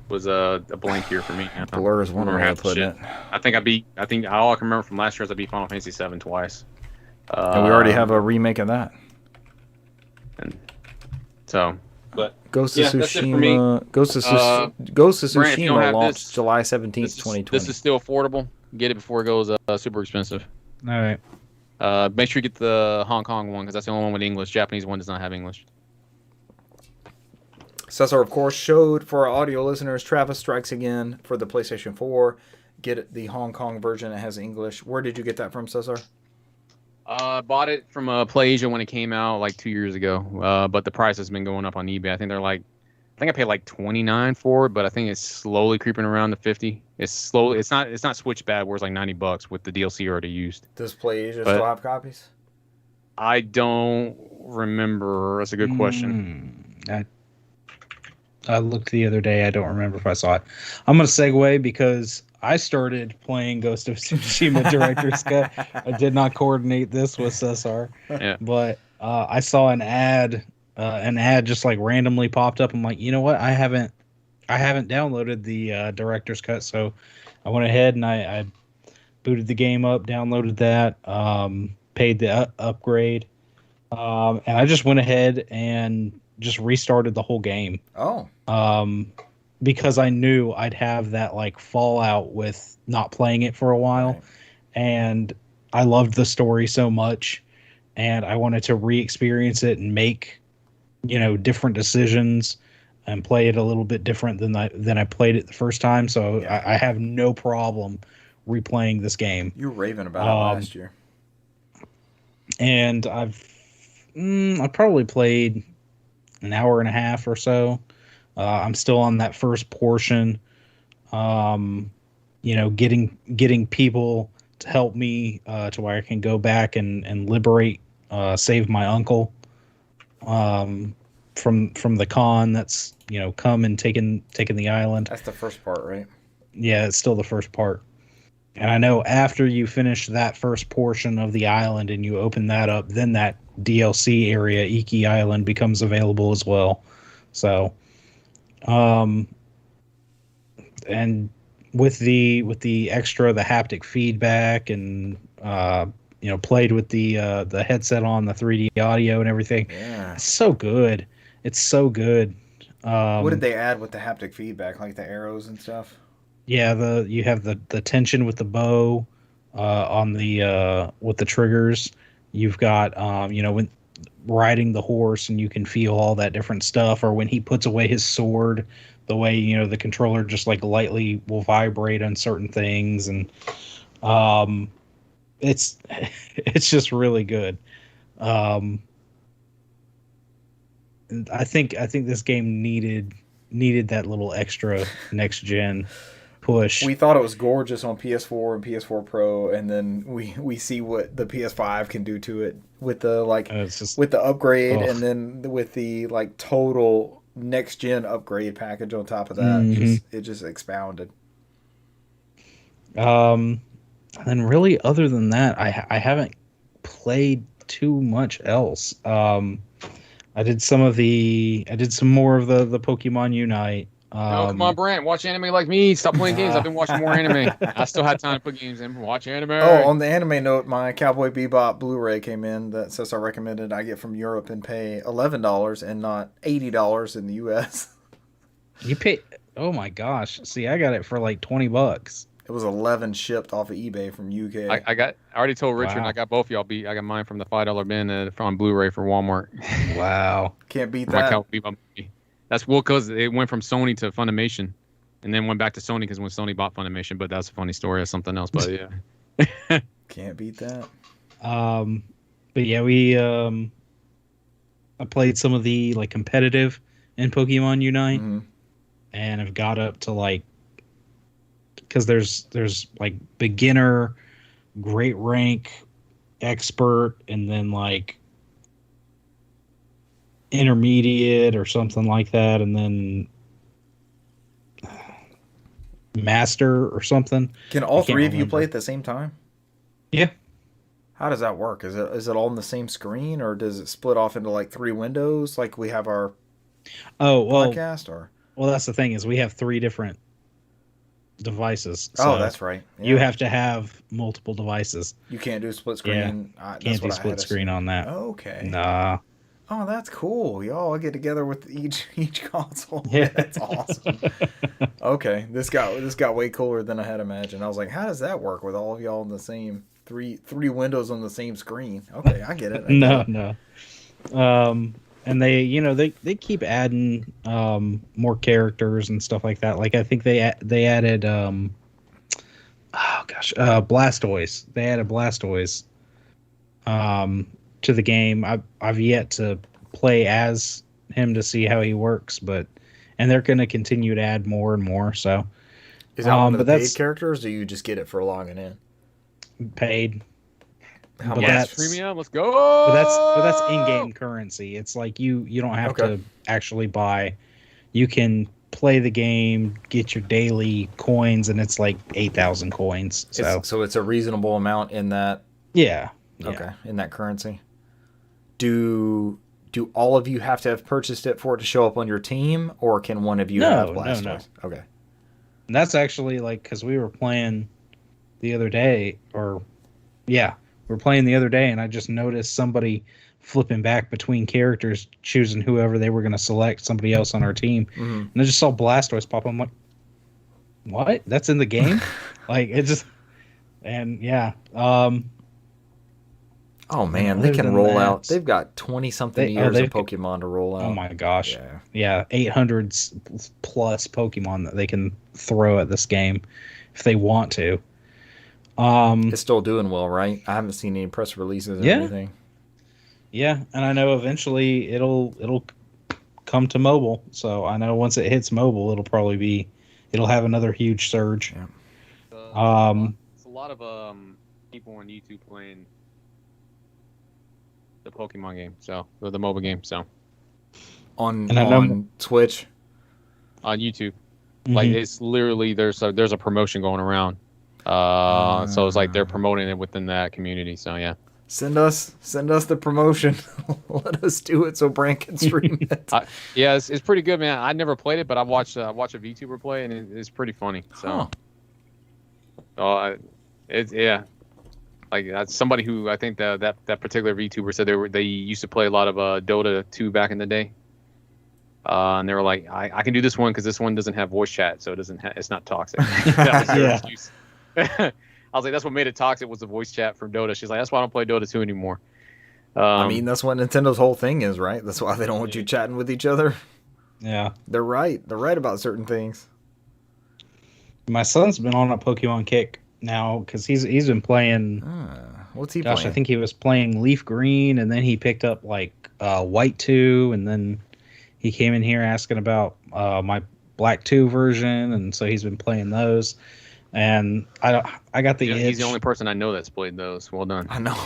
Was a blank year for me. Blur is one way of putting it. I think all I can remember from last year is I beat Final Fantasy VII twice. And we already have a remake of that. And so, but Ghost of Tsushima. Ghost of Tsushima launched July 17th, 2020. This is still affordable. Get it before it goes super expensive. All right. Make sure you get the Hong Kong one because that's the only one with English. Japanese one does not have English. Cesar, of course, showed for our audio listeners Travis Strikes Again for the PlayStation 4. Get it, the Hong Kong version. It has English. Where did you get that from, Cesar? Bought it from PlayAsia when it came out like 2 years ago. But the price has been going up on eBay. I think I paid like $29 for it, but I think it's slowly creeping around to $50. It's slowly. It's not Switch bad where it's like $90 with the DLC already used. Does PlayAsia still have copies? I don't remember. That's a good question. I looked the other day. I don't remember if I saw it. I'm going to segue because I started playing Ghost of Tsushima Director's Cut. I did not coordinate this with Cesar. Yeah. But I saw an ad just like randomly popped up. I'm like, you know what? I haven't downloaded the Director's Cut, so I went ahead and I booted the game up, downloaded that, paid the upgrade, and I just went ahead and just restarted the whole game. Oh. Because I knew I'd have that like fallout with not playing it for a while, right. And I loved the story so much, and I wanted to re-experience it and make, different decisions and play it a little bit different than I played it the first time. So yeah. I have no problem replaying this game. You were raving about it last year. And I've probably played an hour and a half or so. I'm still on that first portion. Getting people to help me to where I can go back and liberate, save my uncle from the Khan that's come and taken the island. That's the first part, right? Yeah, it's still the first part. And I know after you finish that first portion of the island and you open that up, then that DLC area, Iki Island, becomes available as well. So, and with the extra, the haptic feedback and played with the headset on, the 3D audio and everything. Yeah, it's so good. It's so good. What did they add with the haptic feedback, like the arrows and stuff? Yeah, you have the tension with the bow on the with the triggers. You've got when riding the horse and you can feel all that different stuff, or when he puts away his sword, the way the controller just like lightly will vibrate on certain things, and it's just really good. I think this game needed that little extra next gen push. We thought it was gorgeous on PS4 and PS4 Pro, and then we see what the PS5 can do to it with the with the upgrade, and then with the total next gen upgrade package on top of that. Mhm. It just expounded. And really, other than that, I haven't played too much else. I did some more of the Pokemon Unite. No, come on, Brant. Watch anime like me. Stop playing games. I've been watching more anime. I still had time to put games in. Watch anime. Oh, on the anime note, my Cowboy Bebop Blu-ray came in. That says I recommended I get from Europe and pay $11 and not $80 in the U.S. You pay? Oh my gosh! See, I got it for like $20. It was 11 shipped off of eBay from UK. I already told Richard, and I got both of y'all beat. I got mine from the $5 bin on Blu-ray for Walmart. Wow! Can't beat My that. Cowboy Bebop movie. That's because it went from Sony to Funimation, and then went back to Sony because when Sony bought Funimation. But that's a funny story. That's something else. But yeah, Can't beat that. But yeah, I played some of the like competitive in Pokemon Unite, and I've got up to like, because there's like beginner, great rank, expert, and then like intermediate or something like that, and then master or something. Can all three of you play at the same time? Yeah. How does that work? Is it all on the same screen, or does it split off into like 3 windows like we have our podcast? Or well, that's the thing, is we have 3 different devices. So that's right. Yeah. you have to have multiple devices. You can't do split screen. Can't do split screen on that. Okay. Nah. Oh, that's cool. Y'all get together with each console. Yeah. That's awesome. Okay, this got way cooler than I had imagined. I was like, how does that work with all of y'all in the same three windows on the same screen? Okay, I get it. No. And they keep adding more characters and stuff like that. Like I think they added Blastoise. They added Blastoise to the game. I've yet to play as him to see how he works, and they're going to continue to add more and more. So is that one of the paid characters, or do you just get it for logging in? Paid. How much? Yes, premium. Let's go. But that's in-game currency. It's like you don't have to actually buy. You can play the game, get your daily coins, and it's like 8,000 coins. So it's a reasonable amount in that. Yeah. Okay, in that currency. Do all of you have to have purchased it for it to show up on your team, or can one of you have Blastoise? No. Okay. And that's actually like, because we were playing the other day, and I just noticed somebody flipping back between characters, choosing whoever they were going to select, somebody else on our team. And I just saw Blastoise pop up. I'm like, what? That's in the game? Like, it just... And, yeah. Oh, man, they can roll out. They've got 20-something years of Pokemon to roll out. Oh, my gosh. Yeah, 800 plus Pokemon that they can throw at this game if they want to. It's still doing well, right? I haven't seen any press releases or anything. Yeah, and I know eventually it'll come to mobile. So I know once it hits mobile, it'll have another huge surge. Yeah. It's a lot of people on YouTube playing the Pokemon game, or the mobile game. So on Twitch, on YouTube, like it's literally there's a promotion going around. So it's like they're promoting it within that community. So yeah. Send us the promotion. Let us do it so Brant can stream it. It's pretty good, man. I never played it, but I watched a VTuber play, and it's pretty funny. So, like that's somebody who I think that particular VTuber said they used to play a lot of Dota 2 back in the day. And they were like, I can do this one because this one doesn't have voice chat, so it's not toxic. That was their excuse. I was like, that's what made it toxic, was the voice chat from Dota. She's like, that's why I don't play Dota 2 anymore. I mean, that's what Nintendo's whole thing is, right? That's why they don't want you chatting with each other. Yeah. They're right. They're right about certain things. My son's been on a Pokemon kick now because he's been playing. What's he playing? I think he was playing Leaf Green, and then he picked up like White 2, and then he came in here asking about my Black 2 version, and so he's been playing those. And I got the itch. He's the only person I know that's played those. Well done. I know.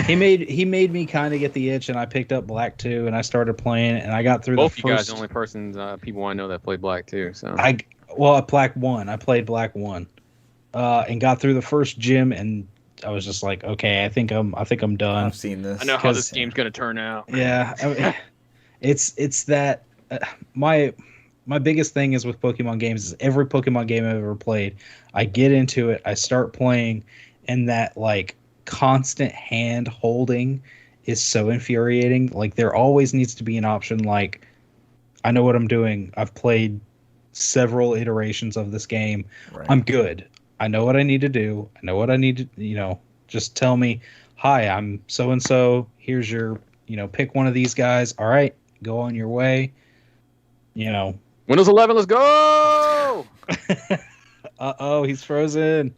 He made me kind of get the itch, and I picked up Black 2, and I started playing it, and I got through Both the you guys, first. the only people I know that played Black too. So Black 1. I played Black 1, and got through the first gym, and I was just like, okay, I think I'm done. I've seen this. I know how this game's gonna turn out. Yeah, I mean, it's that my biggest thing is with Pokemon games is every Pokemon game I've ever played, I get into it, I start playing, and that like constant hand holding is so infuriating. Like there always needs to be an option like, I know what I'm doing. I've played several iterations of this game. Right. I'm good. I know what I need to do. I know what I need to, just tell me, hi, I'm so and so. Here's your, pick one of these guys. All right, go on your way. Windows 11, let's go. Uh-oh, he's frozen.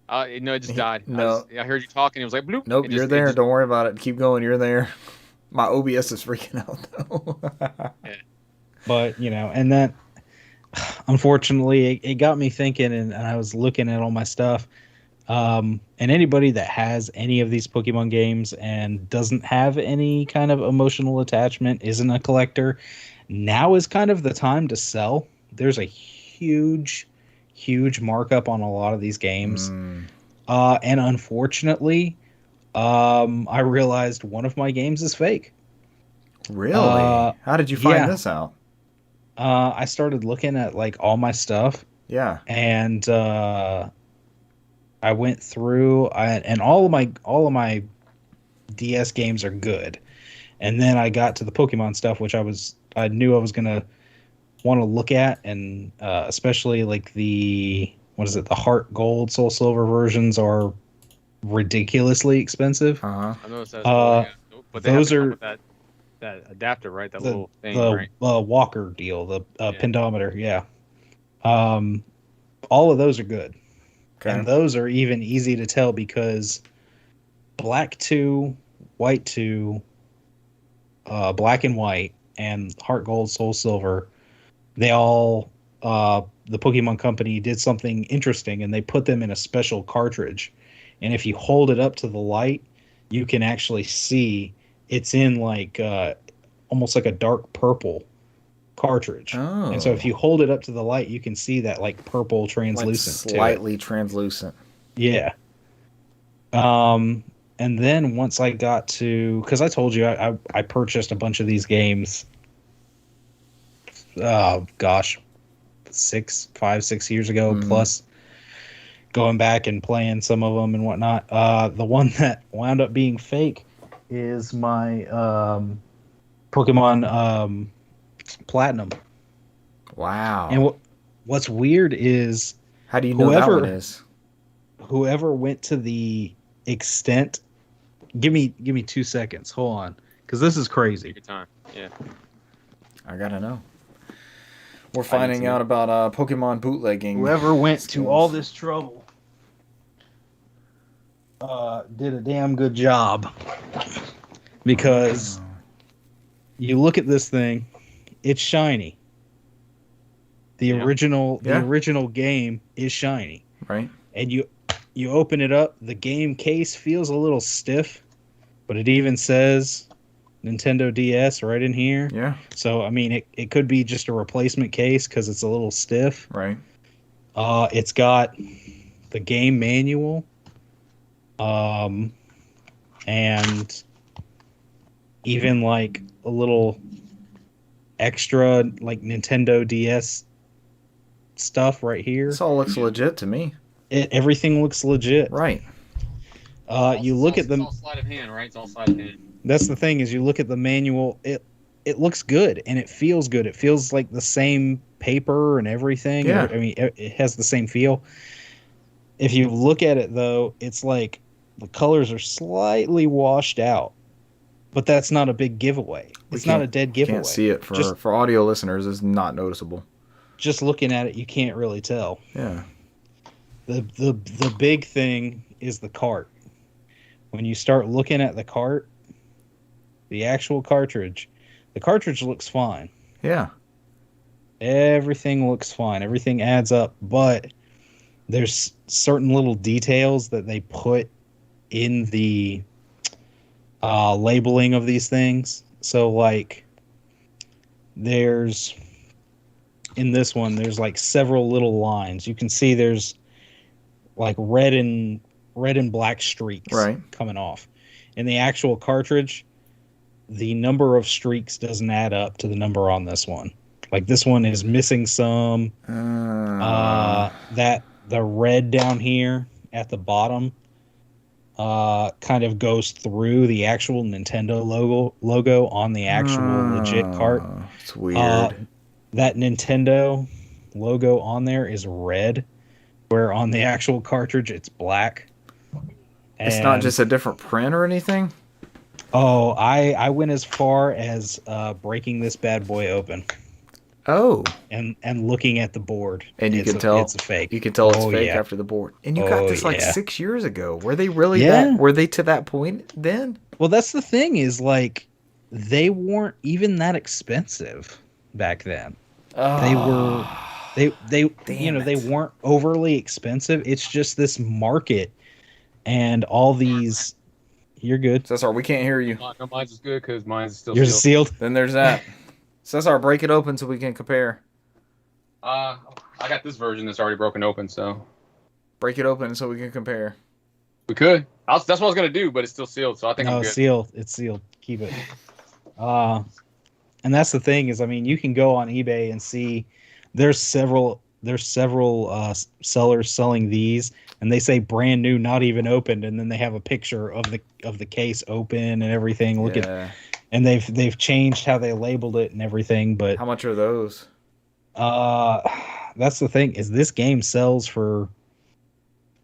No, it just died. No. I heard you talking. It was like, bloop. Nope, you're there. Don't worry about it. Keep going. You're there. My OBS is freaking out, though. Yeah. But, and that, unfortunately, it got me thinking, and I was looking at all my stuff. And anybody that has any of these Pokemon games and doesn't have any kind of emotional attachment, isn't a collector, now is kind of the time to sell. There's a huge markup on a lot of these games. And unfortunately, I realized one of my games is fake. Really? How did you find this out? I started looking at like all my stuff. Yeah. And I went through and all of my DS games are good. And then I got to the Pokemon stuff, which I knew I was going to want to look at, and especially like the Heart Gold, Soul Silver versions are ridiculously expensive. Uh-huh. I noticed that. But those are that adapter, right? That little thing, right? The Walker deal, the pendometer, yeah. All of those are good. Okay. And those are even easy to tell because Black 2, White 2, Black and White, and Heart Gold, Soul Silver, they all, the Pokemon Company did something interesting, and they put them in a special cartridge. And if you hold it up to the light, you can actually see it's in like almost like a dark purple cartridge. Oh. And so if you hold it up to the light, you can see that like purple translucent. Like slightly translucent. Yeah. And then once I got to, because I told you I purchased a bunch of these games. Gosh, 5-6 years ago plus. Going back and playing some of them and whatnot. The one that wound up being fake is my Pokemon Platinum. Wow. And what's weird is, how do you know that one is? Whoever went to the extent. Give me 2 seconds. Hold on, because this is crazy. Take your time. Yeah. I gotta know. We're finding out about Pokemon bootlegging. Whoever went to all this trouble did a damn good job, because you look at this thing, it's shiny. The original game is shiny, right? And you open it up, the game case feels a little stiff, but it even says Nintendo DS right in here. Yeah. So I mean, it could be just a replacement case because it's a little stiff. Right. It's got the game manual, and even like a little extra like Nintendo DS stuff right here. This all looks legit to me. Everything looks legit. Right. You look at them. It's all sleight of hand, right? It's all sleight of hand. That's the thing, is you look at the manual, it looks good and it feels good. It feels like the same paper and everything. Yeah. I mean, it has the same feel. If you look at it though, it's like the colors are slightly washed out, but that's not a big giveaway. It's not a dead giveaway. Can't see it for audio listeners. It's not noticeable. Just looking at it, you can't really tell. Yeah. The big thing is the cart. When you start looking at the cart, the actual cartridge, the cartridge looks fine. Yeah. Everything looks fine. Everything adds up, but there's certain little details that they put in the labeling of these things. So like there's in this one there's like several little lines. You can see there's like red and black streaks coming off. In the actual cartridge, the number of streaks doesn't add up to the number on this one. Like this one is missing some. That the red down here at the bottom kind of goes through the actual Nintendo logo on the actual legit cart. It's weird. That Nintendo logo on there is red, where on the actual cartridge it's black. It's not just a different print or anything? Oh, I went as far as breaking this bad boy open. Oh. And looking at the board. And you can tell it's a fake. You can tell it's fake after the board. And you got this like 6 years ago. Were they really were they to that point then? Well, that's the thing is like they weren't even that expensive back then. Oh. They they weren't overly expensive. It's just this market and all these. You're good. Cesar, we can't hear you. No, mine's is good because mine's still Yours sealed. Is sealed. Then there's that. Cesar, break it open so we can compare. I got this version that's already broken open, so break it open so we can compare. We could. That's what I was gonna do, but it's still sealed, so I think I'm good. Sealed. It's sealed. Keep it. And that's the thing is, I mean, you can go on eBay and see there's several sellers selling these, and they say brand new, not even opened, and then they have a picture of the case open and everything. Look at, and they've changed how they labeled it and everything. But how much are those? That's the thing is this game sells for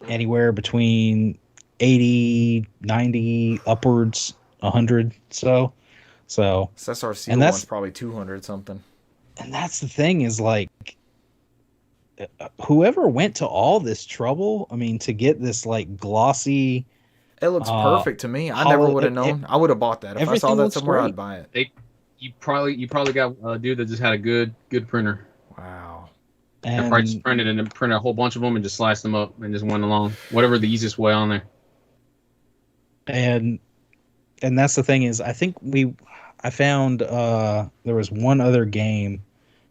anywhere between 80, 90, upwards 100. So Cesar Seal one's probably 200 something. And that's the thing is like whoever went to all this trouble, I mean, to get this like glossy. It looks perfect to me. I never would have known. I would have bought that if I saw that somewhere. Great. I'd buy it. You probably got a dude that just had a good printer. Wow. And probably just printed and then printed a whole bunch of them and just sliced them up and just went along whatever the easiest way on there. And that's the thing is I think I found there was one other game,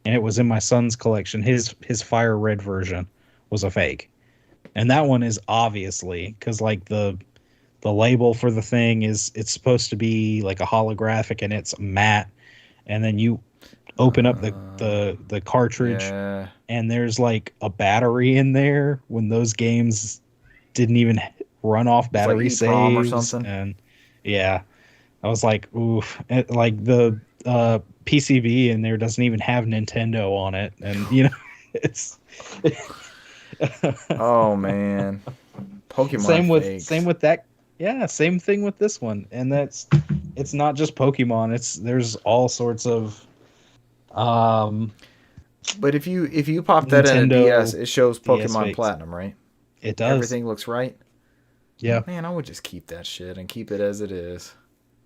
and it was in my son's collection. His Fire Red version was a fake, and that one is obviously because like the label for the thing it's supposed to be like a holographic and it's matte, and then you open up the cartridge and there's like a battery in there when those games didn't even run off battery like saves or something. And I was like, oof. Like the PCB in there doesn't even have Nintendo on it. And, you know, it's... Oh, man. Pokemon Same with that. Yeah, same thing with this one. And it's not just Pokemon. There's all sorts of... But if you pop that in a DS, it shows Pokemon Platinum, right? It does. Everything looks right? Yeah. Man, I would just keep that shit and keep it as it is.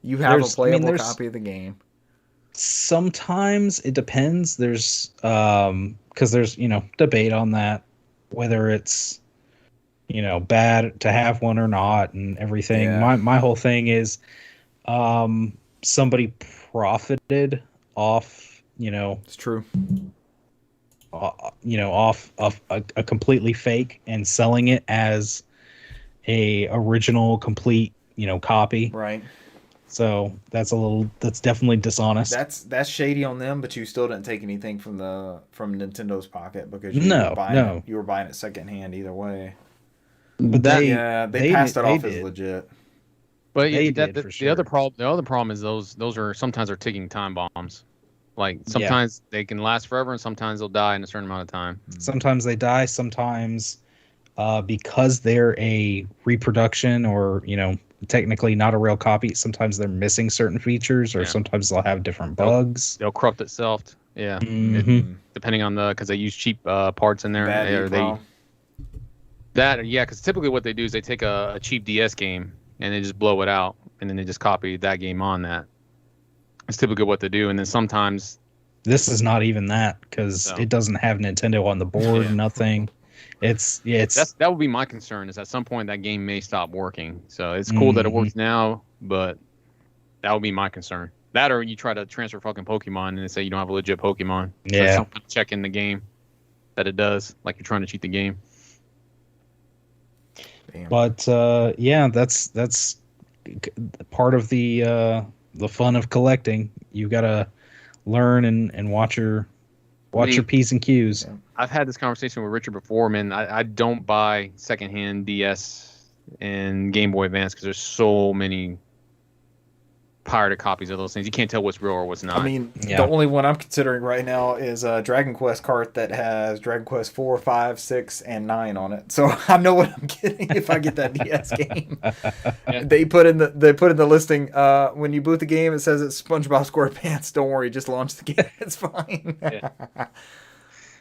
You have a playable copy of the game. Sometimes it depends. There's because there's debate on that, whether it's bad to have one or not and everything. Yeah. My whole thing is somebody profited off it's true. Off a completely fake and selling it as a original complete copy. Right. So that's definitely dishonest. That's shady on them, but you still didn't take anything from Nintendo's pocket because you were buying it secondhand either way. But they passed it off as legit. But the other problem is those are sometimes ticking time bombs. Like sometimes they can last forever and sometimes they'll die in a certain amount of time. Sometimes they die, sometimes because they're a reproduction or technically not a real copy, sometimes they're missing certain features or sometimes they'll have different bugs. They'll corrupt itself. Yeah. Mm-hmm. Depending on because they use cheap parts in there. Because typically what they do is they take a cheap DS game and they just blow it out and then they just copy that game on that. It's typically what they do, and then sometimes this is not even that because it doesn't have Nintendo on the board. Nothing. It's that would be my concern. Is at some point that game may stop working. So it's cool that it works now, but That would be my concern. That or you try to transfer fucking Pokemon and they say you don't have a legit Pokemon. So Yeah. something to check in the game that it does, like you're trying to cheat the game. Damn. But yeah, that's part of the fun of collecting. You gotta learn and watch your P's and Q's. Yeah. I've had this conversation with Richard before, man. I don't buy secondhand DS and Game Boy Advance because there's so many pirated copies of those things. You can't tell what's real or what's not. I mean, Yeah. the only one I'm considering right now is a Dragon Quest cart that has Dragon Quest 4, 5, 6, and 9 on it. So I know what I'm getting if I get that DS game. Yeah. They put in the listing when you boot the game, it says it's SpongeBob SquarePants. Don't worry, just launch the game. It's fine.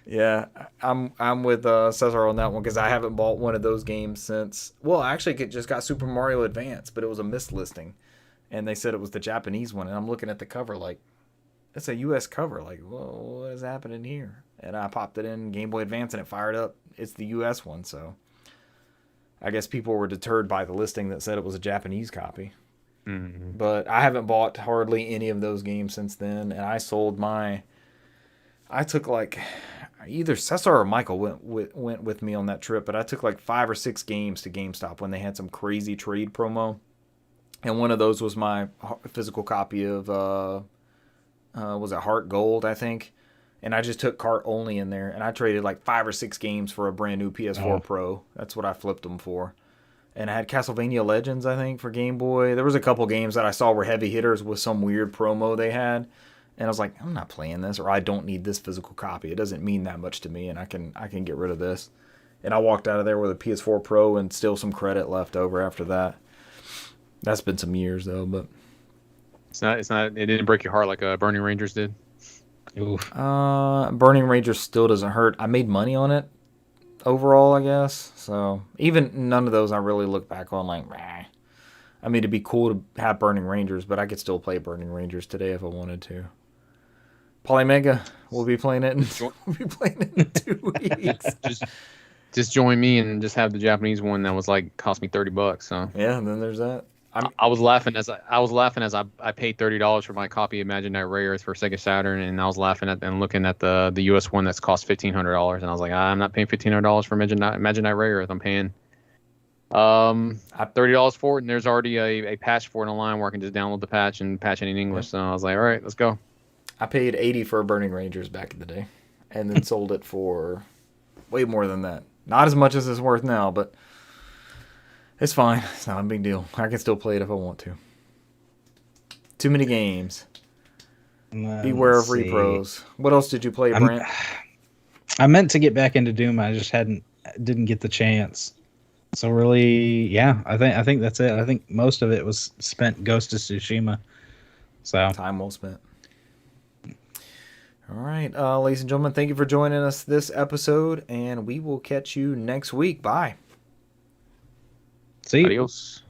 Yeah, I'm with Cesar on that one because I haven't bought one of those games since. Well, actually, it just got Super Mario Advance, but it was a mislisting. And they said it was the Japanese one, and I'm looking at the cover like, it's a U.S. cover. Like, whoa, what is happening here? And I popped it in Game Boy Advance, and it fired up. It's the U.S. one, so I guess people were deterred by the listing that said it was a Japanese copy. Mm-hmm. But I haven't bought hardly any of those games since then, and I sold my. I took like either Cesar or Michael went with me on that trip, but I took like 5 or 6 games to GameStop when they had some crazy trade promo. And one of those was my physical copy of, was it Heart Gold, I think? And I just took cart only in there. And I traded like 5 or 6 games for a brand new PS4 Pro. That's what I flipped them for. And I had Castlevania Legends, I think, for Game Boy. There was a couple games that I saw were heavy hitters with some weird promo they had. And I was like, I'm not playing this, or I don't need this physical copy. It doesn't mean that much to me, and I can get rid of this. And I walked out of there with a PS4 Pro and still some credit left over after that. That's been some years though, but It's not. It didn't break your heart like Burning Rangers did. Oof. Burning Rangers still doesn't hurt. I made money on it overall, I guess. So even none of those I really look back on like, meh. I mean, it'd be cool to have Burning Rangers, but I could still play Burning Rangers today if I wanted to. Polymega, we'll be playing it. We'll be playing it in 2 weeks. Just join me and just have the Japanese one that was like cost me $30. So yeah, and then there's that. I was laughing as I paid $30 for my copy of Imaginary Rares for Sega Saturn, and I was laughing at and looking at the US one that's cost $1,500, and I was like, I'm not paying $1,500 for Imaginary Rares. I'm paying $30 for it, and there's already a patch for it online where I can just download the patch and patch it in English. So I was like, all right, let's go. I paid $80 for Burning Rangers back in the day, and then sold it for way more than that. Not as much as it's worth now, but it's fine. It's not a big deal. I can still play it if I want to. Too many games. Beware of repros. What else did you play, Brent? I meant to get back into Doom. I just didn't get the chance. So really, yeah, I think that's it. I think most of it was spent Ghost of Tsushima. So time well spent. All right, ladies and gentlemen, thank you for joining us this episode, and we will catch you next week. Bye. See you. Adios.